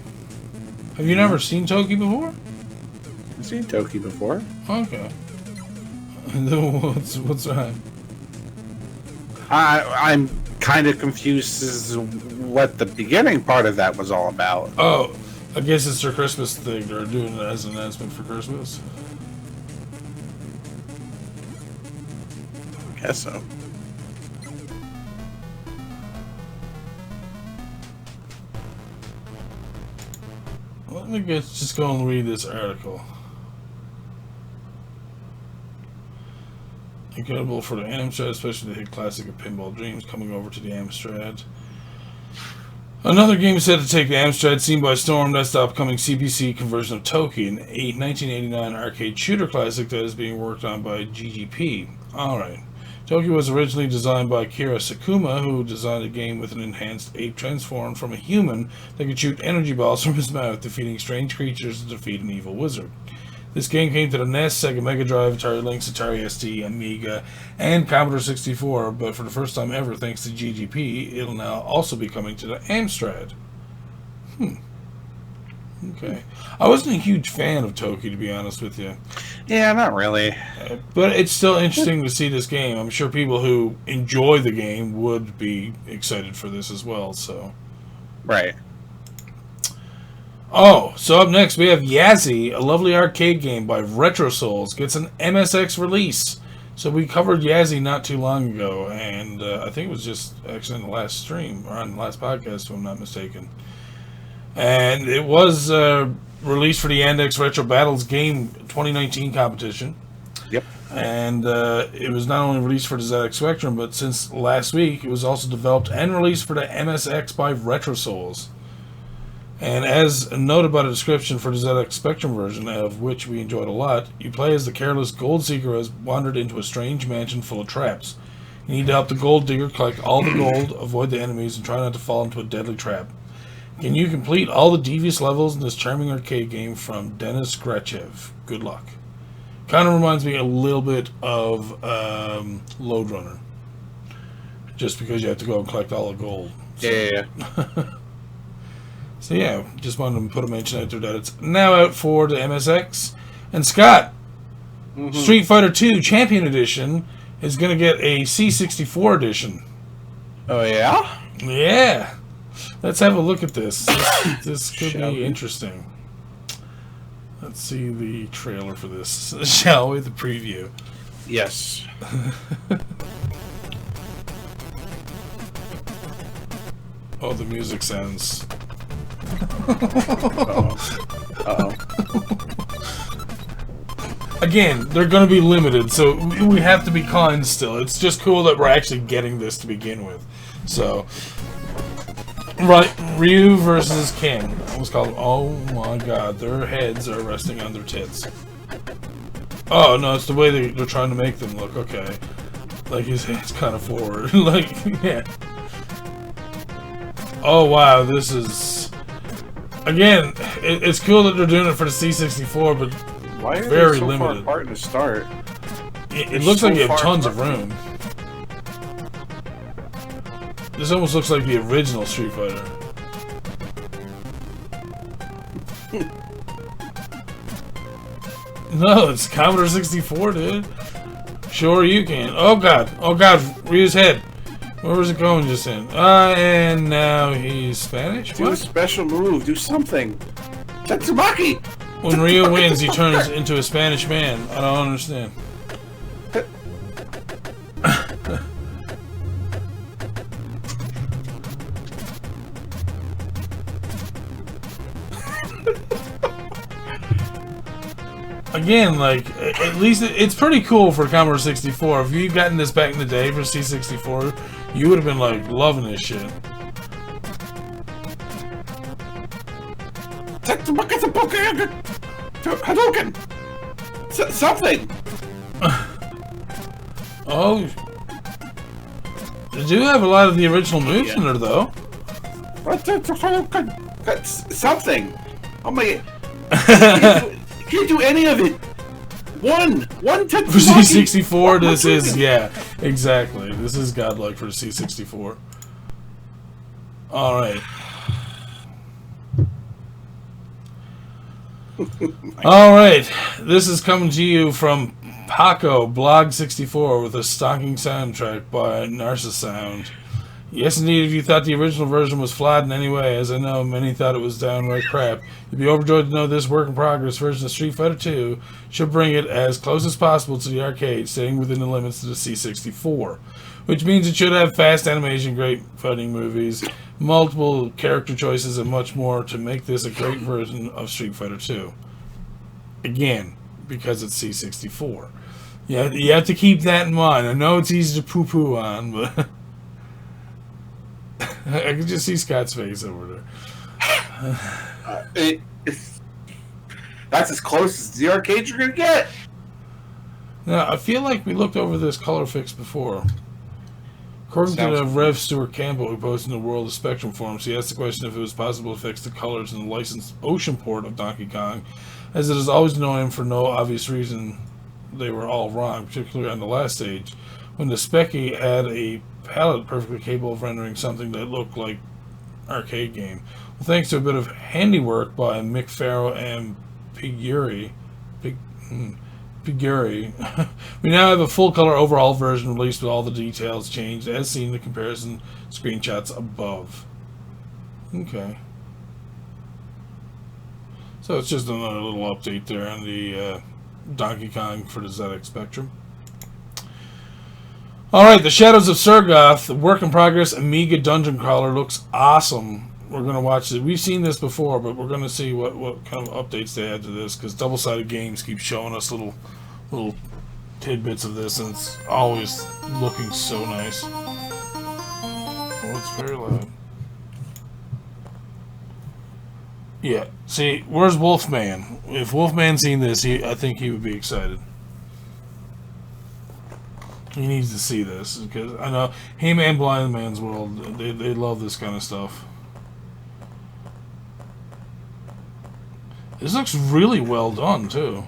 Have you never seen Toki before? I've seen Toki before. Okay. What's that? I'm kind of confused as to what the beginning part of that was all about. Oh, I guess it's their Christmas thing. They're doing it as an announcement for Christmas. I guess so. Let me just go and read this article. Incredible for the Amstrad, especially the hit classic of Pinball Dreams coming over to the Amstrad. Another game is set to take the Amstrad scene by storm. That's the upcoming CPC conversion of Toki, an 1989 arcade shooter classic that is being worked on by GGP. Alright. Toki was originally designed by Kira Sakuma, who designed a game with an enhanced ape transformed from a human that could shoot energy balls from his mouth, defeating strange creatures to defeat an evil wizard. This game came to the NES, Sega Mega Drive, Atari Lynx, Atari ST, Amiga, and Commodore 64, but for the first time ever, thanks to GGP, it'll now also be coming to the Amstrad. Okay. I wasn't a huge fan of Toki, to be honest with you. Yeah, not really. But it's still interesting to see this game. I'm sure people who enjoy the game would be excited for this as well, so... Right. Oh, so up next we have Yazzie, a lovely arcade game by Retro Souls, gets an MSX release. So we covered Yazzie not too long ago, and I think it was just actually in the last stream, or on the last podcast, if I'm not mistaken. And it was released for the Yandex Retro Battles Game 2019 competition. Yep. And it was not only released for the ZX Spectrum, but since last week, it was also developed and released for the MSX by Retro Souls. And as noted by the description for the ZX Spectrum version, of which we enjoyed a lot, you play as the careless gold seeker who has wandered into a strange mansion full of traps. You need to help the gold digger collect all the gold, avoid the enemies, and try not to fall into a deadly trap. Can you complete all the devious levels in this charming arcade game from Denis Grachev? Good luck. Kind of reminds me a little bit of Lode Runner. Just because you have to go and collect all the gold. So. Yeah. So yeah, just wanted to put a mention out there that it's now out for the MSX. And Scott, Street Fighter II Champion Edition is going to get a C64 edition. Oh, yeah? Yeah. Let's have a look at this. This could be interesting. Let's see the trailer for this, shall we? The preview. Yes. Oh, the music sounds... Uh-oh. Again, they're going to be limited, so we have to be kind still. It's just cool that we're actually getting this to begin with. So... Right, Ryu versus Ken. I almost called them. Oh my god, their heads are resting on their tits. Oh no, it's the way they're trying to make them look. Okay, like his head's kind of forward. Like, yeah. Oh wow, this is again. It's cool that they're doing it for the C64, but why are very they so limited. far apart to start? It looks like you have tons of room. This almost looks like the original Street Fighter. No, it's Commodore 64, dude. Sure you can. Oh god, Ryu's head. Where was it going just then? And now he's Spanish? Do a special move, do something. Tatsumaki! When Ryu wins, he turns into a Spanish man. I don't understand. Again, like, at least it's pretty cool for Commodore 64. If you'd gotten this back in the day for C64, you would have been, like, loving this shit. Hadouken! Something! Oh. They do have a lot of the original moves in there, though. Something! Oh my... Can't do any of it. One for C64. This is exactly. This is godlike for C64. All right. All right. This is coming to you from Paco Blog 64 with a stonking soundtrack by Narcissound. Yes, indeed, if you thought the original version was flawed in any way, as I know many thought it was downright crap, you'd be overjoyed to know this work-in-progress version of Street Fighter II should bring it as close as possible to the arcade, staying within the limits of the C64. Which means it should have fast animation, great fighting movies, multiple character choices, and much more to make this a great version of Street Fighter II. Again, because it's C64. Yeah, you have to keep that in mind. I know it's easy to poo-poo on, but... I can just see Scott's face over there. That's as close as the arcade you're gonna get. Now, I feel like we looked over this color fix before. According to the Rev Stuart Campbell, who posted in the World of Spectrum forums, he asked the question if it was possible to fix the colors in the licensed Ocean port of Donkey Kong, as it is always known for no obvious reason they were all wrong, particularly on the last stage, when the Specky had a palette perfectly capable of rendering something that looked like arcade game. Well, thanks to a bit of handiwork by Mick Farrow and Piguri, we now have a full-color overall version released with all the details changed, as seen in the comparison screenshots above. Okay. So it's just another little update there on the Donkey Kong for the ZX Spectrum. Alright, the Shadows of Sergoth, the work in progress Amiga dungeon crawler, looks awesome. We're going to watch it. We've seen this before, but we're going to see what kind of updates they add to this, because Double-Sided Games keep showing us little tidbits of this, and it's always looking so nice. Oh, it's very loud. Yeah, see, where's Wolfman? If Wolfman seen this, I think he would be excited. He needs to see this, because I know him and Blind Man's World, they love this kind of stuff. This looks really well done, too.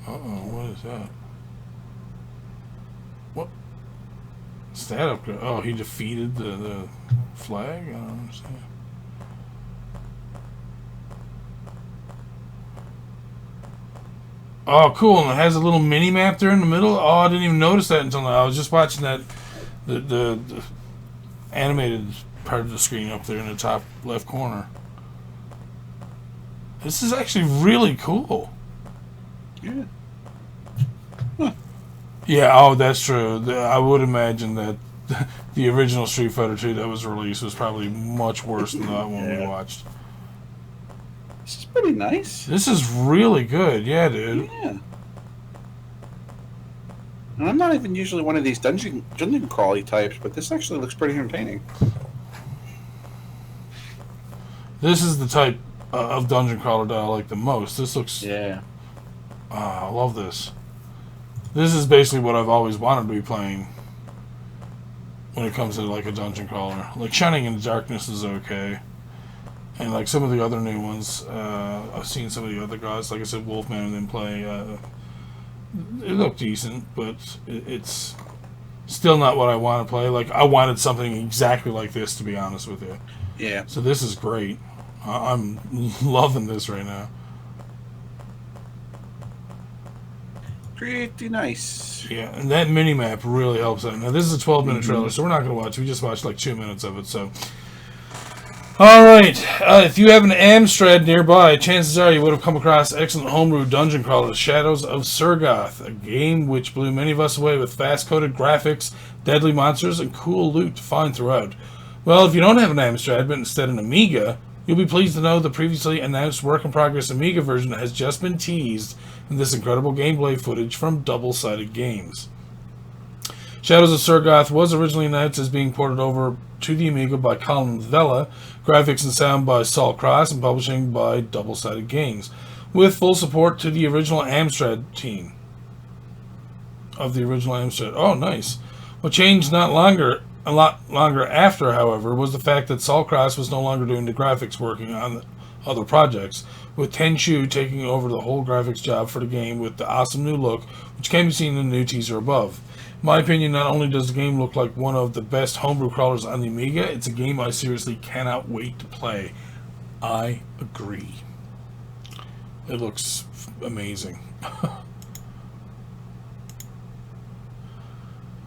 Uh-oh, what is that? What? Stat upgrade. Oh, he defeated the flag? I don't understand. Oh, cool, and it has a little mini-map there in the middle? Oh, I didn't even notice that until now. I was just watching that, the animated part of the screen up there in the top left corner. This is actually really cool. Yeah. Huh. Yeah, oh, that's true. I would imagine that the original Street Fighter 2 that was released was probably much worse than that one we watched. This is pretty nice. This is really good. Yeah, dude. Yeah. And I'm not even usually one of these dungeon crawly types, but this actually looks pretty entertaining. This is the type of dungeon crawler that I like the most. This looks... Yeah. I love this. This is basically what I've always wanted to be playing when it comes to like a dungeon crawler. Like Shining in the Darkness is okay. And like some of the other new ones, I've seen some of the other guys, like I said, Wolfman and them play. It looked decent, but it's still not what I want to play. Like, I wanted something exactly like this, to be honest with you. Yeah. So this is great. I'm loving this right now. Pretty nice. Yeah, and that mini-map really helps out. Now, this is a 12-minute trailer, so we're not going to watch. We just watched like 2 minutes of it, so... Alright, if you have an Amstrad nearby, chances are you would have come across excellent homebrew dungeon crawler, Shadows of Sergoth, a game which blew many of us away with fast-coded graphics, deadly monsters, and cool loot to find throughout. Well, if you don't have an Amstrad, but instead an Amiga, you'll be pleased to know the previously announced work-in-progress Amiga version has just been teased in this incredible gameplay footage from Double-Sided Games. Shadows of Sergoth was originally announced as being ported over to the Amiga by Colin Vela, graphics and sound by Saul Cross, and publishing by Double-Sided Games, with full support to the original Amstrad team. Of the original Amstrad. Oh, nice. What changed a lot longer after, however, was the fact that Saul Cross was no longer doing the graphics, working on other projects, with Tenchu taking over the whole graphics job for the game with the awesome new look, which can be seen in the new teaser above. In my opinion, not only does the game look like one of the best homebrew crawlers on the Amiga, it's a game I seriously cannot wait to play. I agree. It looks amazing.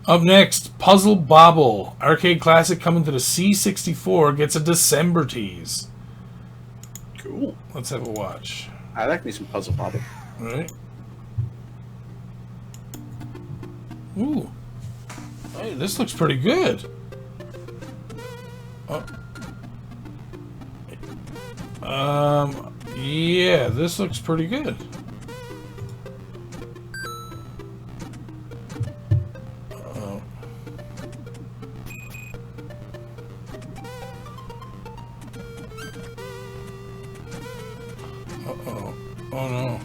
Up next, Puzzle Bobble. Arcade classic coming to the C64 gets a December tease. Cool. Let's have a watch. I like me some Puzzle Bobble. All right. Ooh. Hey, this looks pretty good. Oh. Yeah, this looks pretty good. Uh-oh. Uh-oh. Oh no.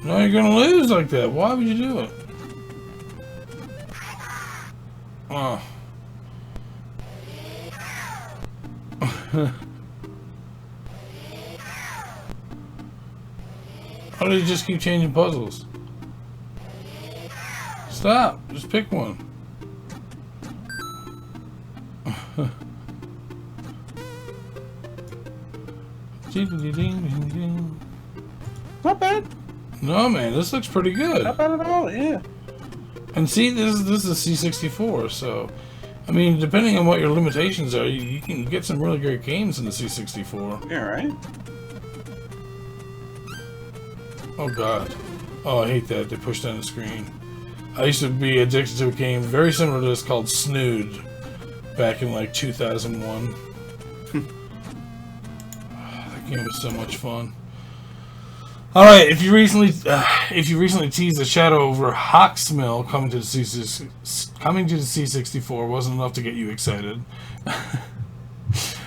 No, you're gonna lose like that. Why would you do it? Oh. How do you just keep changing puzzles? Stop. Just pick one. Not bad. No, man, this looks pretty good. Not bad at all, yeah. And see, this is a C64, so I mean, depending on what your limitations are, you can get some really great games in the C64. Yeah, right? Oh god. Oh, I hate that. They pushed down the screen. I used to be addicted to a game very similar to this called Snood back in like 2001. That game was so much fun. All right, if you recently teased the shadow over Hawksmill coming to the C64 wasn't enough to get you excited,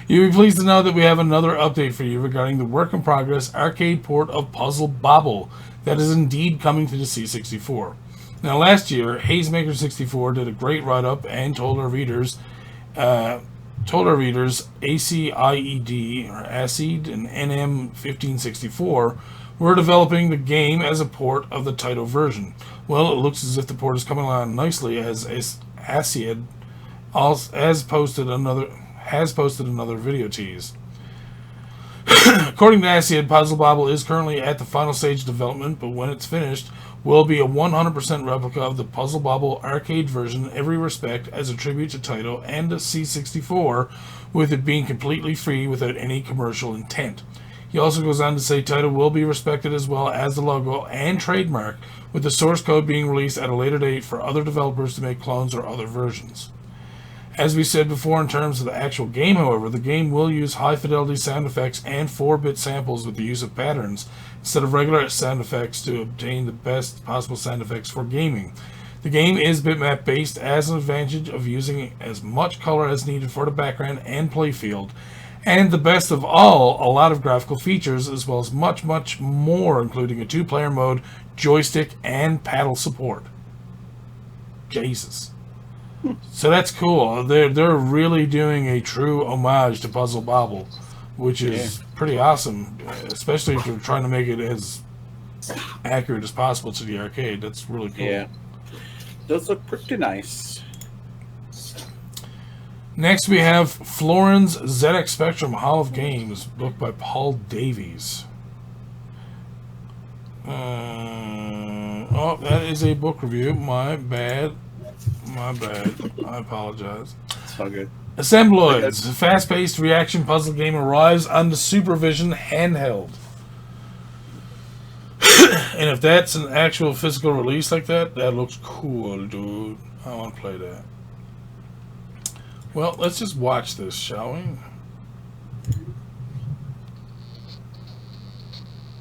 you'll be pleased to know that we have another update for you regarding the work in progress arcade port of Puzzle Bobble that is indeed coming to the C64. Now, last year, Hazemaker64 did a great write-up and told our readers ACIED or ACID and NM1564 were developing the game as a port of the title version. Well, it looks as if the port is coming along nicely, as ACID has posted another video tease. According to ACID, Puzzle Bobble is currently at the final stage of development, but when it's finished, will be a 100% replica of the Puzzle Bobble arcade version in every respect as a tribute to Taito and the C64, with it being completely free without any commercial intent. He also goes on to say Taito will be respected as well as the logo and trademark, with the source code being released at a later date for other developers to make clones or other versions. As we said before, in terms of the actual game, however, the game will use high-fidelity sound effects and 4-bit samples with the use of patterns instead of regular sound effects to obtain the best possible sound effects for gaming. The game is bitmap based, as an advantage of using as much color as needed for the background and playfield, and the best of all, a lot of graphical features, as well as much, much more, including a 2-player mode, joystick, and paddle support. Jesus. So that's cool. They're really doing a true homage to Puzzle Bobble, which is pretty awesome, especially if you're trying to make it as accurate as possible to the arcade. That's really cool. Yeah. Those look pretty nice. Next we have Florin's ZX Spectrum Hall of Games, book by Paul Davies. Oh, that is a book review. My bad. I apologize. It's all good. Assembloids, a fast-paced reaction puzzle game, arrives on the Supervision handheld. And if that's an actual physical release like that, that looks cool, dude. I want to play that. Well, let's just watch this, shall we?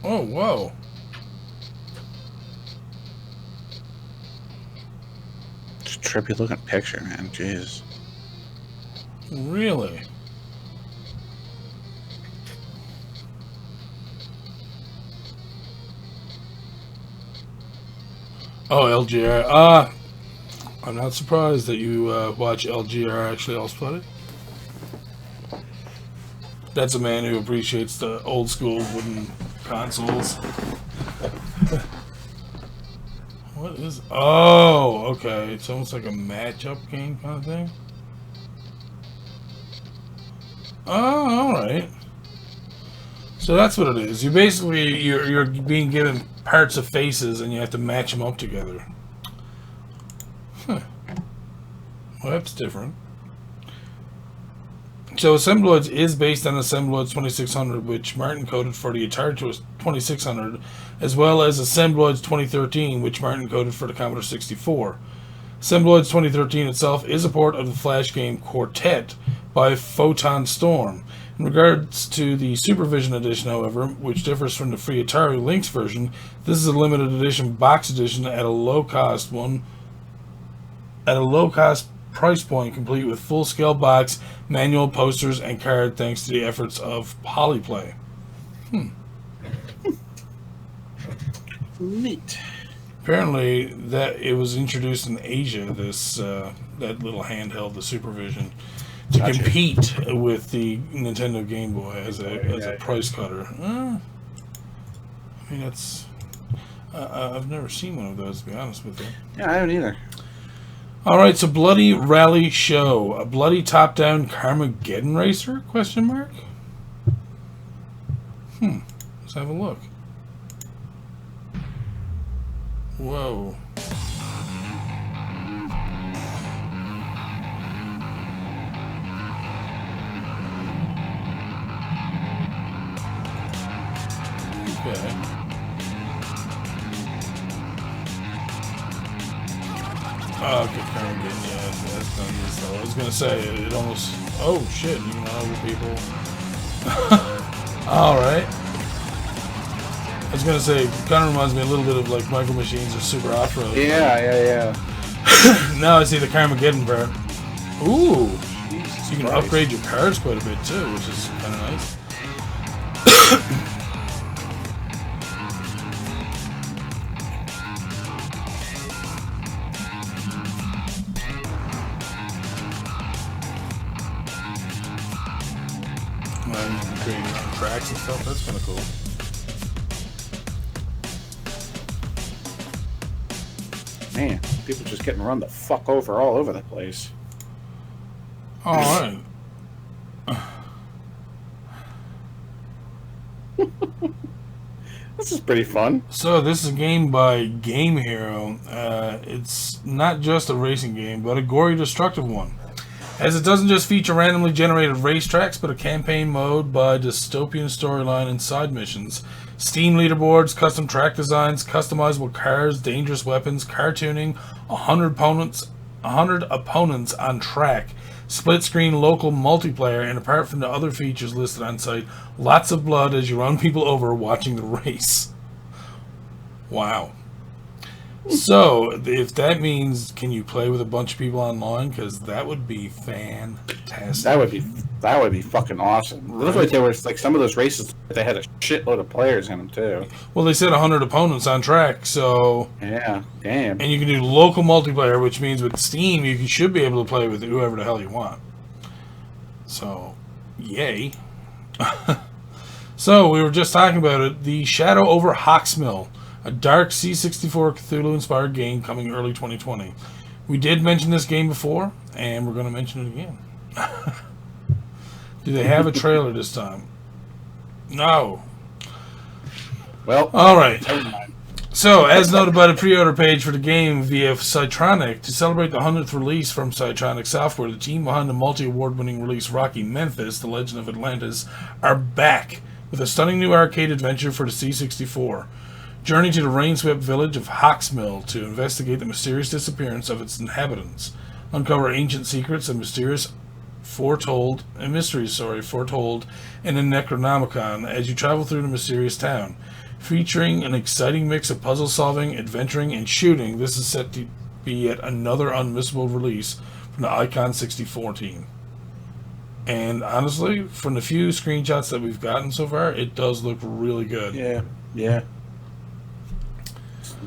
Oh, whoa. It's a trippy looking picture, man. Jeez. Really? Oh, LGR. I'm not surprised that you watch LGR actually also play. That's a man who appreciates the old school wooden consoles. What is... Oh, okay. It's almost like a matchup game kind of thing. Oh, alright. So that's what it is. You basically, you're being given parts of faces and you have to match them up together. Huh. Well, that's different. So Assembloids is based on Assembloids 2600, which Martin coded for the Atari 2600, as well as Assembloids 2013, which Martin coded for the Commodore 64. Assembloids 2013 itself is a port of the Flash game Quartet by Photon Storm. In regards to the Supervision edition, however, which differs from the free Atari Lynx version, this is a limited edition box edition at a low-cost price point, complete with full-scale box, manual, posters, and card, thanks to the efforts of Polyplay. Neat. Apparently, that it was introduced in Asia. This that little handheld, the Supervision, to compete with the Nintendo Game Boy as a price cutter. I mean, that's. I've never seen one of those, to be honest with you. Yeah, I haven't either. All right, so Bloody Rally Show, a bloody top-down Carmageddon racer? Question mark. Let's have a look. Whoa. Okay. Oh, okay, Carmageddon, yeah, that's done this though. I was gonna say, it almost... Oh, shit, even other people... Alright. I was gonna say, kind of reminds me a little bit of like Micro Machines or Super Off-Road. Yeah. Now I see the Carmageddon part. Ooh! Jesus So you can Christ. upgrade your cars quite a bit too, which is kind of nice. Well, you can create your own tracks and stuff. That's kind of cool. Man, people just getting run the fuck over all over the place. All right. This is pretty fun. So this is a game by Game Hero. It's not just a racing game, but a gory, destructive one. As it doesn't just feature randomly generated racetracks, but a campaign mode by dystopian storyline and side missions. Steam leaderboards, custom track designs, customizable cars, dangerous weapons, car tuning, 100 opponents on track, split screen local multiplayer, and apart from the other features listed on site, lots of blood as you run people over watching the race. Wow. So, if that means, can you play with a bunch of people online? Because that would be fantastic. That would be fucking awesome. It looked like there was like some of those races they had a shitload of players in them too. Well, they said 100 opponents on track, so... Yeah, damn. And you can do local multiplayer, which means with Steam, you should be able to play with whoever the hell you want. So, yay. So, we were just talking about it. The Shadow over Hawksmill, a dark C64 Cthulhu-inspired game coming early 2020. We did mention this game before, and we're going to mention it again. Do they have a trailer this time? No. Well, All right. never mind. So, as noted by the pre-order page for the game via Cytronic, to celebrate the 100th release from Cytronic Software, the team behind the multi-award-winning release Rocky Memphis, The Legend of Atlantis, are back with a stunning new arcade adventure for the C64. Journey to the rain-swept village of Hawksmill to investigate the mysterious disappearance of its inhabitants, uncover ancient secrets and mysteries foretold in the Necronomicon as you travel through the mysterious town. Featuring an exciting mix of puzzle solving, adventuring, and shooting, this is set to be yet another unmissable release from the Icon 64 team. And honestly, from the few screenshots that we've gotten so far, it does look really good. Yeah.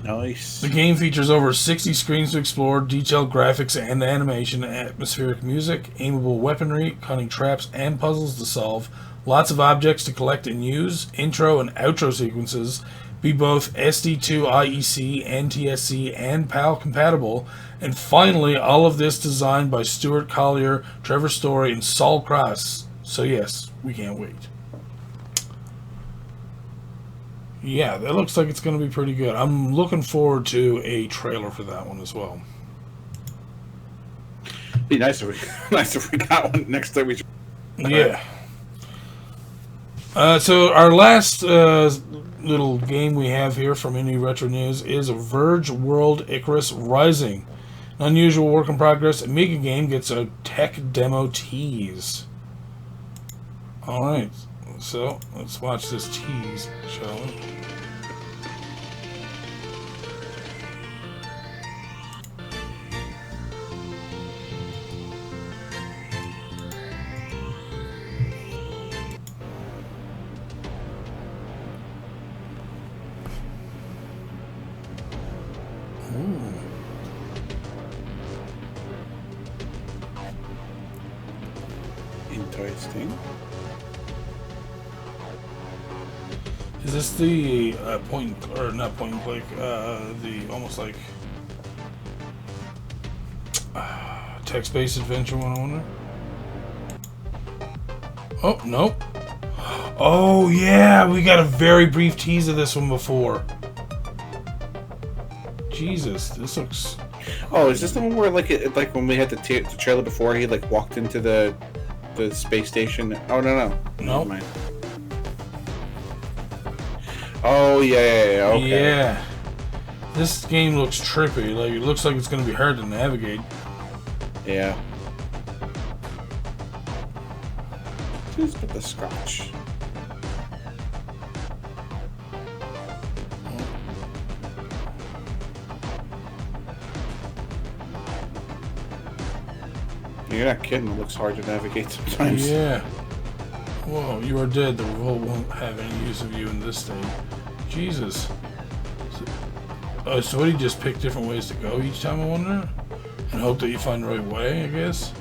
Nice. The game features over 60 screens to explore, detailed graphics and animation, atmospheric music, aimable weaponry, cunning traps, and puzzles to solve, lots of objects to collect and use, intro and outro sequences, be both SD2 IEC, NTSC, and PAL compatible, and finally, all of this designed by Stuart Collier, Trevor Story, and Saul Cross. So yes, we can't wait. Yeah, that looks like it's going to be pretty good. I'm looking forward to a trailer for that one as well. Be nice if we got one next time. Yeah. So our last little game we have here from Indie Retro News is Verge World Icarus Rising. An unusual work in progress. Amiga game gets a tech demo tease. Alright, so let's watch this tease, shall we? Toy Steam. Is this the point, or not point and click, the almost like text-based adventure one, I wonder? Oh, nope. Oh, yeah, we got a very brief tease of this one before. Jesus, this looks... Oh, is this the one where like when we had the trailer before he like walked into the space station? Oh no. Nope. Never mind. Oh yeah. Okay. Yeah. This game looks trippy. Like it looks like it's going to be hard to navigate. Yeah. Just put the scotch. You're not kidding. It looks hard to navigate sometimes. Yeah. Whoa, you are dead. The revolt won't have any use of you in this state. Jesus. So what, he just picked different ways to go each time, I wonder? And hope that you find the right way, I guess?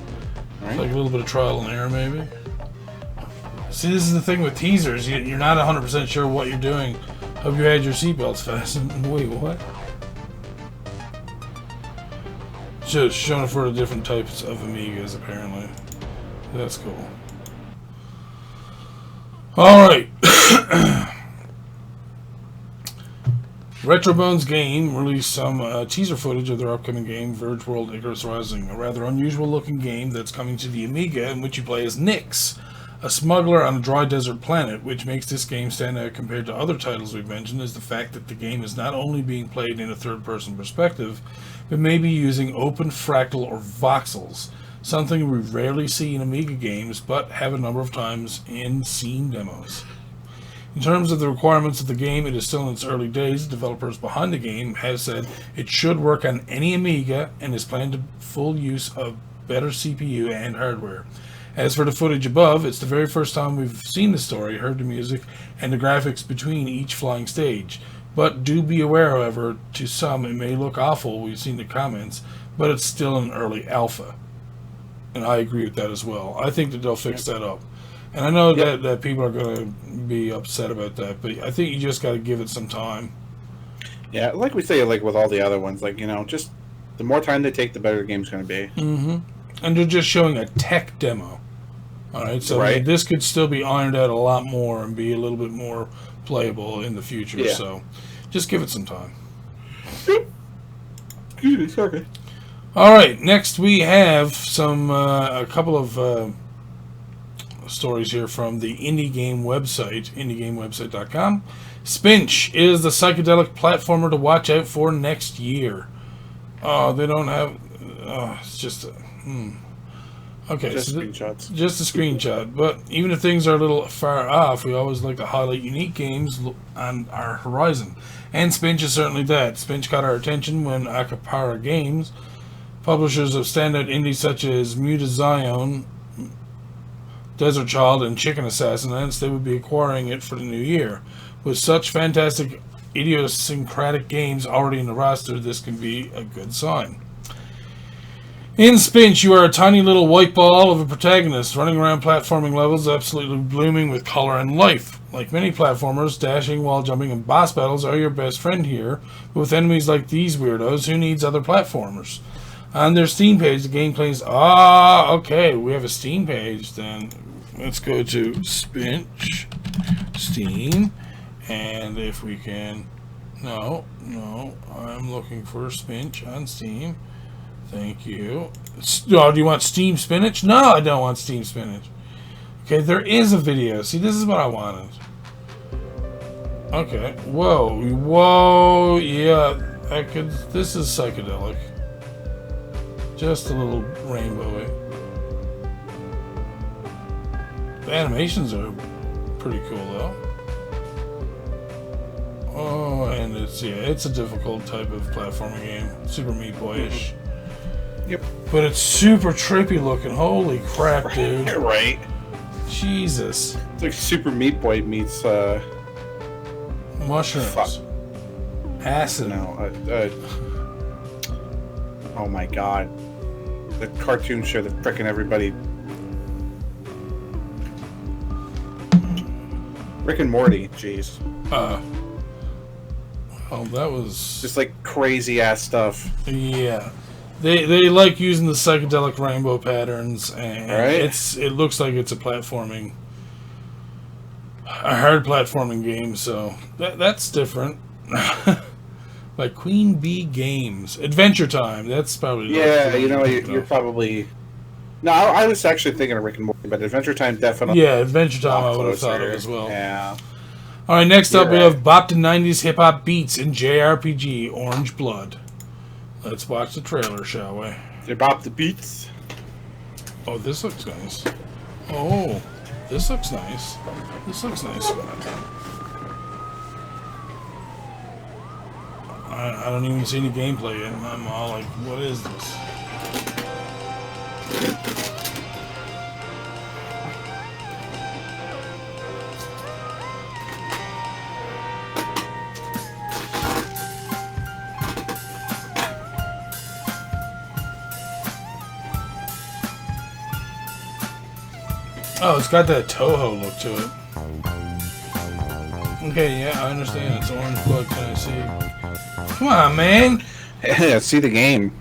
Right. It's like a little bit of trial and error, maybe? See, this is the thing with teasers. You're not 100% sure what you're doing. Hope you had your seatbelts fastened. Wait, what? Just showing for the different types of Amigas, apparently. That's cool. Alright. Retrobones Game released some teaser footage of their upcoming game, Verge World Icarus Rising, a rather unusual looking game that's coming to the Amiga, in which you play as Nyx, a smuggler on a dry desert planet. Which makes this game stand out compared to other titles we've mentioned is the fact that the game is not only being played in a third-person perspective, but may be using open fractal or voxels, something we rarely see in Amiga games, but have a number of times in scene demos. In terms of the requirements of the game, it is still in its early days. The developers behind the game have said it should work on any Amiga and is planned to full use of better CPU and hardware. As for the footage above, it's the very first time we've seen the story, heard the music, and the graphics between each flying stage. But do be aware, however, to some it may look awful, we've seen the comments, but it's still an early alpha. And I agree with that as well. I think that they'll fix that up. And I know that people are going to be upset about that, but I think you just got to give it some time. Yeah, like we say, like with all the other ones, like, you know, just the more time they take, the better the game's going to be. Mm-hmm. And they're just showing a tech demo. All right, so this could still be ironed out a lot more and be a little bit more playable in the future. Yeah. So just give it some time. Okay. All right, next we have some a couple of stories here from the indie game website, indiegamewebsite.com. Spinch is the psychedelic platformer to watch out for next year. Oh, they don't have... it's just... Okay, just so screenshots. Just a screenshot, but even if things are a little far off, we always like to highlight unique games on our horizon. And Spinch is certainly that. Spinch caught our attention when Acapara Games, publishers of standout indies such as Mutazione, Desert Child, and Chicken Assassin, announced they would be acquiring it for the new year. With such fantastic idiosyncratic games already in the roster, this can be a good sign. In Spinch, you are a tiny little white ball of a protagonist running around platforming levels absolutely blooming with color and life. Like many platformers, dashing, wall jumping, and boss battles are your best friend here, but with enemies like these weirdos, who needs other platformers? On their Steam page, the game claims, okay, we have a Steam page, then let's go to Spinch, Steam, and if we can, no, I'm looking for Spinch on Steam. Thank you. Oh, do you want Steam Spinach? No, I don't want Steam Spinach. Okay, there is a video. See, this is what I wanted. Okay. Whoa, yeah. This is psychedelic. Just a little rainbowy. The animations are pretty cool, though. Oh, and it's a difficult type of platforming game. Super Meat Boy-ish. Yep. But it's super trippy looking. Holy crap, dude. You're right. Jesus. It's like Super Meat Boy meets mushrooms. Acid. No. Oh my god. The cartoon show that frickin' everybody Rick and Morty, jeez. Oh, that was Just like crazy ass stuff. yeah. They like using the psychedelic rainbow patterns, and Right. it looks like it's a hard platforming game. So that's different. Like Queen Bee Games, Adventure Time. That's probably Yeah, you know, you're probably. No, I was actually thinking of Rick and Morty, but Adventure Time definitely. yeah, Adventure Time. a lot I would have thought closer. of as well. Yeah. All right, next up we You're have Bop to 90s Hip Hop Beats in JRPG Orangeblood. Let's watch the trailer, shall we? They bop the beats. Oh, this looks nice. Oh, this looks nice. This looks nice. I don't even see any gameplay yet, and I'm all like, what is this? Oh, it's got that Toho look to it. Okay, yeah, I understand. It's Orangeblood. Can I see? Come on, man. Yeah, see the game.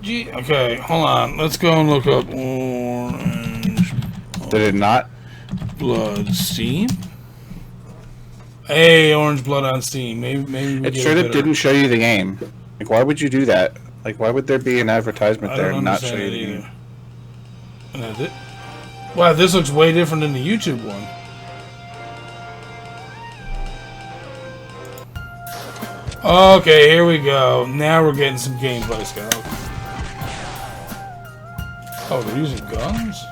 Gee, okay, hold on. Let's go and look up Orange Did it not? Blood Steam. Hey, Orangeblood on Steam. Maybe we It get sure better. didn't show you the game. Like, why would you do that? Like, why would there be an advertisement I there don't and not show understand you the it game? either. And that's it. Wow, this looks way different than the YouTube one. Okay, here we go. Now we're getting some gameplay, Scott. Oh, they're using guns?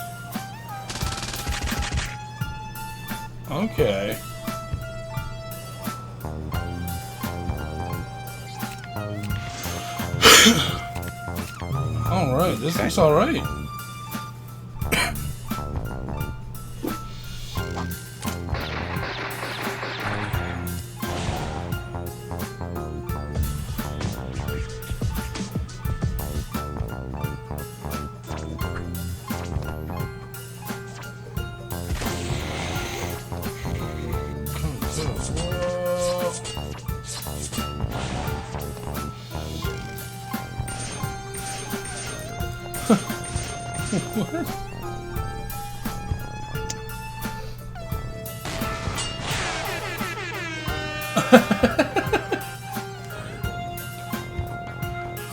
Okay. Alright, this looks alright.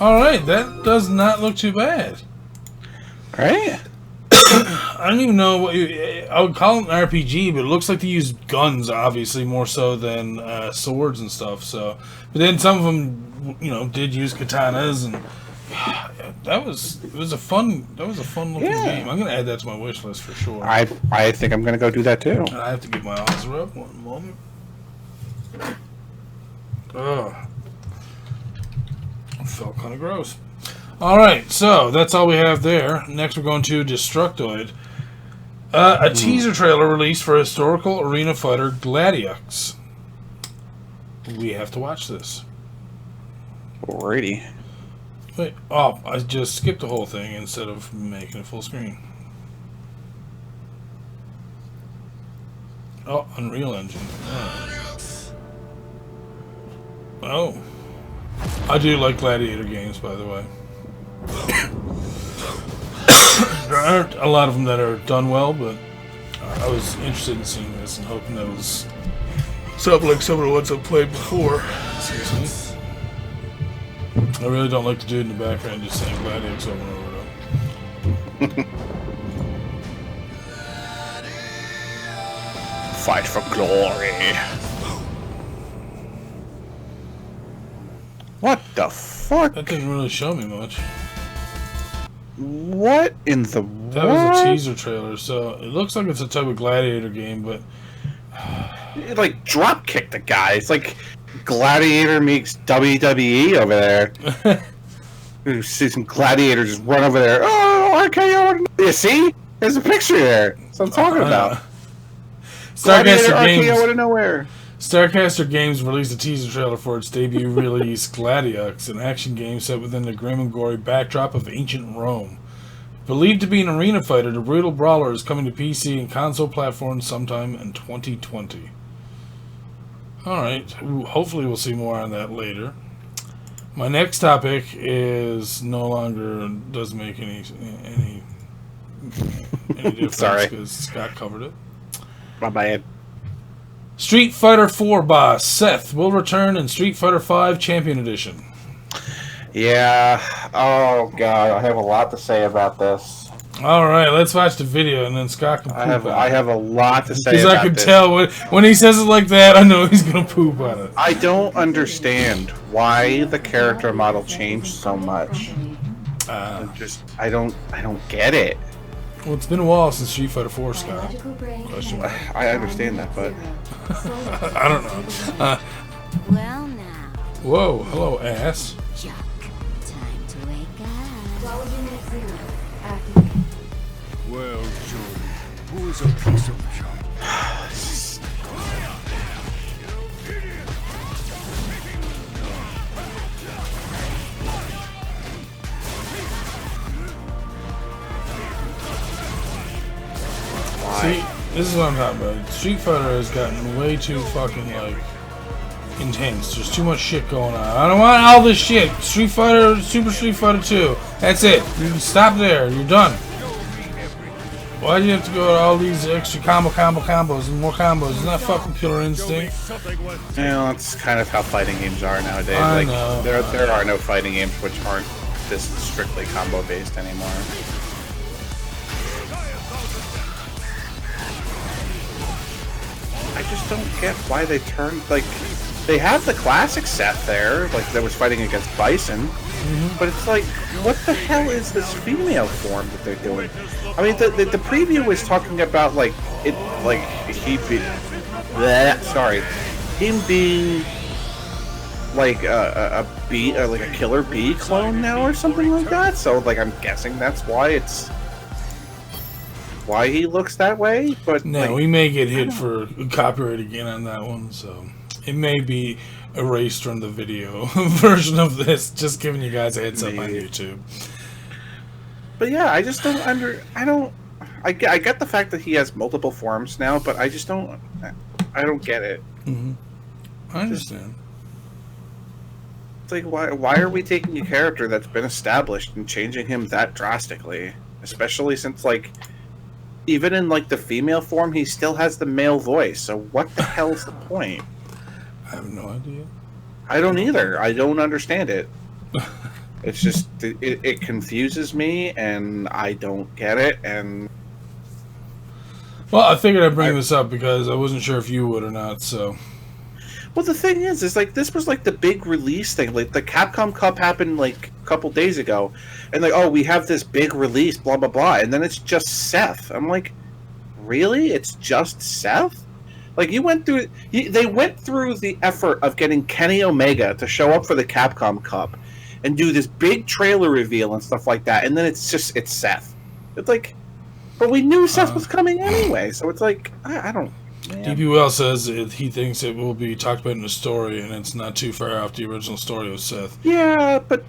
Alright, that does not look too bad. Right? I don't even know what I would call it an RPG, but it looks like they use guns, obviously, more so than swords and stuff. So, but then some of them, you know, did use katanas, and it was a fun looking game. I'm gonna add that to my wish list for sure. I think I'm gonna go do that too. And I have to get my eyes rubbed. One moment. Ugh. Felt kind of gross. Alright, so that's all we have there. Next we're going to Destructoid. A teaser trailer released for historical arena fighter Gladiux. We have to watch this. Alrighty. Wait, oh, I just skipped the whole thing instead of making it full screen. Oh, Unreal Engine. Oh. I do like Gladiator games, by the way. There aren't a lot of them that are done well, but I was interested in seeing this and hoping that was something like some of the ones I've played before. Excuse me. I really don't like the dude in the background just saying Gladiator over and over. Fight for glory. What the fuck? That didn't really show me much. What in the That was a teaser trailer, so it looks like it's a type of Gladiator game, but It, like, drop kick the guy. It's like Gladiator meets WWE over there. You see some Gladiator just run over there. Oh, RKO. You see? There's a picture there. That's what I'm talking about. Gladiator Starcaster RKO out Games. of nowhere. Starcaster Games released a teaser trailer for its debut release, Gladiux, an action game set within the grim and gory backdrop of ancient Rome. Believed to be an arena fighter, the brutal brawler is coming to PC and console platforms sometime in 2020. Alright, hopefully we'll see more on that later. My next topic is no longer doesn't make any difference. Sorry. Because Scott covered it. My bad. Street Fighter IV boss Seth will return in Street Fighter V Champion Edition. Yeah. Oh god, I have a lot to say about this. All right, let's watch the video and then Scott can poop I have a lot to say because about I can this. tell when he says it like that, I know he's gonna poop on it. I don't understand why the character model changed so much. I don't get it. Well, it's been a while since Street Fighter 4, Scott. Question mark. I understand that, but I don't know. Well now, Whoa, hello, ass. Chuck. Time to wake up. Well, Jordan, who is a piece of junk? See, this is what I'm talking about. Street Fighter has gotten way too fucking, like, intense. There's too much shit going on. I don't want all this shit. Street Fighter, Super Street Fighter 2. That's it. You can stop there. You're done. Why do you have to go to all these extra combos and more combos? Isn't that fucking Killer Instinct? well, that's kind of how fighting games are nowadays. I know. There are no fighting games which aren't this strictly combo based anymore. I just don't get why they turned they have the classic Seth there, like that was fighting against Bison. But it's like, what the hell is this female form that they're doing? I mean, the preview was talking about him being like a bee, like a killer bee clone now or something like that. So like, I'm guessing that's why he looks that way. But No, like, we may get hit for copyright again on that one, so it may be erased from the video version of this. Just giving you guys a heads up on YouTube. But yeah, I just don't I get the fact that he has multiple forms now, but I just don't get it. I understand. It's like, why are we taking a character that's been established and changing him that drastically? Especially since, like, even in, like, the female form, he still has the male voice, so what the hell's the point? I have no idea. I don't either. I don't understand it. It's just, it confuses me, and I don't get it, and... Well, I figured I'd bring this up because I wasn't sure if you would or not, so... Well, the thing is like, this was like the big release thing. Like, the Capcom Cup happened like a couple days ago, and like, oh, we have this big release, blah blah blah, and then it's just Seth. I'm like, really? It's just Seth? Like, they went through the effort of getting Kenny Omega to show up for the Capcom Cup and do this big trailer reveal and stuff like that, and then it's Seth. It's like, but we knew Seth was coming anyway, so it's like, I don't. DPWell says he thinks it will be talked about in the story, and it's not too far off the original story of Seth. Yeah, but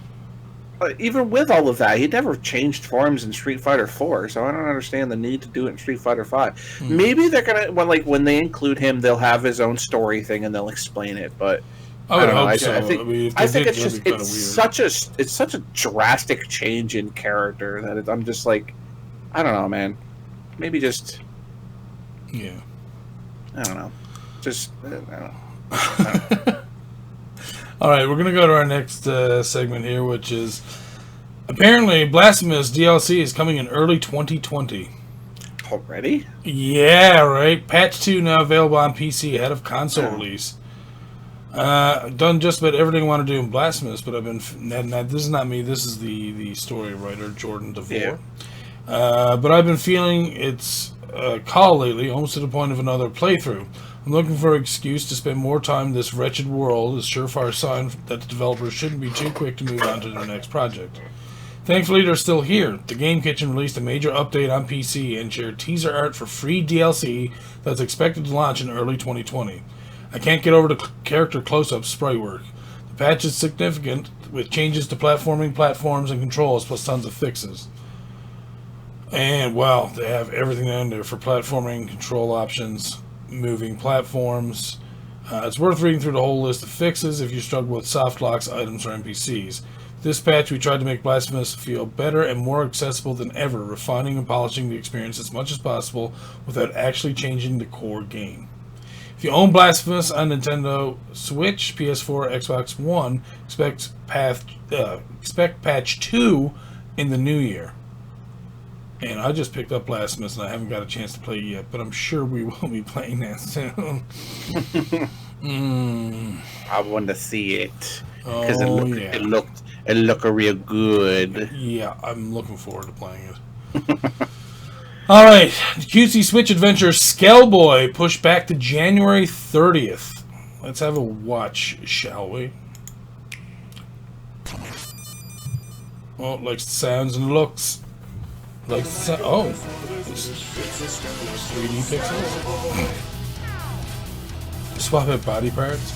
even with all of that, he never changed forms in Street Fighter 4, so I don't understand the need to do it in Street Fighter 5. Maybe they're gonna, when they include him, they'll have his own story thing and they'll explain it. But I would hope I so. think it's such a drastic change in character that I'm just like, I don't know, man. Maybe just I don't know. Just I don't know. All right, we're going to go to our next segment here, which is apparently Blasphemous DLC is coming in early 2020. Already? Yeah, right. Patch 2 now available on PC ahead of console release. Done just about everything I want to do in Blasphemous, but I've been... this is not me. This is the story writer, Jordan DeVore. Yeah. But I've been feeling its call lately, almost to the point of another playthrough. I'm looking for an excuse to spend more time in this wretched world, a surefire sign that the developers shouldn't be too quick to move on to their next project. Thankfully, they're still here. The Game Kitchen released a major update on PC and shared teaser art for free DLC that's expected to launch in early 2020. I can't get over the character close-up sprite work. The patch is significant, with changes to platforms, and controls, plus tons of fixes. And, wow, they have everything in there for platforming, control options, moving platforms, It's worth reading through the whole list of fixes if you struggle with soft locks, items, or NPCs. This patch, we tried to make Blasphemous feel better and more accessible than ever, refining and polishing the experience as much as possible without actually changing the core game. If you own Blasphemous on Nintendo Switch, PS4, Xbox One, expect patch 2 in the new year. And I just picked up Blasphemous and I haven't got a chance to play it yet, but I'm sure we will be playing that soon. I want to see it because it looked real good. Yeah, I'm looking forward to playing it. All right, the cutesy Switch adventure Skellboy pushed back to January 30th. Let's have a watch, shall we? Oh, likes the sounds and looks. Likes the sound. Oh, it's 3D pixels. Swap out body parts.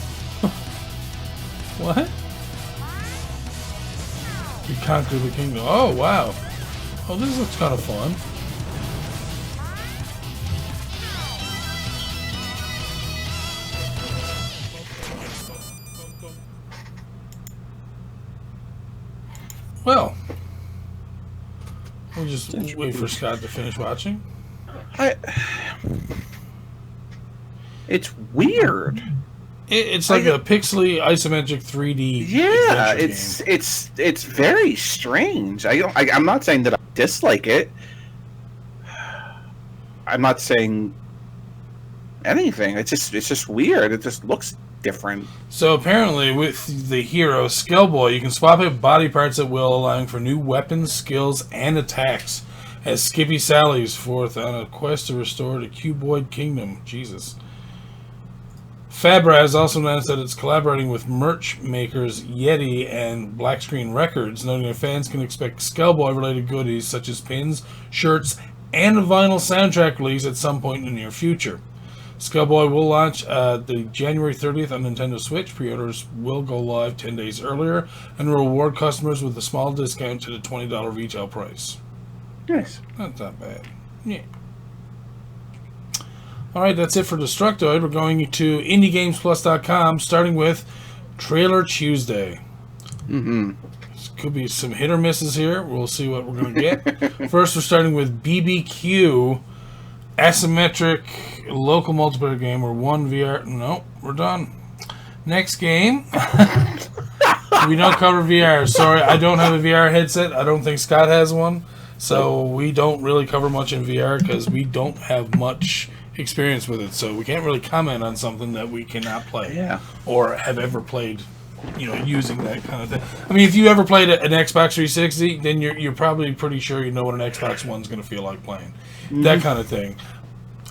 What? You conquer the kingdom. Oh, wow. Oh, this looks kind of fun. Well, we'll just wait for Scott to finish watching. It's weird. It's like a pixely isometric 3D. Yeah, it's very strange. I'm not saying that I dislike it. I'm not saying anything. It's just weird. It just looks different. So apparently, with the hero Skellboy, you can swap out body parts at will, allowing for new weapons, skills, and attacks. As Skippy sallies forth on a quest to restore the Cuboid Kingdom. Jesus. Fabra has also announced that it's collaborating with merch makers Yeti and Black Screen Records, noting that fans can expect Skellboy-related goodies such as pins, shirts, and a vinyl soundtrack release at some point in the near future. Skellboy will launch the January 30th on Nintendo Switch. Pre-orders will go live 10 days earlier and will reward customers with a small discount to the $20 retail price. Nice. That's not bad. Yeah. Alright, that's it for Destructoid. We're going to IndieGamesPlus.com, starting with Trailer Tuesday. This could be some hit or misses here. We'll see what we're going to get. First, we're starting with BBQ, asymmetric local multiplayer game where one VR... Nope, we're done. Next game. We don't cover VR. Sorry, I don't have a VR headset. I don't think Scott has one. So we don't really cover much in VR because we don't have much experience with it, so we can't really comment on something that we cannot play or have ever played, using that kind of thing. I mean, if you ever played an Xbox 360, then you're probably pretty sure you know what an Xbox One's going to feel like playing. That kind of thing.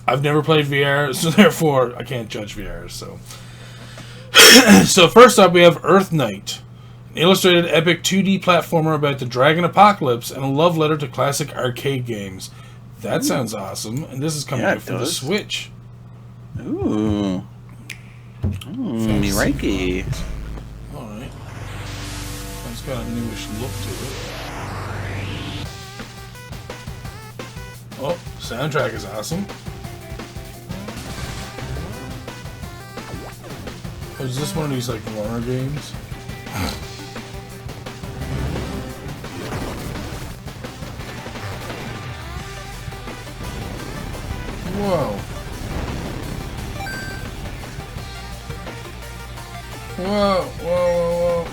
I've never played VR, so therefore I can't judge VR. So, so first up, we have Earth Knight, an illustrated epic 2D platformer about the dragon apocalypse and a love letter to classic arcade games. That sounds awesome, and this is coming out for the Switch. Ooh. Miraki. Alright. It's got a newish look to it. Oh, soundtrack is awesome. Oh, is this one of these, like, Warner games? Whoa. Whoa.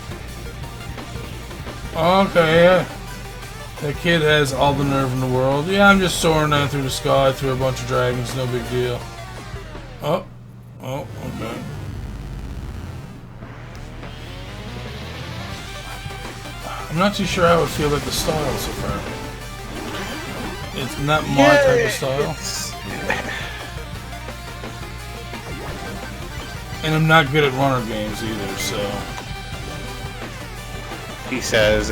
Okay, yeah. That kid has all the nerve in the world. Yeah, I'm just soaring down through the sky through a bunch of dragons, no big deal. Oh, okay. I'm not too sure how I would feel about the style so far. It's not my type of style. And I'm not good at runner games either, so... He says,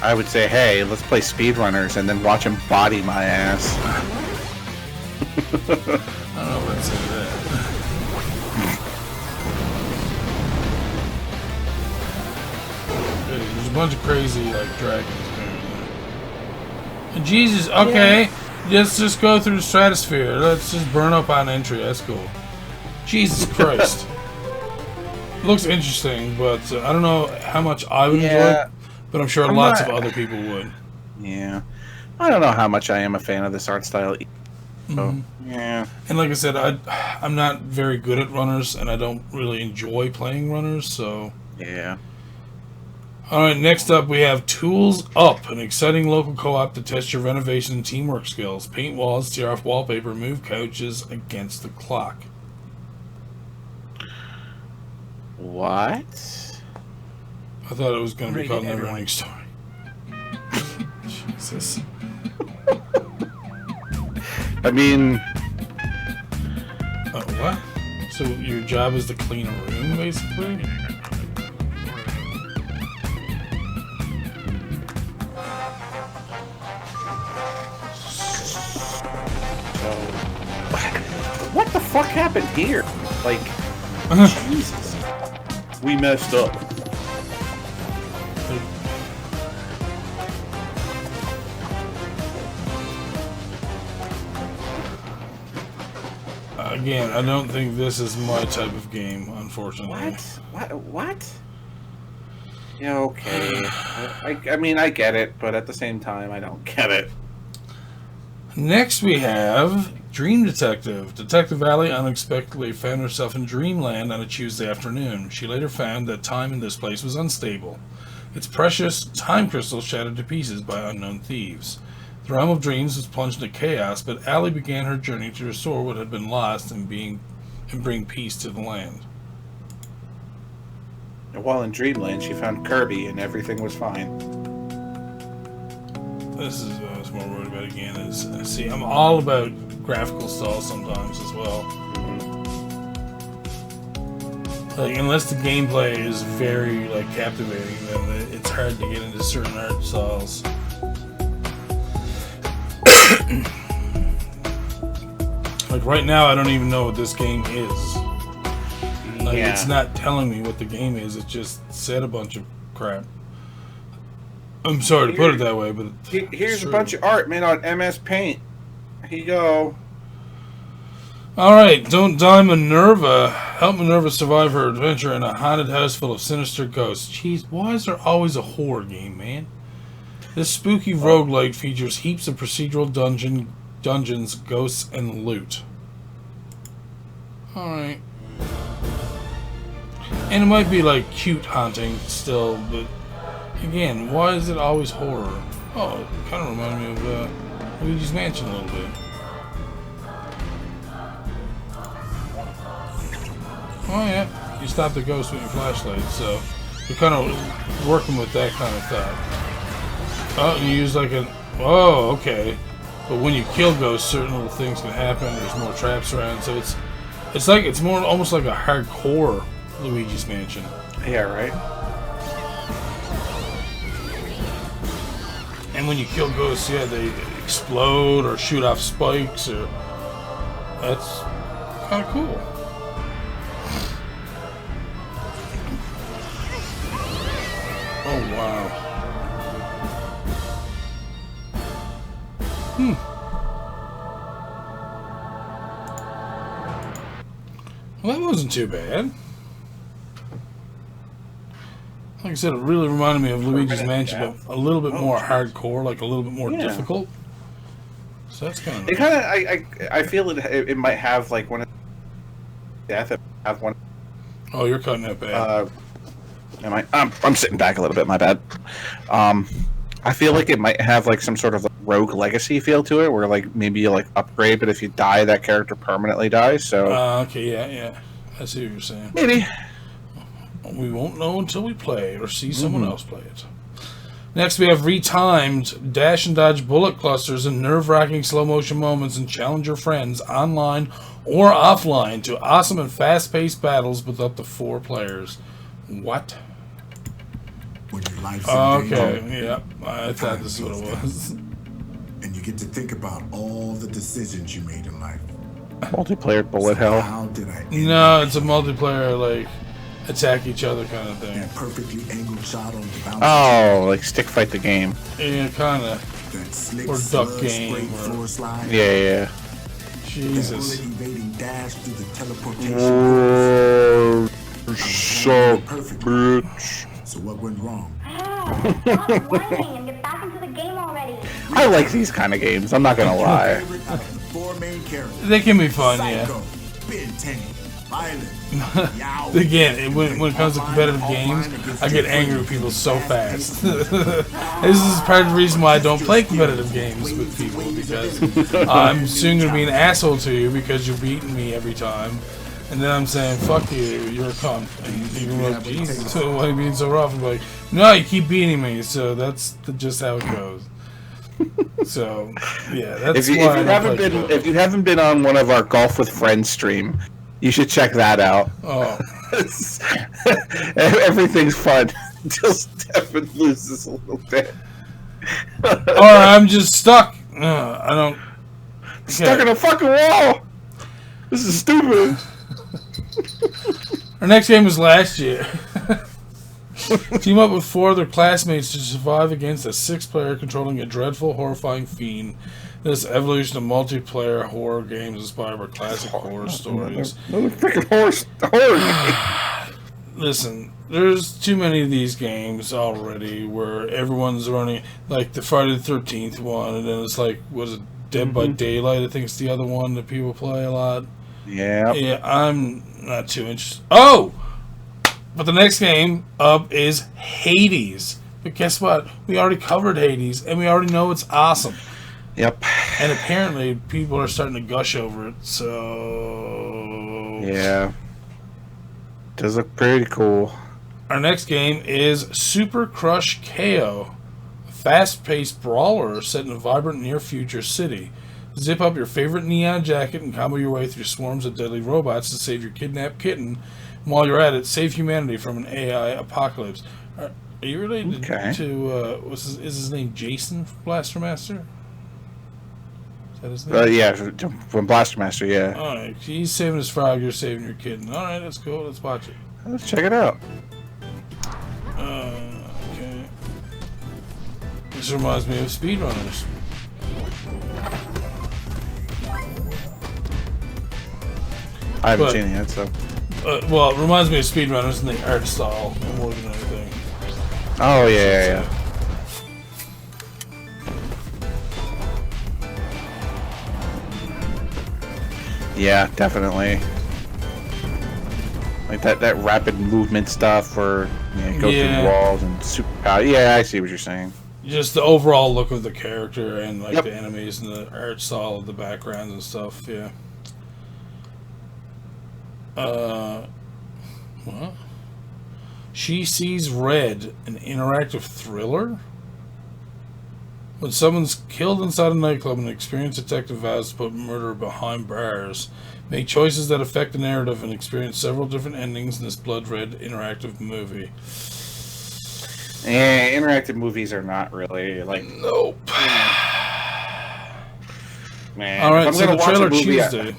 I would say, hey, let's play speedrunners and then watch him body my ass. I don't know if I'd say that. There's a bunch of crazy, dragons. Jesus, okay. Yeah. Let's just go through the stratosphere. Let's just burn up on entry. That's cool. Jesus Christ. Looks interesting, but I don't know how much I would enjoy it, but I'm sure lots of other people would. Yeah. I don't know how much I am a fan of this art style. So, yeah. And like I said, I'm not very good at runners, and I don't really enjoy playing runners, so... Yeah. Alright, next up we have Tools Up, an exciting local co-op to test your renovation and teamwork skills. Paint walls, tear off wallpaper, move couches against the clock. What? I thought it was going to be called Never Ending Story. Jesus. I mean... What? So your job is to clean a room, basically? What the fuck happened here? Like, Jesus. We messed up. Again, I don't think this is my type of game, unfortunately. What? Yeah, okay. I mean, I get it, but at the same time, I don't get it. Next we have Dream Detective. Detective Allie unexpectedly found herself in Dreamland on a Tuesday afternoon. She later found that time in this place was unstable. Its precious time crystals shattered to pieces by unknown thieves. The realm of dreams was plunged into chaos, but Allie began her journey to restore what had been lost and bring peace to the land. While in Dreamland, she found Kirby and everything was fine. This is what I was more worried about again. See, I'm all about graphical style sometimes as well. Like, unless the gameplay is very captivating, then it's hard to get into certain art styles. Like right now, I don't even know what this game is. Like it's not telling me what the game is. It just said a bunch of crap. I'm sorry to put it that way, but here's a bunch of art made on MS Paint. Here you go. Alright, don't die Minerva. Help Minerva survive her adventure in a haunted house full of sinister ghosts. Jeez, why is there always a horror game, man? This spooky roguelike features heaps of procedural dungeons, ghosts, and loot. Alright. And it might be cute haunting still, but again, why is it always horror? Oh, it kind of reminded me of Luigi's Mansion a little bit. Oh yeah, you stop the ghost with your flashlight, so you're kind of working with that kind of thought. Oh, you use oh, okay. But when you kill ghosts, certain little things can happen. There's more traps around, so it's more almost like a hardcore Luigi's Mansion. Yeah, right. And when you kill ghosts, yeah, they explode or shoot off spikes, or that's kind of cool. Oh wow. Well, that wasn't too bad. Like I said, it really reminded me of Luigi's Mansion, but a little bit more hardcore, a little bit more difficult. So that's kind of. It kind of, I feel it might have one of death. Have one. Oh, you're cutting that bad. I'm sitting back a little bit. My bad. I feel like it might have some sort of rogue legacy feel to it, where maybe you upgrade, but if you die, that character permanently dies. So. Okay, yeah. I see what you're saying. Maybe. We won't know until we play or see someone else play it. Next, we have retimed dash and dodge bullet clusters and nerve-wracking slow-motion moments, and challenge your friends online or offline to awesome and fast-paced battles with up to 4 players. What? Okay, yeah. I thought this is what it was. And you get to think about all the decisions you made in life. Multiplayer bullet hell. How did I? No, it's a multiplayer attack each other kind of thing. That perfectly angled shot on the bounce. Oh, stick fight the game. Yeah, kind of. That slick Or duck game. floor slide. Yeah. Jesus. That bullet evading dash through the teleportation. Oh, so Perfect. bitch. So what went wrong? Stop whining and get back into the game already. I like these kind of games. I'm not gonna lie. Favorite out of the 4 main characters. They can be fun, yeah. Psycho, Ben 10, Violent, Yao. Again, when it comes to competitive games, I get angry with people so fast. This is part of the reason why I don't play competitive games with people, because I'm soon going to be an asshole to you because you're beating me every time. And then I'm saying, fuck you, you're a cunt. And even though, Jesus, why are you being so rough? I'm like, no, you keep beating me, so that's just how it goes. So, yeah, that's why if you haven't been on one of our Golf with Friends stream, you should check that out. Oh. Everything's fun until Stefan loses a little bit. Or I'm just stuck. I don't... Stuck in a fucking wall! This is stupid. Our next game was last year. Team up with 4 other classmates to survive against a 6-player controlling a dreadful, horrifying fiend. This evolution of multiplayer horror games inspired by classic horror stories. Another freaking horror game. Listen, there's too many of these games already where everyone's running, like the Friday the 13th one, and then it's like, what is it, Dead by Daylight, I think it's the other one that people play a lot. Yeah. Yeah, I'm not too interested. Oh! But the next game up is Hades. But guess what? We already covered Hades, and we already know it's awesome. Yep. And apparently, people are starting to gush over it, so... Yeah. Does look pretty cool. Our next game is Super Crush KO. A fast-paced brawler set in a vibrant near-future city. Zip up your favorite neon jacket and combo your way through swarms of deadly robots to save your kidnapped kitten. And while you're at it, save humanity from an AI apocalypse. Are you related to, is his name Jason from Blaster Master? Is that his name? Yeah, from Blaster Master, yeah. Alright, he's saving his frog, you're saving your kitten. Alright, that's cool, let's watch it. Let's check it out. Okay. This reminds me of speedrunners. I haven't seen it yet, so. Well, it reminds me of speedrunners and the art style more than anything. Oh, yeah. Yeah, definitely. Like that rapid movement stuff, or go through walls and superpower. Yeah, I see what you're saying. Just the overall look of the character and like the enemies and the art style of the backgrounds and stuff. Yeah. What? She Sees Red, an interactive thriller? When someone's killed inside a nightclub, an experienced detective vows to put murder behind bars. Make choices that affect the narrative and experience several different endings in this blood-red interactive movie. Yeah, interactive movies are not really like... Nope. Man, alright, so the trailer Tuesday.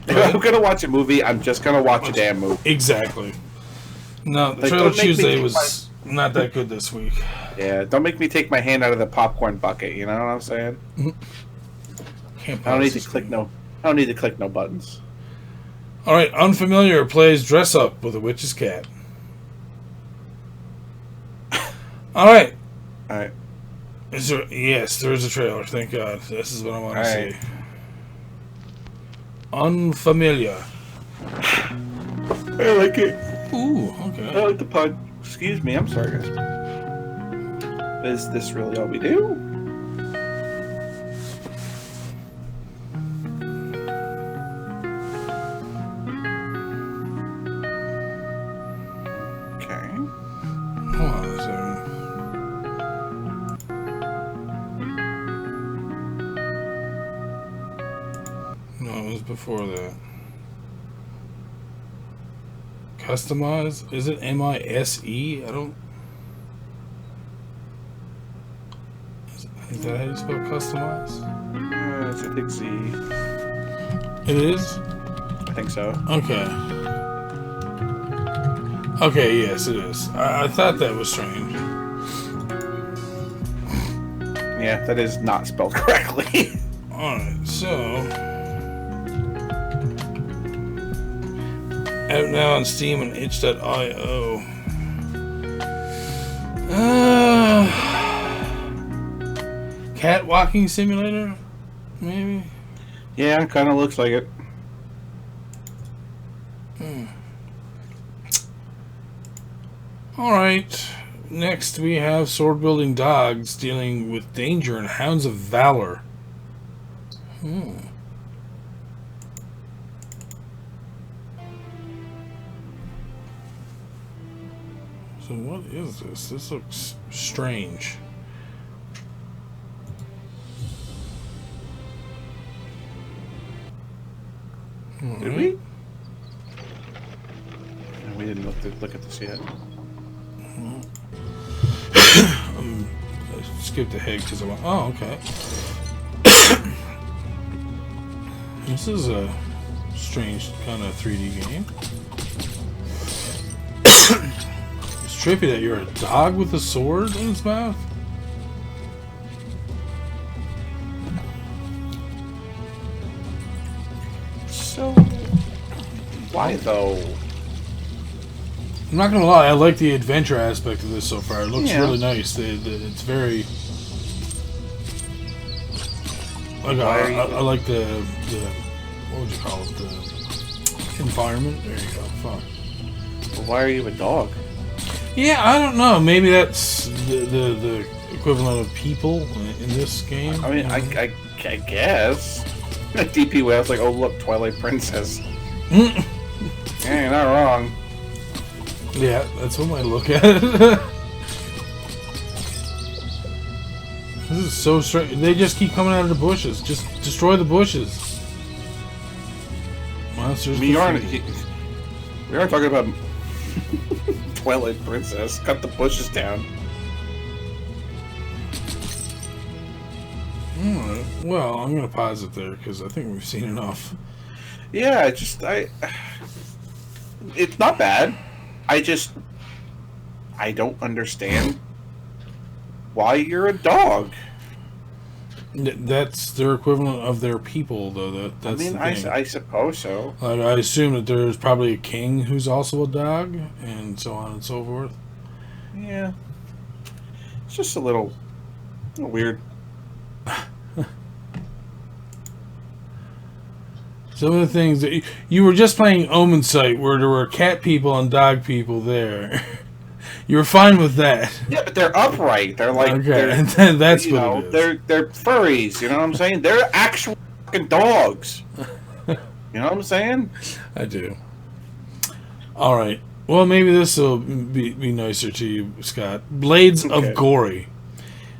If I'm gonna watch a movie, I'm just gonna watch a damn movie. Exactly. No, the trailer Tuesday was not that good this week. Yeah, don't make me take my hand out of the popcorn bucket. You know what I'm saying? I don't need to click no. I don't need to click no buttons. All right, Unfamiliar plays dress up with a witch's cat. All right. Is there? Yes, there is a trailer. Thank God. This is what I want to see. Unfamiliar. I like it. Ooh, okay. I like the pun. Excuse me, I'm sorry, guys. Is this really all we do? Okay. Hold on a second. No, it was before that. Customize? Is it M-I-S-E? I don't... Is that how you spell customize? It's a big Z. It is? I think so. Okay. Okay, yes, it is. I thought that was strange. Yeah, that is not spelled correctly. Alright, so... Out now on Steam and itch.io. Cat walking simulator? Maybe? Yeah, kind of looks like it. Alright. Next we have sword wielding dogs dealing with danger and hounds of valor. So what is this? This looks strange. Did we? No, we didn't look at this yet. I skipped ahead because I went, oh, okay. This is a strange kind of 3D game. It's trippy that you're a dog with a sword in its mouth. So, why though? I'm not gonna lie, I like the adventure aspect of this so far. It looks Yeah. really nice. It's very. I like the what would you call it? The environment. There you go. Fuck. Well, why are you a dog? Yeah, I don't know. Maybe that's the equivalent of people in this game. I mean, I guess. Like DP Wales, like, oh look, Twilight Princess. Yeah, you're not wrong. Yeah, that's one way to look at it. This is so strange. They just keep coming out of the bushes. Just destroy the bushes. Monsters. We aren't talking about Twilight Princess. Cut the bushes down. Alright. Well, I'm gonna pause it there because I think we've seen enough. Yeah, it's not bad. I don't understand why you're a dog. That's their equivalent of their people, though. That's the thing. I suppose so. Like, I assume that there's probably a king who's also a dog, and so on and so forth. Yeah. It's just a little weird. Some of the things that you were just playing Omen Sight, where there were cat people and dog people there. You were fine with that. Yeah, but they're upright. They're like, okay, and then that's you what know, it is. they're furries. You know what I'm saying? They're actual fucking dogs. You know what I'm saying? I do. All right. Well, maybe this will be nicer to you, Scott. Blades of Gory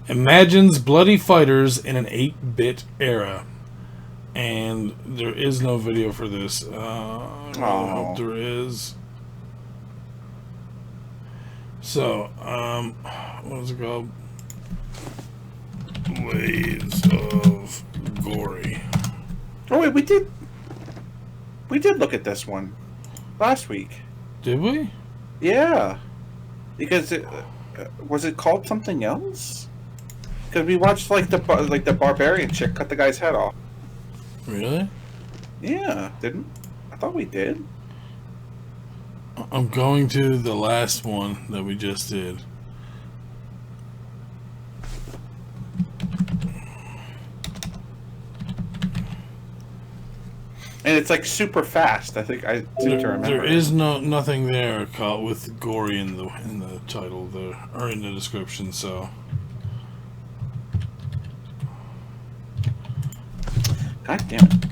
imagines bloody fighters in an 8-bit era. And there is no video for this. I hope there is. So, what is it called? Blades of Gory. Oh wait, we did look at this one last week. Did we? Yeah, because was it called something else? Because we watched like the barbarian chick cut the guy's head off. Really? Yeah, I thought we did. I'm going to the last one that we just did. And it's like super fast. I think I seem to remember. There is nothing there called with gory in the title there or in the description. So. God damn it.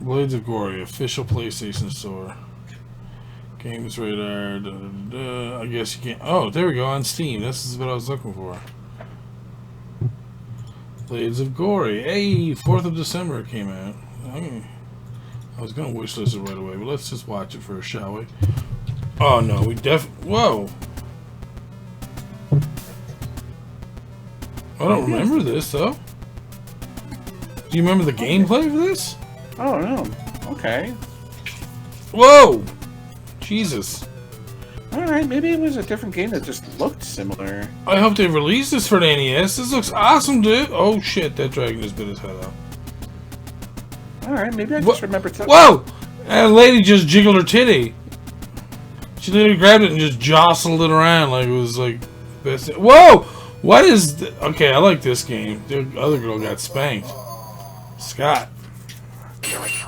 Blades of Gory, official PlayStation Store. Games Radar. I guess you can't. Oh, there we go on Steam. This is what I was looking for. Blades of Gory. Hey, 4th of December it came out. I was going to wishlist it right away, but let's just watch it first, shall we? Oh, no, we Whoa! I don't remember this, though. Do you remember the gameplay for this? Oh, no. Okay. Whoa! Jesus. Alright, maybe it was a different game that just looked similar. I hope they release this for the NES. This looks awesome, dude. Oh, shit. That dragon just bit his head off. All right, maybe I just remember something. Whoa! And a lady just jiggled her titty. She literally grabbed it and just jostled it around like it was like best. Whoa! What is? Okay, I like this game. The other girl got spanked. Scott,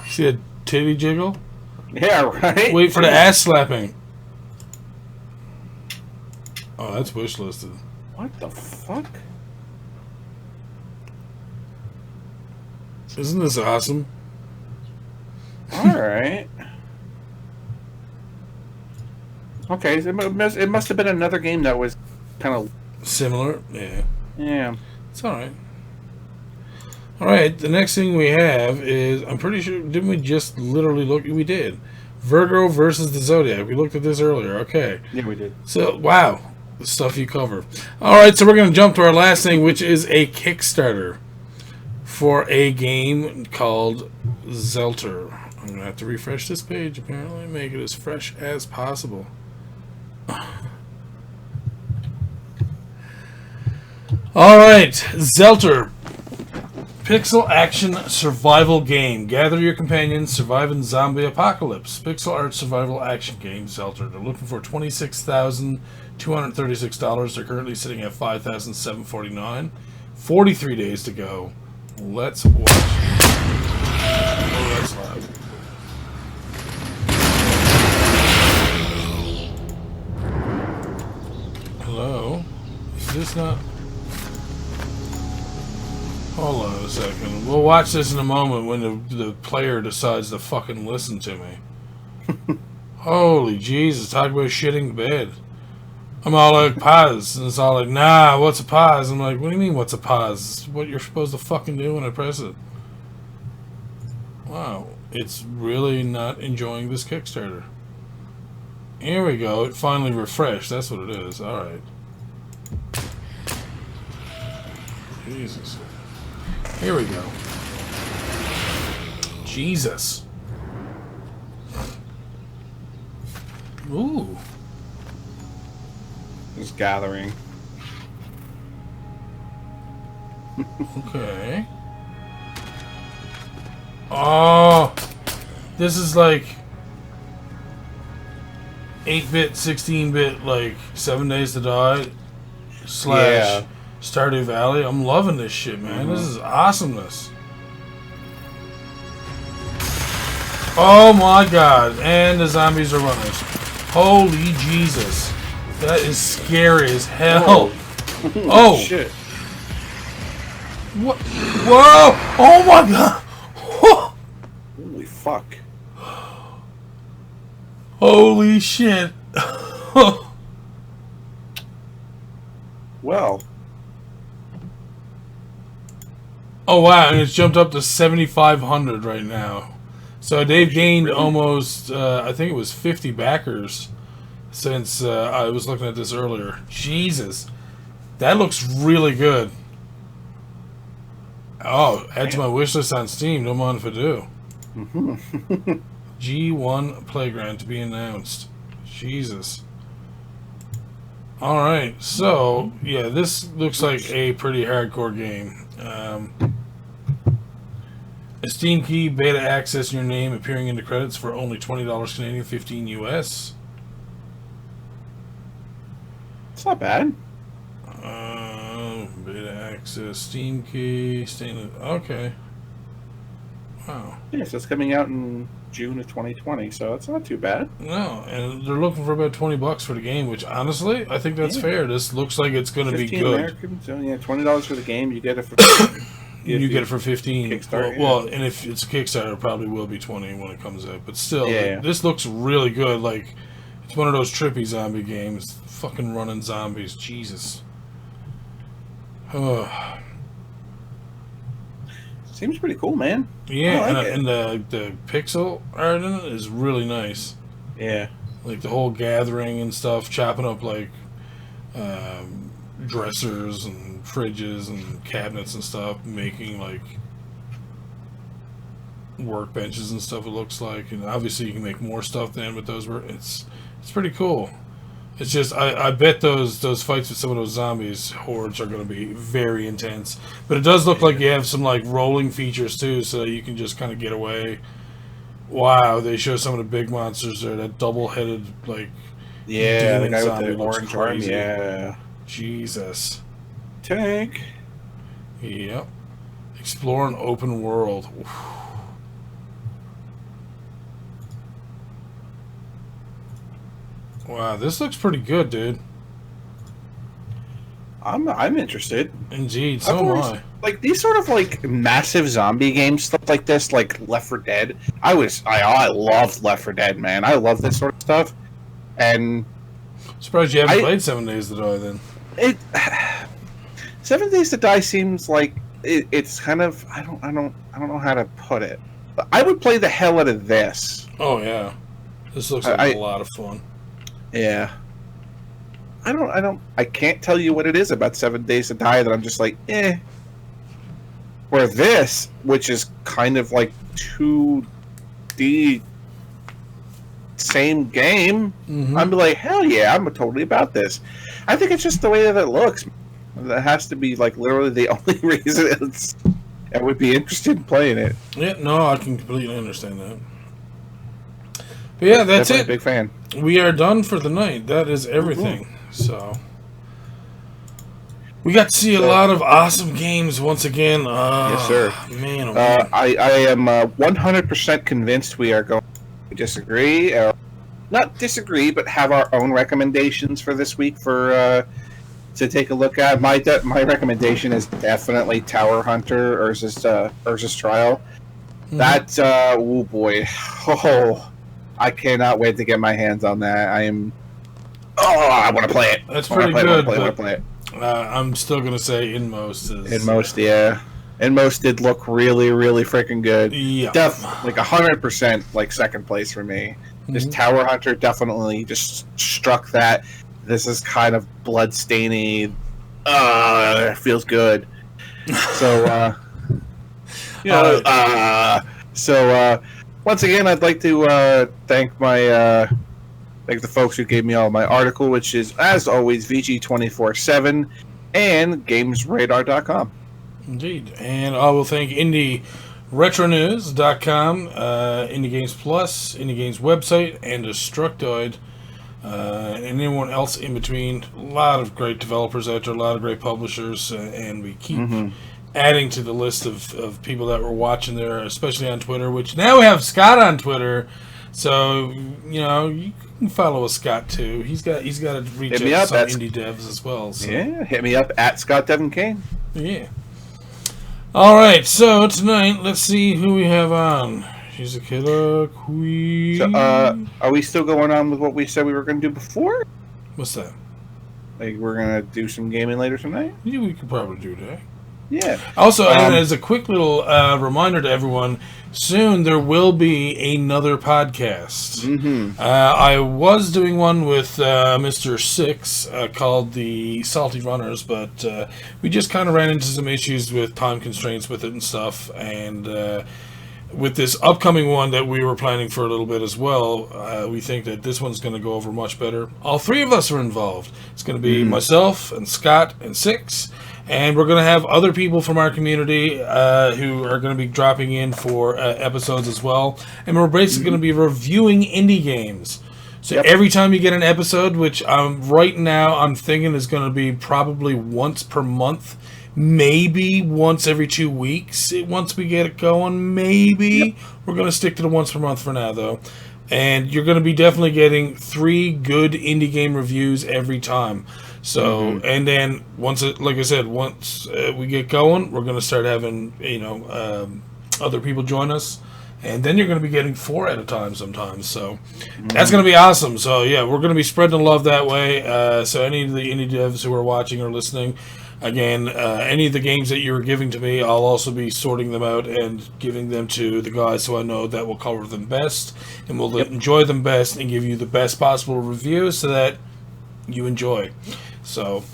see a titty jiggle? Yeah, right. Wait for the ass slapping. Oh, that's wish listed. What the fuck? Isn't this awesome? All right. Okay, so it must have been another game that was kind of Similar? Yeah. yeah. It's alright. Alright, the next thing we have is, I'm pretty sure, didn't we just literally look? We did. Virgo versus the Zodiac. We looked at this earlier. Okay. Yeah, we did. So, wow. The stuff you cover. Alright, so we're going to jump to our last thing, which is a Kickstarter for a game called Zhelter. I'm going to have to refresh this page, apparently, make it as fresh as possible. Alright, Zhelter. Pixel action survival game. Gather your companions, survive in zombie apocalypse. Pixel art survival action game, Zhelter. They're looking for $26,236. They're currently sitting at $5,749. 43 days to go. Let's watch. Oh, that's loud. Hello? Is this not... Hold on a second. We'll watch this in a moment when the player decides to fucking listen to me. Holy Jesus, talk about shitting the bed. I'm all like, pause. And it's all like, nah, what's a pause? I'm like, what do you mean, what's a pause? It's what you're supposed to fucking do when I press it. Wow. It's really not enjoying this Kickstarter. Here we go. It finally refreshed. That's what it is. Alright. Jesus. Here we go. Jesus. Ooh. Just gathering. Okay. Oh, this is like 8-bit, 16-bit, like 7 Days to Die / Stardew Valley. I'm loving this shit, man. This is awesomeness. Oh my god. And the zombies are runners. Holy Jesus. That is scary as hell. Whoa. Oh. Shit. What? Whoa. Oh my god. Holy fuck. Holy shit. Well. Oh wow, and it's jumped up to 7,500 right now. So they've gained almost, I think it was 50 backers since I was looking at this earlier. Jesus. That looks really good. Oh, add to my wish list on Steam. No mind if I do. G1 Playground to be announced. Jesus. Alright, so, yeah, this looks like a pretty hardcore game. A Steam key, beta access in your name, appearing in the credits for only $20 Canadian, 15 US. It's not bad. Beta access, Steam key, stainless. Okay. Wow. Yeah, so it's coming out in June of 2020, so it's not too bad. No, and they're looking for about $20 for the game, which honestly, I think that's fair. This looks like it's going to be good. American, so yeah, $20 for the game. You get it for. You get it for 15. Kickstarter, well, and if it's a Kickstarter, it probably will be 20 when it comes out. But still, Yeah. this looks really good. Like, it's one of those trippy zombie games. Fucking running zombies. Jesus. Seems pretty cool, man. Yeah, I like it. and the pixel art in it is really nice. Yeah. Like the whole gathering and stuff, chopping up like dressers and fridges and cabinets and stuff, making like workbenches and stuff. It looks like, and obviously you can make more stuff then with those. It's pretty cool. It's just I bet those fights with some of those zombies hordes are going to be very intense. But it does look like you have some like rolling features too, so you can just kind of get away. Wow, they show some of the big monsters there. That double-headed like the guy zombie with the looks orange arm. crazy. Yeah. Jesus. Tank. Yep. Explore an open world. Oof. Wow, this looks pretty good, dude. I'm interested. Indeed, so am I. Like these sort of like massive zombie games, stuff like this, like Left 4 Dead. I loved Left 4 Dead, man. I love this sort of stuff. And surprised you haven't played 7 Days to Die then. 7 Days to Die seems like it's kind of I don't know how to put it. But I would play the hell out of this. Oh yeah, this looks like a lot of fun. Yeah. I can't tell you what it is about 7 Days to Die that I'm just like, eh. Where this, which is kind of like 2D same game, I'm like, hell yeah, I'm totally about this. I think it's just the way that it looks. That has to be like literally the only reason I would be interested in playing it. Yeah, no, I can completely understand that. But yeah, that's Definitely it. A big fan. We are done for the night. That is everything. So we got to see a lot of awesome games once again. Yes, sir. Man, oh man. I am 100% convinced we are going to disagree. Not disagree, but have our own recommendations for this week to take a look at. My recommendation is definitely Tower Hunter Urza's Trial. That, oh boy. Oh, I cannot wait to get my hands on that. I want to play it. That's pretty good. I want to play it. I'm still going to say Inmost is... Inmost, yeah. Inmost did look really, really freaking good. Yeah. Like 100% like second place for me. This Tower Hunter definitely just struck that. This is kind of bloodstainy. It feels good. So, once again, I'd like to thank my thank the folks who gave me all my article, which is, as always, VG247 and GamesRadar.com. Indeed. And I will thank IndieRetroNews.com, Indie Games Plus, Indie Games website, and Destructoid, and anyone else in between. A lot of great developers out there, a lot of great publishers, and we keep adding to the list of people that we're watching there, especially on Twitter, which now we have Scott on Twitter. So, you can follow Scott too. He's got to reach out to some indie devs as well. So. Yeah, hit me up at Scott Devin Kane. Yeah. All right, so tonight, let's see who we have on. She's a killer queen. So, are we still going on with what we said we were going to do before? What's that? Like, we're going to do some gaming later tonight? Yeah, we could probably do that. Yeah. Also, as a quick little reminder to everyone, soon there will be another podcast. I was doing one with Mr. Six called The Salty Runners, but we just kind of ran into some issues with time constraints with it and stuff, and with this upcoming one that we were planning for a little bit as well, we think that this one's going to go over much better. All three of us are involved. It's going to be myself and Scott and Six. And we're going to have other people from our community who are going to be dropping in for episodes as well. And we're basically going to be reviewing indie games. So every time you get an episode, which right now I'm thinking is going to be probably once per month, maybe once every 2 weeks. Once we get it going, maybe. We're going to stick to the once per month for now, though. And you're going to be definitely getting 3 good indie game reviews every time. So, and then once we get going, we're going to start having, other people join us. And then you're going to be getting 4 at a time sometimes. So that's going to be awesome. So, yeah, we're going to be spreading the love that way. So any of the indie devs who are watching or listening, again, any of the games that you're giving to me, I'll also be sorting them out and giving them to the guys so I know that will cover them best. And we'll enjoy them best and give you the best possible review so that you enjoy. So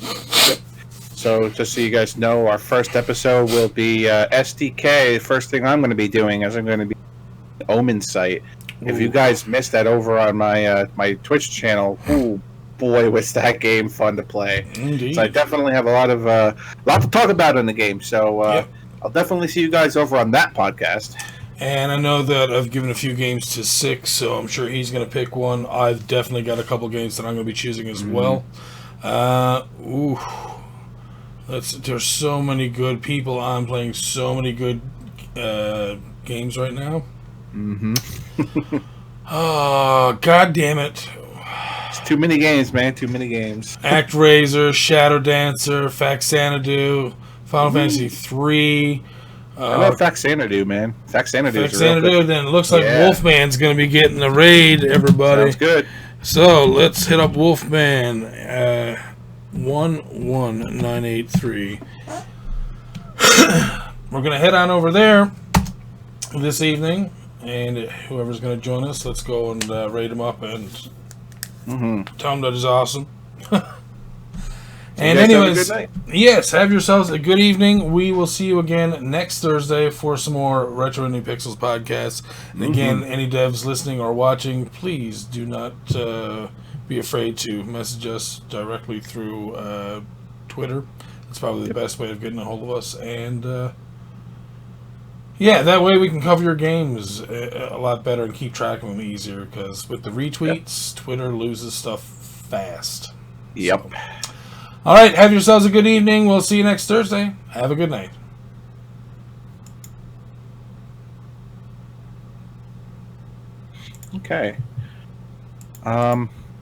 just so you guys know, our first episode will be SDK. First thing I'm going to be doing is I'm going to be Omen site. If you guys missed that over on my my Twitch channel, boy, was that game fun to play. Indeed. So I definitely have a lot to talk about in the game. So Yep. I'll definitely see you guys over on that podcast. And I know that I've given a few games to Six, so I'm sure he's going to pick one. I've definitely got a couple games that I'm going to be choosing as well. There's so many good people on playing so many good games right now. Oh, God damn it. It's too many games, man. Too many games. ActRaiser, Shadow Dancer, Faxanadu, Final Fantasy 3. I love Faxanadu, man. Faxanadu. Then it looks like Wolfman's going to be getting the raid, everybody. Sounds good. So let's hit up Wolfman. 11983. We're going to head on over there this evening, and whoever's going to join us, let's go and raid him up and tell him that he's awesome. And anyways, have a good night. Yes, have yourselves a good evening. We will see you again next Thursday for some more Retro Indie Pixels podcasts. And again, any devs listening or watching, please do not be afraid to message us directly through Twitter. That's probably the best way of getting a hold of us. And that way we can cover your games a lot better and keep track of them easier. Because with the retweets, Twitter loses stuff fast. Yep. So. All right, have yourselves a good evening. We'll see you next Thursday. Have a good night. Okay.